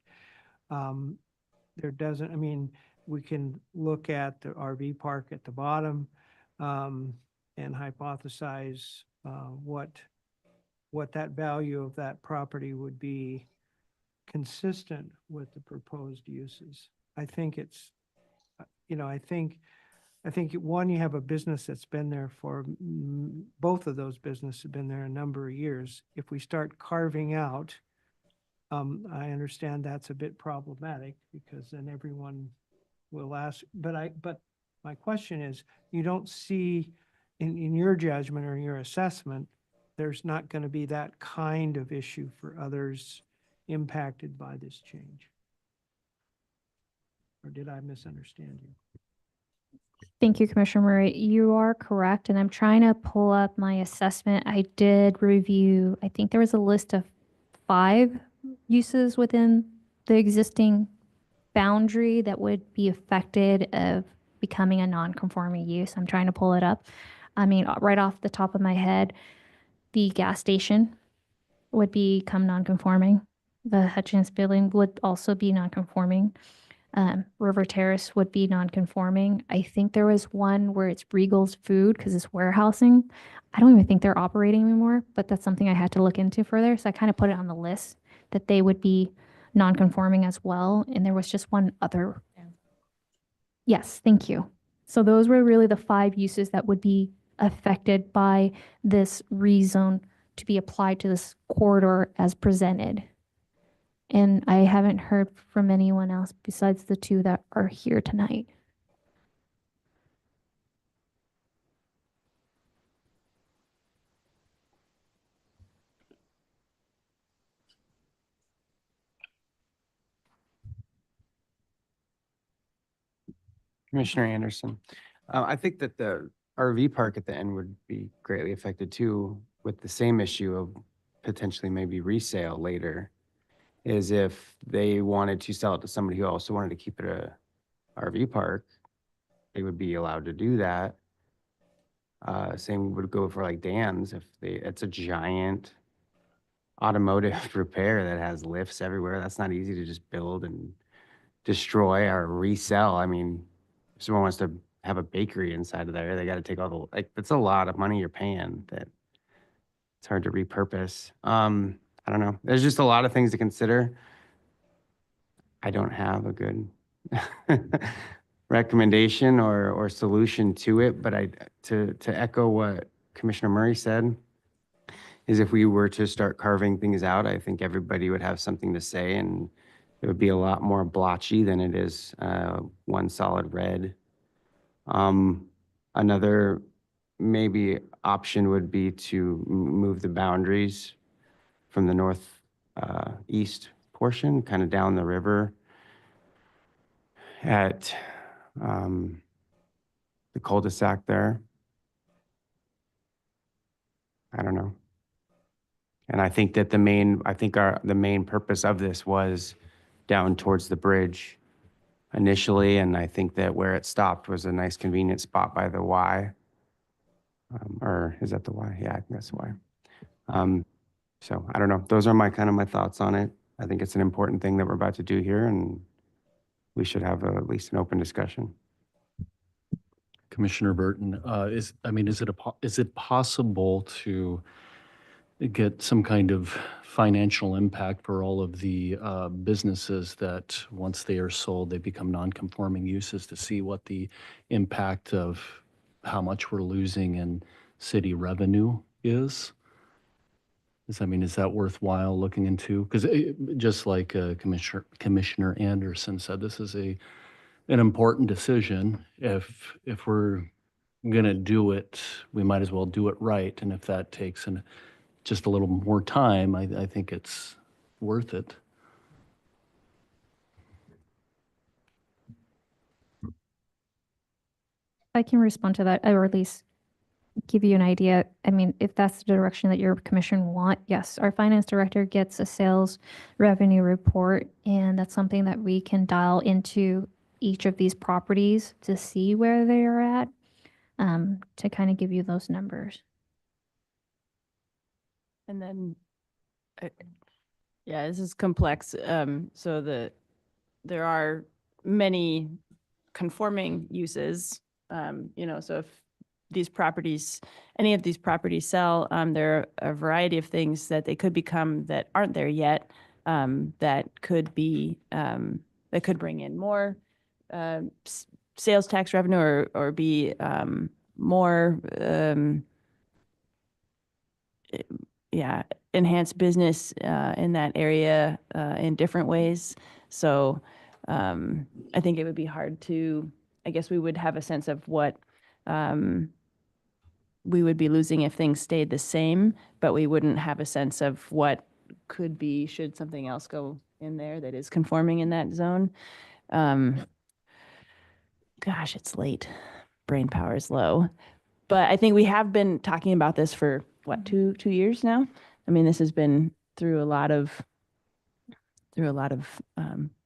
There doesn't, I mean, we can look at the RV park at the bottom, and hypothesize, what that value of that property would be consistent with the proposed uses. I think it's, I think one, you have a business that's been there for, both of those businesses have been there a number of years. If we start carving out, I understand that's a bit problematic because then everyone will ask, but my question is, you don't see in your judgment or in your assessment, there's not going to be that kind of issue for others impacted by this change? Or did I misunderstand you? Thank you, Commissioner Murray. You are correct, and I'm trying to pull up my assessment. I did review, I think there was a list of 5 uses within the existing boundary that would be affected of becoming a non-conforming use. I'm trying to pull it up. I mean, right off the top of my head, the gas station would become non-conforming. The Hutchins building would also be non-conforming. River Terrace would be non-conforming. I think there was one where it's Regal's Food because it's warehousing. I don't even think they're operating anymore, but that's something I had to look into further. So I kind of put it on the list that they would be non-conforming as well. And there was just one other. Yes, thank you. So those were really the 5 uses that would be affected by this rezone to be applied to this corridor as presented. And I haven't heard from anyone else besides the 2 that are here tonight. Commissioner Anderson, I think that the RV park at the end would be greatly affected too, with the same issue of potentially maybe resale later, is if they wanted to sell it to somebody who also wanted to keep it a RV park, they would be allowed to do that. Same would go for like Dan's, it's a giant automotive repair that has lifts everywhere. That's not easy to just build and destroy or resell. I mean, if someone wants to have a bakery inside of there, they got to take all the, like, that's a lot of money you're paying that it's hard to repurpose. I don't know. There's just a lot of things to consider. I don't have a good recommendation or solution to it, but to echo what Commissioner Murray said, is if we were to start carving things out, I think everybody would have something to say, and it would be a lot more blotchy than it is one solid red. Another maybe option would be to move the boundaries from the north east portion, kind of down the river at the cul-de-sac there. I don't know. And I think that the main purpose of this was down towards the bridge initially, and I think that where it stopped was a nice convenient spot by the Y. Or is that the Y? Yeah, I think that's the Y. So I don't know. Those are my thoughts on it. I think it's an important thing that we're about to do here, and we should have at least an open discussion. Commissioner Burton, is it possible to get some kind of financial impact for all of the businesses that once they are sold, they become non-conforming uses, to see what the impact of how much we're losing in city revenue is? Is that worthwhile looking into? Because just like Commissioner Anderson said, this is an important decision. If we're gonna do it, we might as well do it right. And if that takes just a little more time, I think it's worth it. I can respond to that, or at least give you an idea, I mean, if that's the direction that your commission want, yes, our finance director gets a sales revenue report, and that's something that we can dial into each of these properties to see where they are at, to kind of give you those numbers. And then, uh, yeah, this is complex. So there are many conforming uses. So if these properties, any of these properties sell, there are a variety of things that they could become that aren't there yet, that could be, that could bring in more sales tax revenue or be more, yeah, enhance business in that area in different ways. So I think it would be hard to, I guess we would have a sense of what we would be losing if things stayed the same, but we wouldn't have a sense of what could be should something else go in there that is conforming in that zone. Gosh, it's late. Brain power is low. But I think we have been talking about this for what, two years now? I mean, this has been through a lot of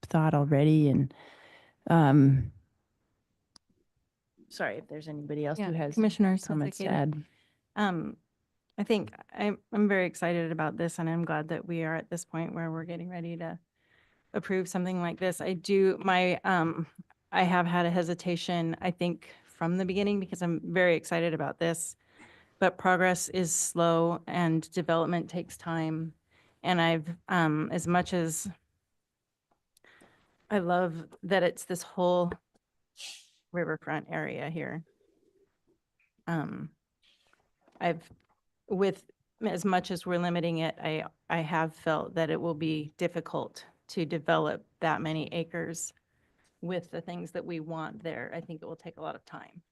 thought already. And sorry if there's anybody else who has Commissioner comments to Suffocated. add. I think I'm very excited about this, and I'm glad that we are at this point where we're getting ready to approve something like this. I have had a hesitation, I think, from the beginning because I'm very excited about this, but progress is slow and development takes time. And as much as I love that it's this whole riverfront area here, with as much as we're limiting it, I have felt that it will be difficult to develop that many acres with the things that we want there. I think it will take a lot of time.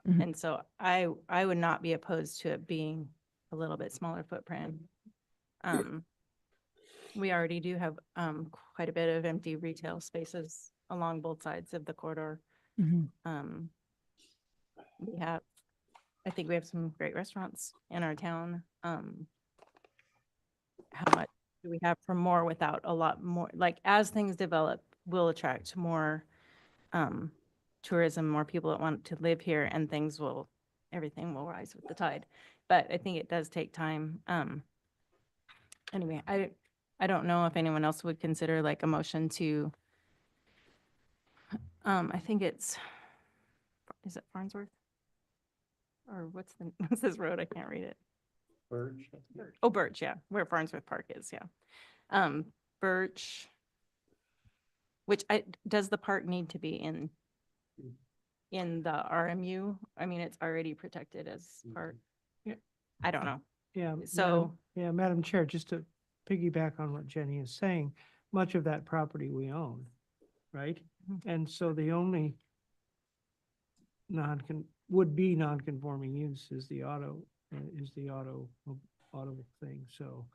Mhm. And so I would not be opposed to it being a little bit smaller footprint. We already do have quite a bit of empty retail spaces along both sides of the corridor. Mhm. I think we have some great restaurants in our town. How much do we have for more without a lot more? Like, as things develop, we'll attract more tourism, more people that want to live here, and everything will rise with the tide. But I think it does take time. Anyway, I don't know if anyone else would consider like a motion to, I think is it Farnsworth? Or what's this road? I can't read it. Birch. Oh, Birch, yeah, where Farnsworth Park is, yeah. Birch, does the park need to be in the RMU? I mean, it's already protected as park. Yeah. I don't know. Yeah. So- Madam Chair, just to piggyback on what Jenny is saying, much of that property we own, right? Mhm. And so the only would-be non-conforming use is the auto thing. So,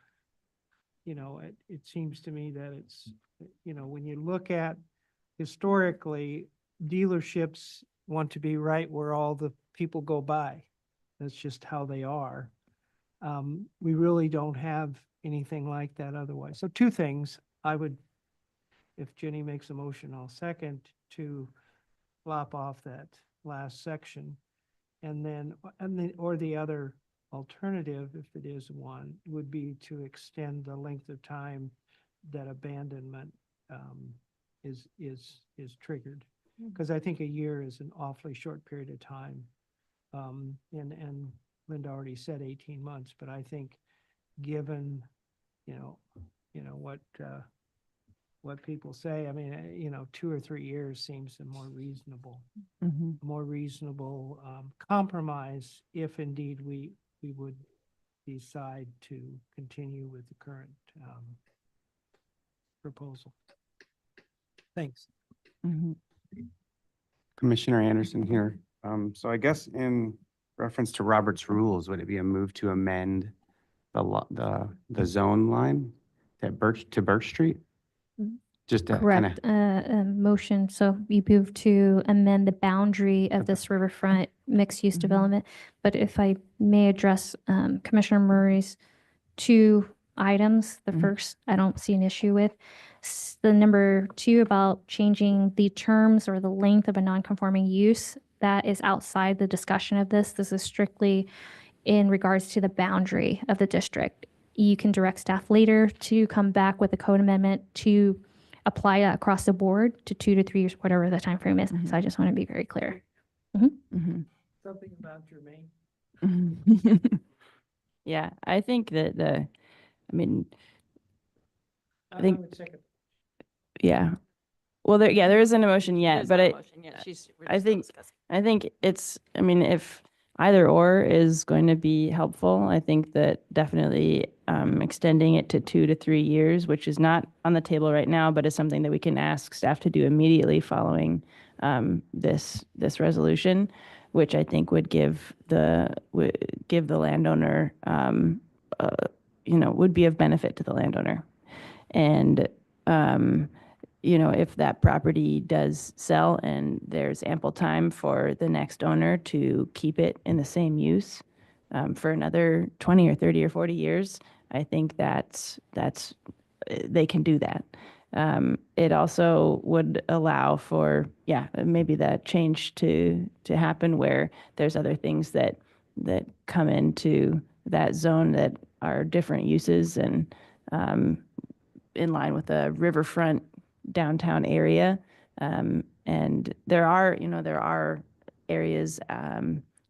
it seems to me that it's, when you look at historically, dealerships want to be right where all the people go by. That's just how they are. We really don't have anything like that otherwise. So two things if Jenny makes a motion, I'll second to lop off that last section. Or the other alternative, if it is one, would be to extend the length of time that abandonment is triggered. Because I think a year is an awfully short period of time. And Linda already said 18 months, but I think given, what people say, I mean, 2 or 3 years seems a more reasonable compromise if indeed we would decide to continue with the current proposal. Thanks. Mhm. Commissioner Anderson here. So I guess in reference to Robert's rules, would it be a move to amend the zone line to Birch Street? Just to kind Correct, motion, so we move to amend the boundary of this riverfront mixed-use Mhm. development. But if I may address Commissioner Murray's two items, the Mhm. first, I don't see an issue with. The number two about changing the terms or the length of a non-conforming use, that is outside the discussion of this. This is strictly in regards to the boundary of the district. You can direct staff later to come back with a code amendment to apply it across the board to 2 to 3 years, whatever the time frame is. Mhm. So I just want to be very clear. Mhm. Something about Jermaine. Yeah, I think that I mean, I think- would second. yeah. Well, there isn't a motion yet, but I think it's, I mean, if either or is going to be helpful, I think that definitely extending it to 2 to 3 years, which is not on the table right now, but is something that we can ask staff to do immediately following this resolution, which I think would give the landowner, would be of benefit to the landowner. And if that property does sell and there's ample time for the next owner to keep it in the same use for another 20 or 30 or 40 years, I think that's they can do that. It also would allow for, maybe that change to happen where there's other things that come into that zone that are different uses and in line with the riverfront downtown area. And there are areas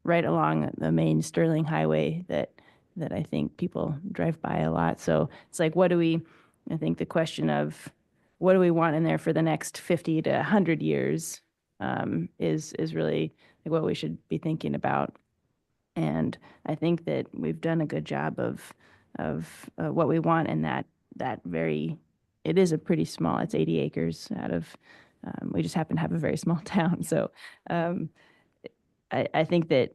right along the main Sterling Highway that I think people drive by a lot. So it's like, I think the question of what do we want in there for the next 50 to 100 years is really like what we should be thinking about. And I think that we've done a good job of what we want in that it is a pretty small, it's 80 acres out of, we just happen to have a very small town. So I think that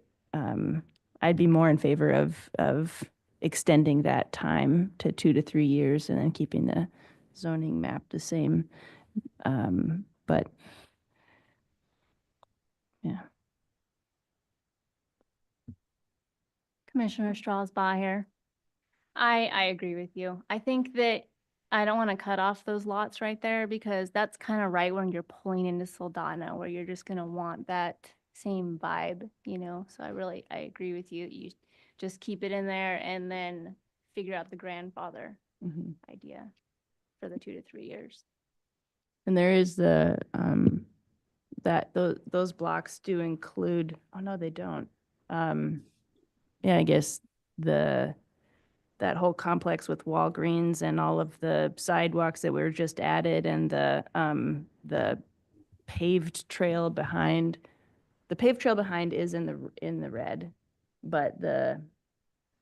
I'd be more in favor of extending that time to 2 to 3 years and then keeping the zoning map the same. But yeah. Commissioner Strasbaugh here. I agree with you. I think that I don't want to cut off those lots right there because that's kind of right when you're pulling into Soldotna where you're just going to want that same vibe, So I agree with you. You just keep it in there and then figure out the grandfather idea for the 2 to 3 years. And there is those blocks do include, oh no, they don't. I guess that whole complex with Walgreens and all of the sidewalks that were just added and the paved trail behind. The paved trail behind is in the red, but a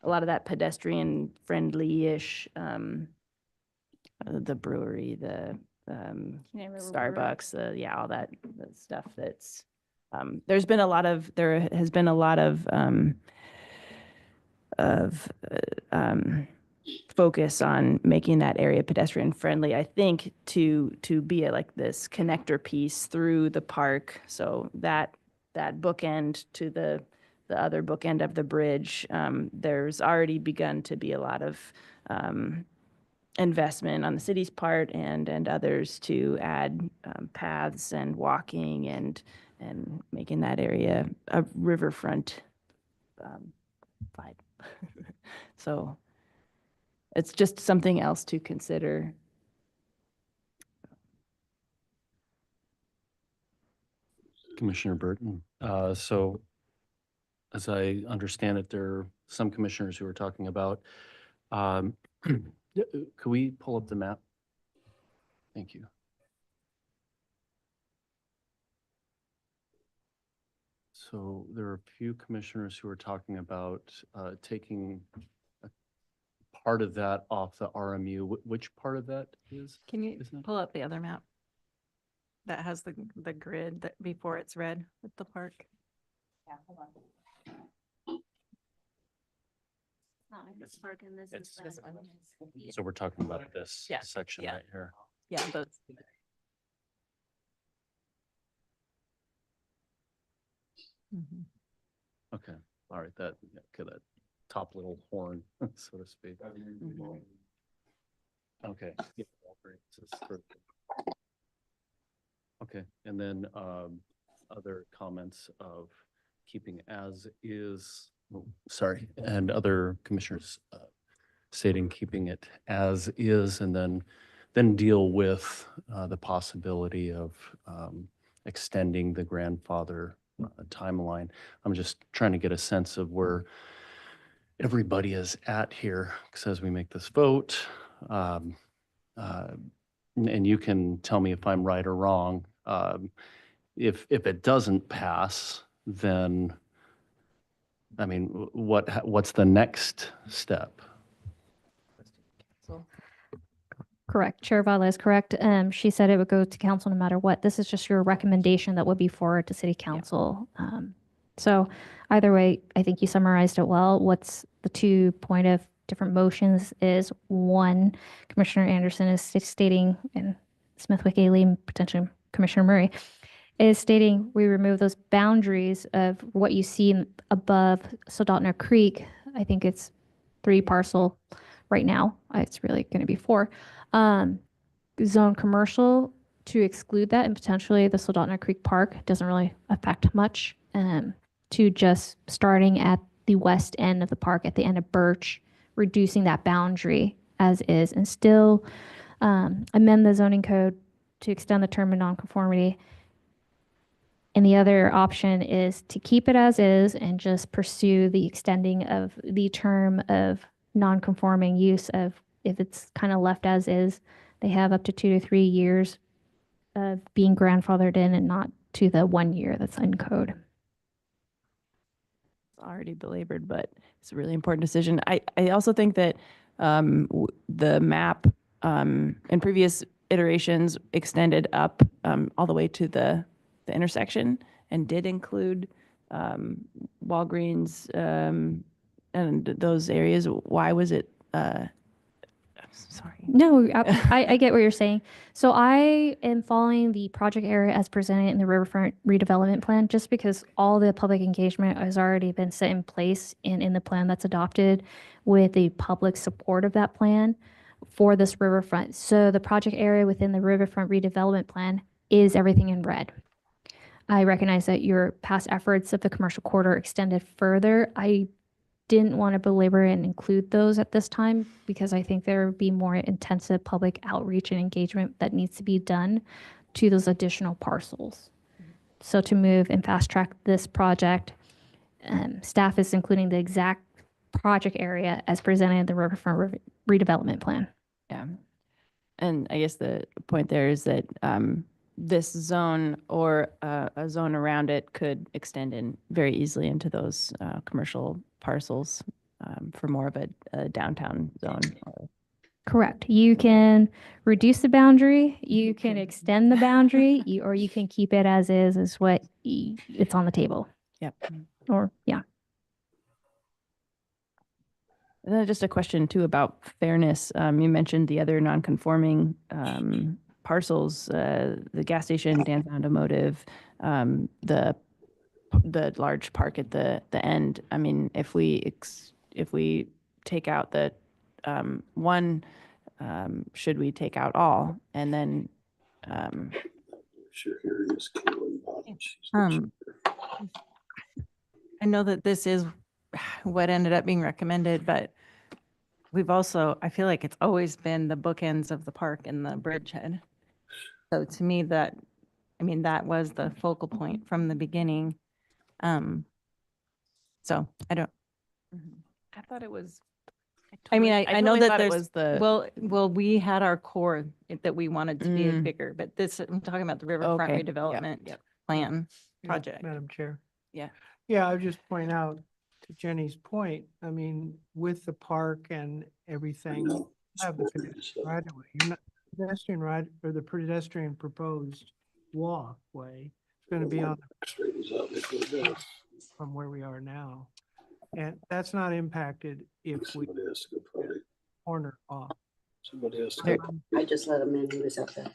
lot of that pedestrian friendly-ish, the brewery, the Starbucks, all that stuff that's, there has been a lot of focus on making that area pedestrian friendly, I think, to be like this connector piece through the park. So that bookend to the other bookend of the bridge, there's already begun to be a lot of investment on the city's part and others to add paths and walking and making that area a riverfront vibe. So it's just something else to consider. Commissioner Burton. So as I understand it, there are some commissioners who are talking about, could we pull up the map? Thank you. So there are a few commissioners who are talking about taking a part of that off the RMU. Which part of that is? Can you isn't it? pull up the other map? That has the grid that before it's red with the park. Yeah, hold on. Not like this park and this is It's- that. So we're talking about this Yeah, section yeah. right here. Yeah, those. Mhm. Okay, all right, that, yeah, okay, that top little horn, so to speak. Okay. Yeah, great. Okay, and then other comments of keeping as is, sorry, and other commissioners stating keeping it as is, and then deal with the possibility of extending the grandfather timeline. I'm just trying to get a sense of where everybody is at here, because as we make this vote, um, and you can tell me if I'm right or wrong. If it doesn't pass, then, I mean, what's the next step? Correct. Chair Vila is correct. She said it would go to council no matter what. This is just your recommendation that would be forwarded to city council. So either way, I think you summarized it well. What's the 2 point of different motions is one, Commissioner Anderson is stating, and Smithwick Ailey, and potentially Commissioner Murray, is stating we remove those boundaries of what you see above Soldotna Creek. I think it's 3 parcel right now. It's really going to be 4. Zone commercial to exclude that, and potentially the Soldotna Creek Park doesn't really affect much. To just starting at the west end of the park, at the end of Birch, reducing that boundary as is, and still amend the zoning code to extend the term of nonconformity. And the other option is to keep it as is and just pursue the extending of the term of non-conforming use of, if it's kind of left as is, they have up to 2 to 3 years of being grandfathered in and not to the 1 year that's in code. It's already belabored, but it's a really important decision. I also think that the map in previous iterations extended up all the way to the intersection and did include Walgreens and those areas. Why was it? Sorry. No, I get what you're saying. So I am following the project area as presented in the Riverfront redevelopment plan, just because all the public engagement has already been set in place in the plan that's adopted with the public support of that plan for this Riverfront. So the project area within the Riverfront redevelopment plan is everything in red. I recognize that your past efforts of the commercial corridor extended further. I didn't want to belabor and include those at this time because I think there would be more intensive public outreach and engagement that needs to be done to those additional parcels. So to move and fast track this project, staff is including the exact project area as presented in the Riverfront redevelopment plan. Yeah. And I guess the point there is that this zone or a zone around it could extend in very easily into those commercial parcels for more of a downtown zone. Correct. You can reduce the boundary, you can extend the boundary, or you can keep it as is what it's on the table. Yep. Or, yeah. And then just a question too about fairness. You mentioned the other non-conforming parcels, the gas station, Dan's Automotive, the large park at the end. I mean, if we take out the one, should we take out all? And then Sure, here it is. I know that this is what ended up being recommended, but we've also, I feel like it's always been the bookends of the park and the bridgehead. So to me that was the focal point from the beginning. So I don't, I thought it was. I mean, I know totally that thought it there's, was the well, we had our core that we wanted to be bigger, but this, I'm talking about the Riverfront Okay. Yep, redevelopment yep. plan Yeah, project. Madam Chair. Yeah. Yeah, I would just point out to Jenny's point, I mean, with the park and everything, you have the pedestrian right away. You're not pedestrian right, or the pedestrian proposed walkway. It's going to be on from where we are now. And that's not impacted if we corner off. Somebody else. There- I just let him in, he was up there.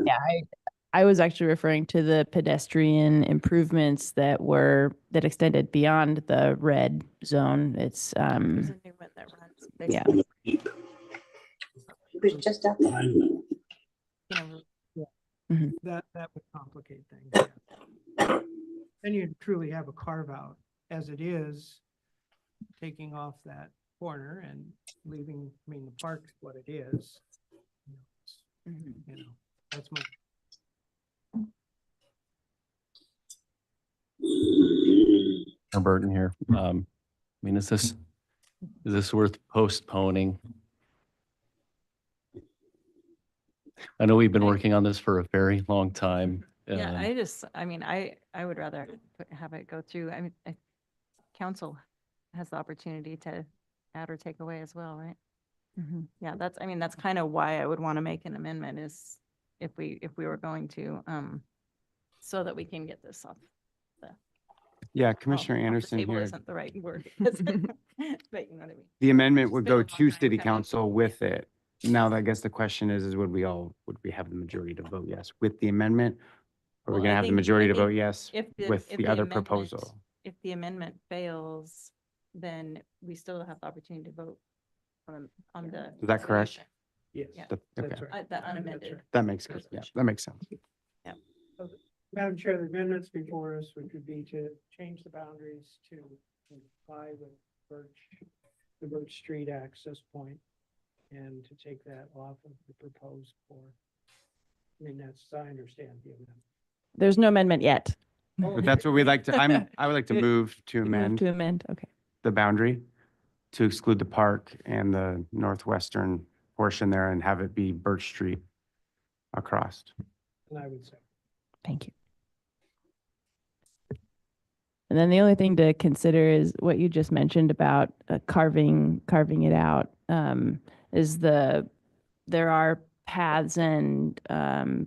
Yeah, I was actually referring to the pedestrian improvements that extended beyond the red zone. It's, There's a new one that runs. yeah. He was just up there. You know, That would complicate things. Yeah. Then you truly have a carve out as it is, taking off that corner and leaving, I mean, the park's what it is. You know, that's my. Burton here. I mean, is this worth postponing? I know we've been working on this for a very long time. yeah, I mean, I would rather have it go through. I mean, council has the opportunity to add or take away as well, right? Yeah, I mean, that's kind of why I would want to make an amendment is if we were going to, so that we can get this off. Yeah, Commissioner Off the Anderson table here. isn't the right word. But you know what I mean. The amendment would been a go long to time city coming. council with it. Now, I guess the question is would we have the majority to vote yes with the amendment? Or are we Well, gonna I have the think- majority I to vote think yes if with if the other amendment- proposal? If the amendment fails, then we still have the opportunity to vote on the. Is that correct? solution. Yes, Yeah. The- that's Okay, right. The unamended. that makes sense. Yeah, that makes sense. Madam Chair, the amendments before us, which would be to change the boundaries to comply with the Birch Street access point, and to take that off of the proposed for. I mean, that's, I understand the amendment. There's no amendment yet. But that's what we'd like to, I would like to move to Move amend to amend, okay. the boundary to exclude the park and the northwestern portion there and have it be Birch Street across. And I would say. Thank you. And then the only thing to consider is what you just mentioned about carving it out, is there are paths and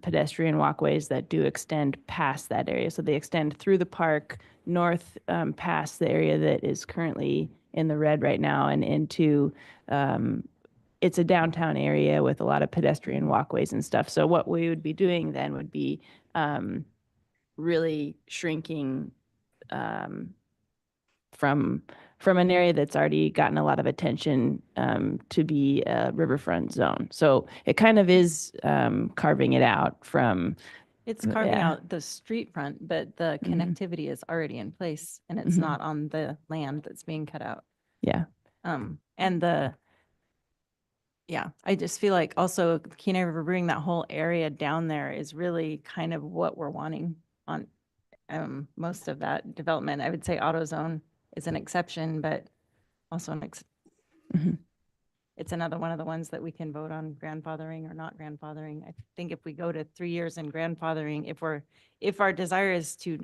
pedestrian walkways that do extend past that area. So they extend through the park, north past the area that is currently in the red right now and into, it's a downtown area with a lot of pedestrian walkways and stuff. So what we would be doing then would be really shrinking from an area that's already gotten a lot of attention to be a riverfront zone. So it kind of is carving it out from. It's carving Yeah. out the street front, but the Mhm. connectivity is already in place and it's Mhm. not on the land that's being cut out. Yeah. And yeah, I just feel like also Kenai River Brewing, that whole area down there is really kind of what we're wanting on most of that development. I would say AutoZone is an exception, but also Mhm. it's another one of the ones that we can vote on grandfathering or not grandfathering. I think if we go to 3 years in grandfathering, if our desire is to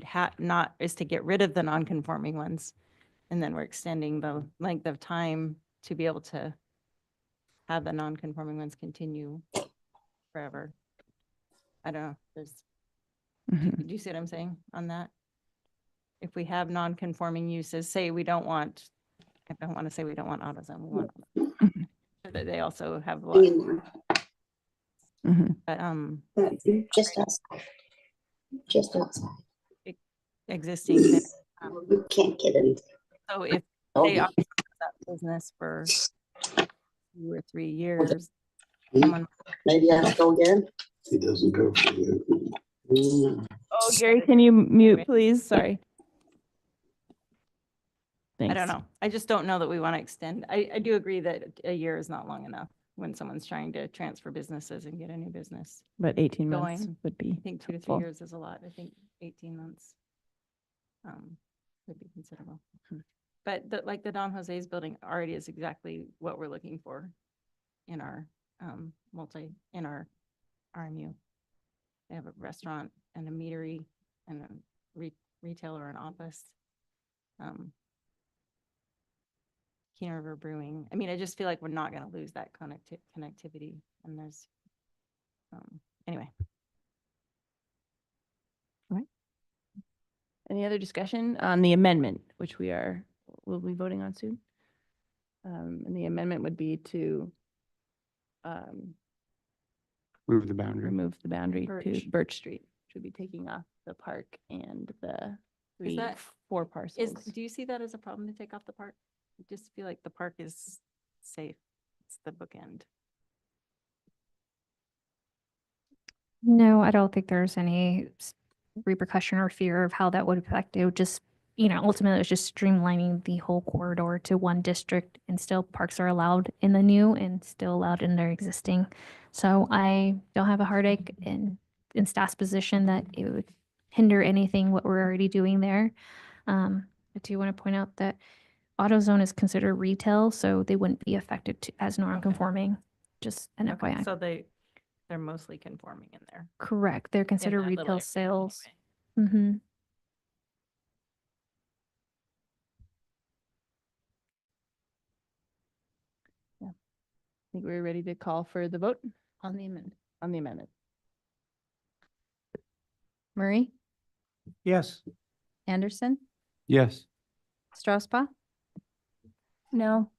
get rid of the non-conforming ones, and then we're extending the length of time to be able to have the non-conforming ones continue forever. I don't know, Mhm. do you see what I'm saying on that? If we have non-conforming uses, say we don't want, I don't want to say we don't want AutoZone, we want that they also have a lot, Hanging Mhm. but Just outside. Just outside. existing, then, We can't get in. so if Oh, they operate that business for 2 or 3 years, someone, maybe I should go again. He doesn't go for you. Oh, Gary, can you mute, please? Sorry. I Thanks. don't know. I just don't know that we want to extend. I do agree that a year is not long enough when someone's trying to transfer businesses and get a new business. But 18 months Going, would be. I think 2 to 3 helpful. years is a lot. I think 18 months would be considerable. But like the Don Jose's building already is exactly what we're looking for in our in our RMU. They have a restaurant and a meadery and a retailer and office. Kenai River Brewing. I mean, I just feel like we're not going to lose that connectivity. And there's, anyway. Any other discussion on the amendment, which we'll be voting on soon? And the amendment would be to Move the boundary. remove the boundary to Birch. Birch Street, which would be taking off the park and the that- four parcels. Do you see that as a problem to take off the park? I just feel like the park is safe. It's the bookend. No, I don't think there's any repercussion or fear of how that would affect. It would just, ultimately it was just streamlining the whole corridor to one district, and still parks are allowed in the new and still allowed in their existing. So I don't have a heartache in staff's position that it would hinder anything what we're already doing there. I do want to point out that AutoZone is considered retail, so they wouldn't be affected as non-conforming. Just an FYI. So they're mostly conforming in there. Correct. They're considered that little retail area sales. anyway. Mm-hmm. I think we're ready to call for the vote On the amendment. on the amendment. Murray, Yes. Anderson, Yes. Strausbaugh, No.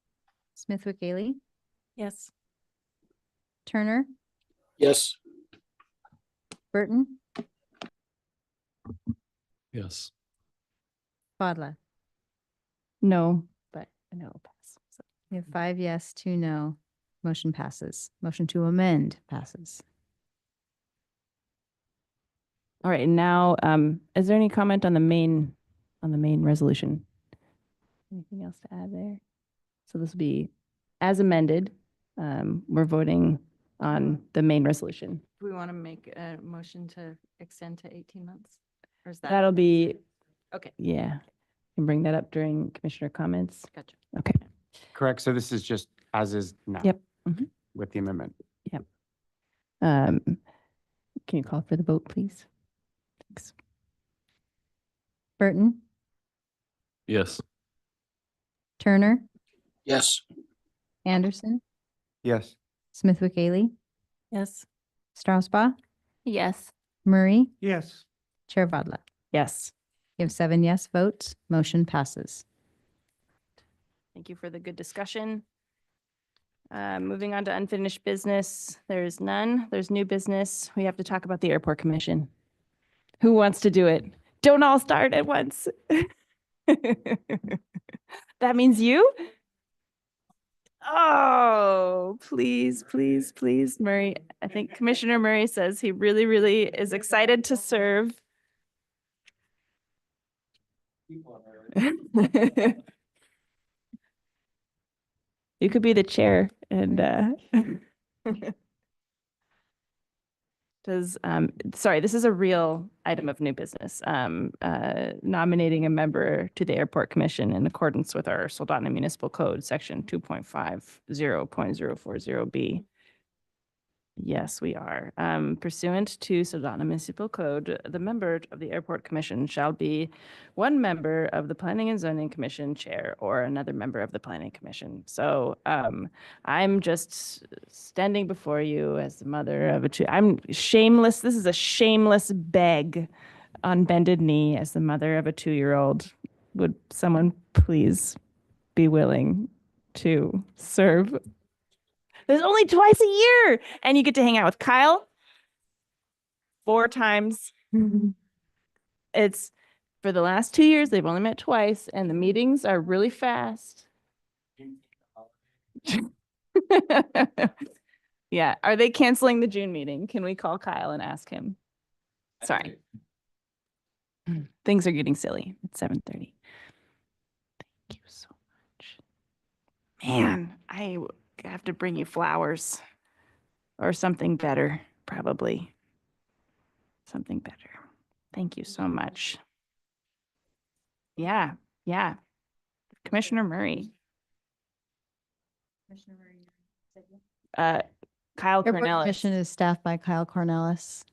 Smithwick Gailey, Yes. Turner, Yes. Burton, Yes. Fadla. No, but no pass. So We have 5 yes, 2 no. Motion passes. Motion to amend passes. all right, and now, is there any comment on the main resolution? Anything else to add there? So this will be as amended. We're voting on the main resolution. Do we want to make a motion to extend to 18 months? Or is that? That'll be, Okay, yeah. Can bring that up during commissioner comments. gotcha. Okay. Correct. So this is just as is now. Yep. Mhm. With the amendment. Can you call for the vote, please? Thanks. Burton, Yes. Turner, Yes. Anderson, Yes. Smithwick Gailey, Yes. Strausbaugh, Yes. Murray, Yes. Chair Fadla. Yes. You have 7 yes votes. Motion passes. Thank you for the good discussion. Moving on to unfinished business, there's none. There's new business. We have to talk about the airport commission. Who wants to do it? Don't all start at once. That means you? Oh, please, please, please, Murray. I think Commissioner Murray says he really, really is excited to serve. You could be the chair and sorry, this is a real item of new business. Nominating a member to the airport commission in accordance with our Soldotna Municipal Code, section 2.50.040B. Yes, we are. Pursuant to Soldotna Municipal Code, the member of the Airport Commission shall be one member of the Planning and Zoning Commission chair or another member of the Planning Commission. So I'm just standing before you as the mother of a two. I'm shameless. This is a shameless beg on bended knee as the mother of a 2-year-old. Would someone please be willing to serve? There's only twice a year, and you get to hang out with Kyle 4 times. It's for the last 2 years, they've only met twice, and the meetings are really fast. Yeah, are they canceling the June meeting? Can we call Kyle and ask him? Sorry. Things are getting silly. It's 7:30. Thank you so much. Man, I have to bring you flowers or something better, probably. Something better. Thank you so much. Yeah, yeah. Commissioner Murray. Kyle Airport Cornelis. Commission is staffed by Kyle Cornelis.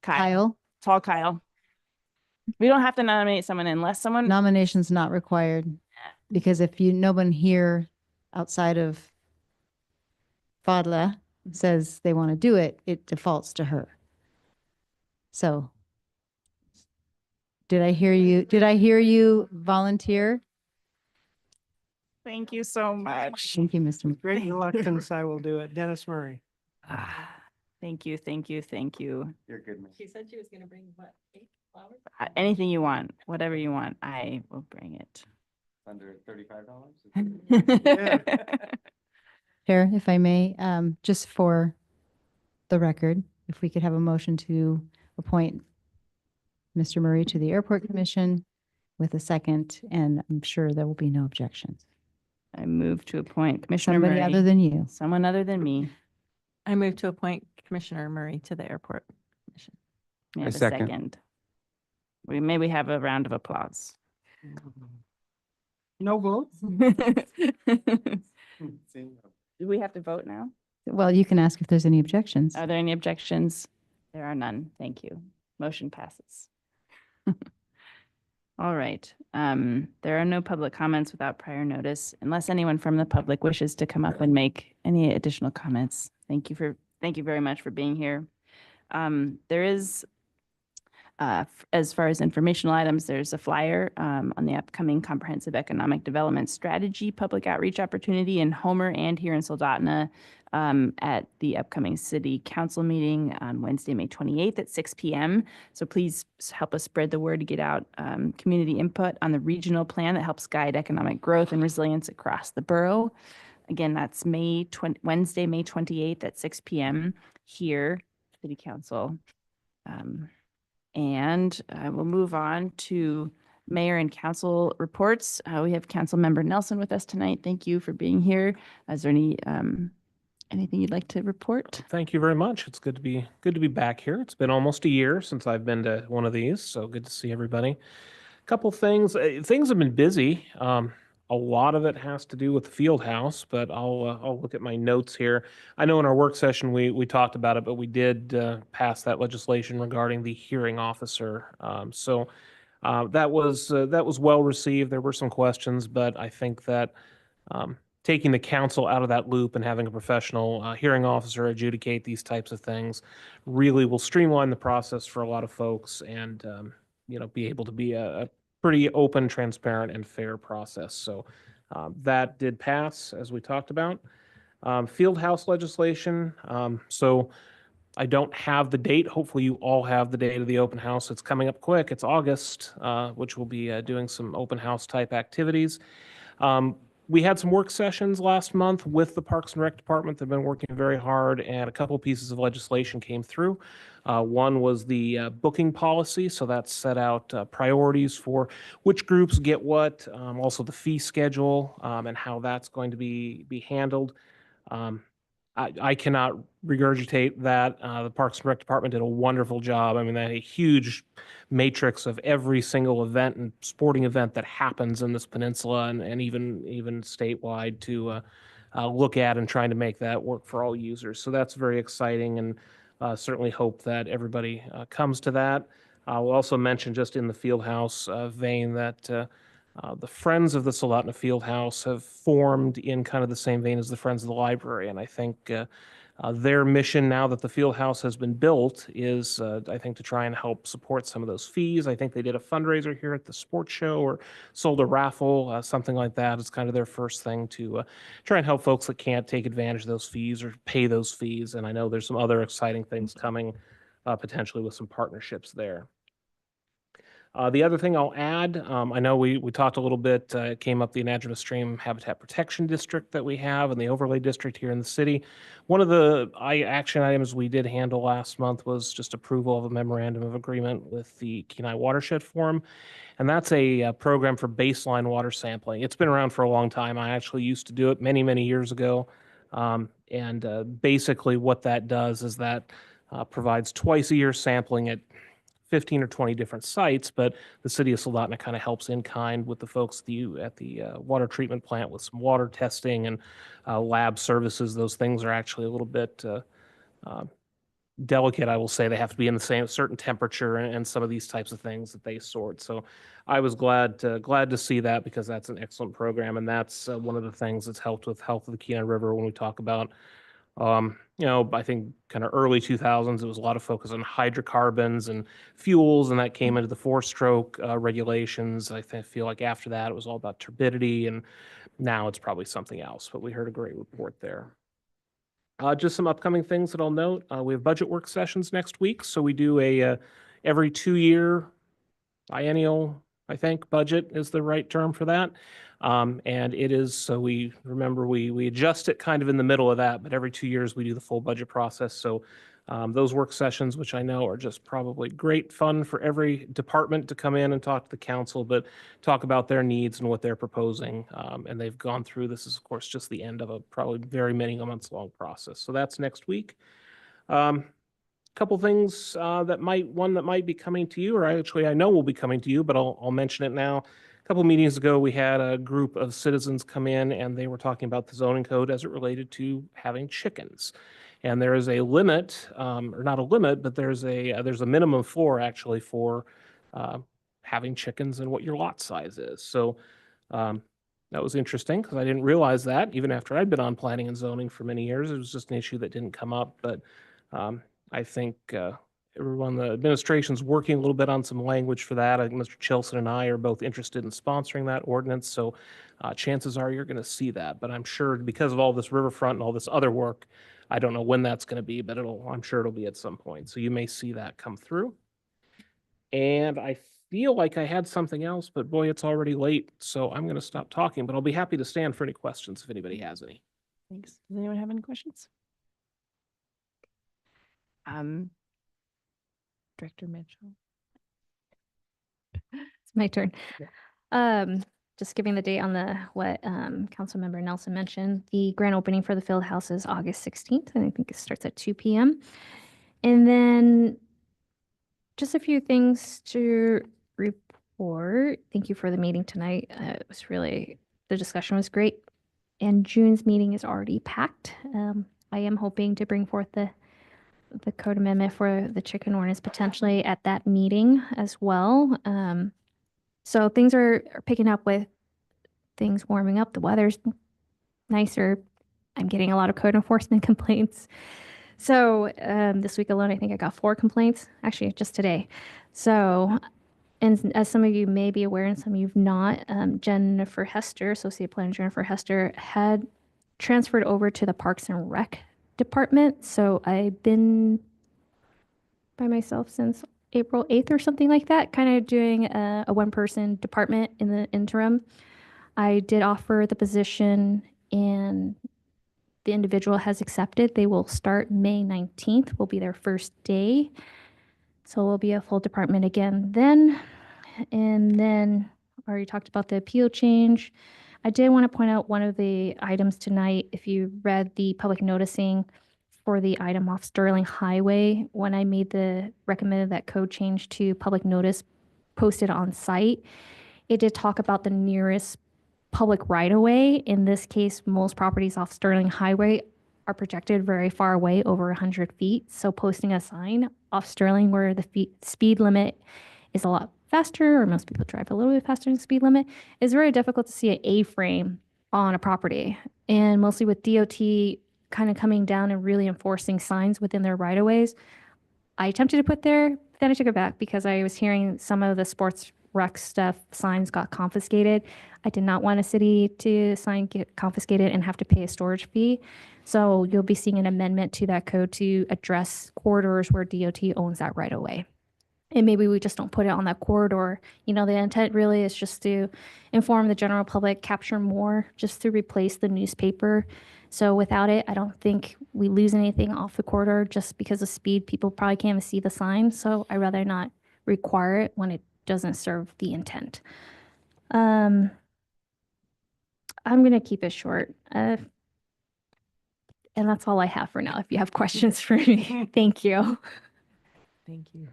Kyle. Kyle, It's all Kyle. We don't have to nominate someone unless someone. nomination's not required because if no one here outside of Fadla says they want to do it, it defaults to her. So did I hear you volunteer? Thank you so much. Thank you, Mr. Great reluctance, I will do it. Dennis Murray. Thank you, thank you, thank you. You're good, man. She said she was gonna bring what, 8 flowers? Anything you want, whatever you want, I will bring it. Under $35? Chair, if I may, just for the record, if we could have a motion to appoint Mr. Murray to the Airport Commission with a second, and I'm sure there will be no objections. I move to appoint Commissioner Somebody Murray. other than you. Someone other than me. I move to appoint Commissioner Murray to the Airport Commission. May I I have a second. second? Maybe have a round of applause. No vote? Do we have to vote now? Well, you can ask if there's any objections. Are there any objections? There are none. Thank you. Motion passes. All right. There are no public comments without prior notice, unless anyone from the public wishes to come up and make any additional comments. Thank you very much for being here. There is, as far as informational items, there's a flyer on the upcoming Comprehensive Economic Development Strategy public outreach opportunity in Homer and here in Soldotna at the upcoming City Council meeting on Wednesday, May 28th at 6 p.m. So please help us spread the word to get out community input on the regional plan that helps guide economic growth and resilience across the borough. Again, that's Wednesday, May 28th at 6 p.m. here, City Council. And we'll move on to Mayor and Council reports. We have Council Member Nelson with us tonight. Thank you for being here. Is there anything you'd like to report? Thank you very much. It's good to be back here. It's been almost a year since I've been to one of these, so good to see everybody. A couple things. Things have been busy. A lot of it has to do with the field house, but I'll look at my notes here. I know in our work session we talked about it, but we did pass that legislation regarding the hearing officer. So that was well received. There were some questions, but I think that taking the council out of that loop and having a professional hearing officer adjudicate these types of things really will streamline the process for a lot of folks and be able to be a pretty open, transparent, and fair process. So that did pass, as we talked about. Field house legislation. So I don't have the date. Hopefully you all have the date of the open house. It's coming up quick. It's August, which we'll be doing some open house type activities. We had some work sessions last month with the Parks and Rec Department. They've been working very hard, and a couple pieces of legislation came through. One was the booking policy, so that set out priorities for which groups get what, also the fee schedule, and how that's going to be handled. I cannot regurgitate that. The Parks and Rec Department did a wonderful job. I mean, they had a huge matrix of every single event and sporting event that happens in this peninsula and even statewide to look at and trying to make that work for all users. So that's very exciting, and certainly hope that everybody comes to that. I'll also mention just in the field house vein that the Friends of the Soldotna Field House have formed in kind of the same vein as the Friends of the Library. And I think their mission now that the field house has been built is, I think, to try and help support some of those fees. I think they did a fundraiser here at the sports show or sold a raffle, something like that. It's kind of their first thing to try and help folks that can't take advantage of those fees or pay those fees. And I know there's some other exciting things coming potentially with some partnerships there. The other thing I'll add, I know we talked a little bit, it came up the Anadromous Stream Habitat Protection District that we have and the overlay district here in the city. One of the action items we did handle last month was just approval of a memorandum of agreement with the Kenai Watershed Forum. And that's a program for baseline water sampling. It's been around for a long time. I actually used to do it many, many years ago. Basically what that does is that provides twice a year sampling at 15 or 20 different sites, but the city of Soldotna kind of helps in kind with the folks at the water treatment plant with some water testing and lab services. Those things are actually a little bit delicate, I will say. They have to be in the same certain temperature and some of these types of things that they sort. So I was glad to see that because that's an excellent program, and that's one of the things that's helped with health of the Kenai River when we talk about I think kind of early 2000s, it was a lot of focus on hydrocarbons and fuels, and that came into the four-stroke regulations. Feel like after that, it was all about turbidity, and now it's probably something else, but we heard a great report there. Just some upcoming things that I'll note. We have budget work sessions next week, so we do a every 2-year biennial, I think, budget is the right term for that. And it is, so we remember we adjust it kind of in the middle of that, but every 2 years we do the full budget process. So those work sessions, which I know are just probably great fun for every department to come in and talk to the council, but talk about their needs and what they're proposing. And they've gone through, this is of course just the end of a probably very many months long process. So that's next week. Couple things that might be coming to you, or actually I know will be coming to you, but I'll mention it now. A couple meetings ago, we had a group of citizens come in and they were talking about the zoning code as it related to having chickens. And there is a limit, or not a limit, but there's a minimum floor actually for having chickens and what your lot size is. So that was interesting because I didn't realize that even after I'd been on planning and zoning for many years. It was just an issue that didn't come up, but I think everyone, the administration's working a little bit on some language for that. I think Mr. Chilson and I are both interested in sponsoring that ordinance, so chances are you're going to see that. But I'm sure because of all this Riverfront and all this other work, I don't know when that's going to be, but I'm sure it'll be at some point. So you may see that come through. And I feel like I had something else, but boy, it's already late, so I'm going to stop talking. But I'll be happy to stand for any questions if anybody has any. Thanks. Does anyone have any questions? Director Mitchell. It's my turn. Just giving the date on what Councilmember Nelson mentioned. The grand opening for the field house is August 16th, and I think it starts at 2 p.m. And then just a few things to report. Thank you for the meeting tonight. It was really, the discussion was great. And June's meeting is already packed. I am hoping to bring forth the code amendment for the chicken ordinance potentially at that meeting as well. So things are picking up with things warming up. The weather's nicer. I'm getting a lot of code enforcement complaints. So this week alone, I think I got 4 complaints, actually just today. So, and as some of you may be aware and some of you not, Jennifer Hester, Associate Planner Jennifer Hester, had transferred over to the Parks and Rec department. So I've been by myself since April 8th or something like that, kind of doing a one-person department in the interim. I did offer the position and the individual has accepted. They will start May 19th, will be their first day. So we'll be a full department again then. And then I already talked about the appeal change. I did want to point out one of the items tonight. If you read the public noticing for the item off Sterling Highway, when I recommended that code change to public notice posted on site, it did talk about the nearest public right-of-way. In this case, most properties off Sterling Highway are projected very far away, over 100 feet. So posting a sign off Sterling where the speed limit is a lot faster, or most people drive a little bit faster than the speed limit, is very difficult to see an A-frame on a property. And mostly with DOT kind of coming down and really enforcing signs within their right-of-ways, I attempted to put there, but then I took it back because I was hearing some of the sports rec stuff, signs got confiscated. I did not want a city to sign get confiscated and have to pay a storage fee. So you'll be seeing an amendment to that code to address corridors where DOT owns that right away. And maybe we just don't put it on that corridor. You know, the intent really is just to inform the general public, capture more, just to replace the newspaper. So without it, I don't think we lose anything off the corridor just because of speed. People probably can't even see the sign. So I'd rather not require it when it doesn't serve the intent. I'm going to keep it short. And that's all I have for now. If you have questions for me, thank you. Thank you.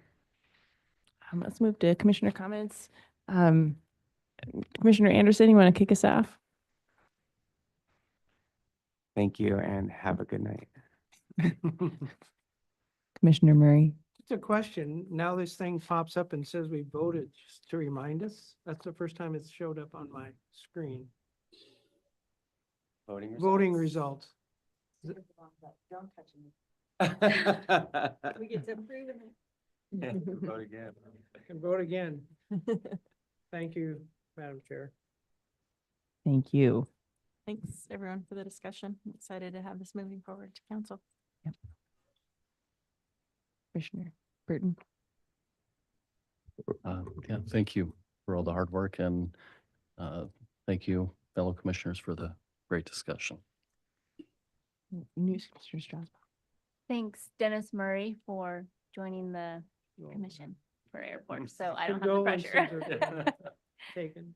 Let's move to commissioner comments. Commissioner Anderson, you want to kick us off? Thank you and have a good night. Commissioner Murray. It's a question. Now this thing pops up and says we voted just to remind us. That's the first time it's showed up on my screen. Voting results. Don't touch me. Vote We get to approve it. again. Can vote again. Thank you, Madam Chair. Thank you. Thanks, everyone, for the discussion. I'm excited to have this moving forward to council. Commissioner Burton. Yeah, thank you for all the hard work and thank you, fellow commissioners, for the great discussion. News Commissioner Strasbaugh. Thanks, Dennis Murray, for joining the commission for airport. So I don't have the Condolences pressure. are taken.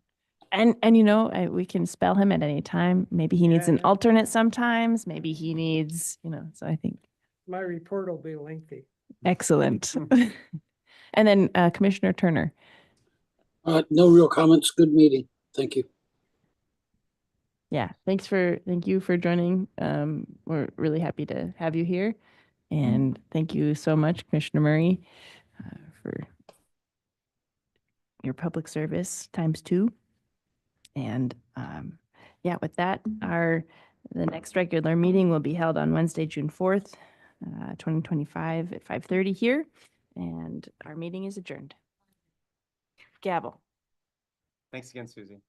And you know, we can spell him at any time. Maybe he needs Yeah, an yeah. alternate sometimes. Maybe he needs, so I think My report will be lengthy. excellent. And then Commissioner Turner. No real comments. Good meeting. Thank you. Yeah, thank you for joining. We're really happy to have you here. And thank you so much, Commissioner Murray, for your public service ×2. And yeah, with that, the next regular meeting will be held on Wednesday, June 4th, 2025 at 5:30 here. And our meeting is adjourned. Gavel. Thanks again, Susie.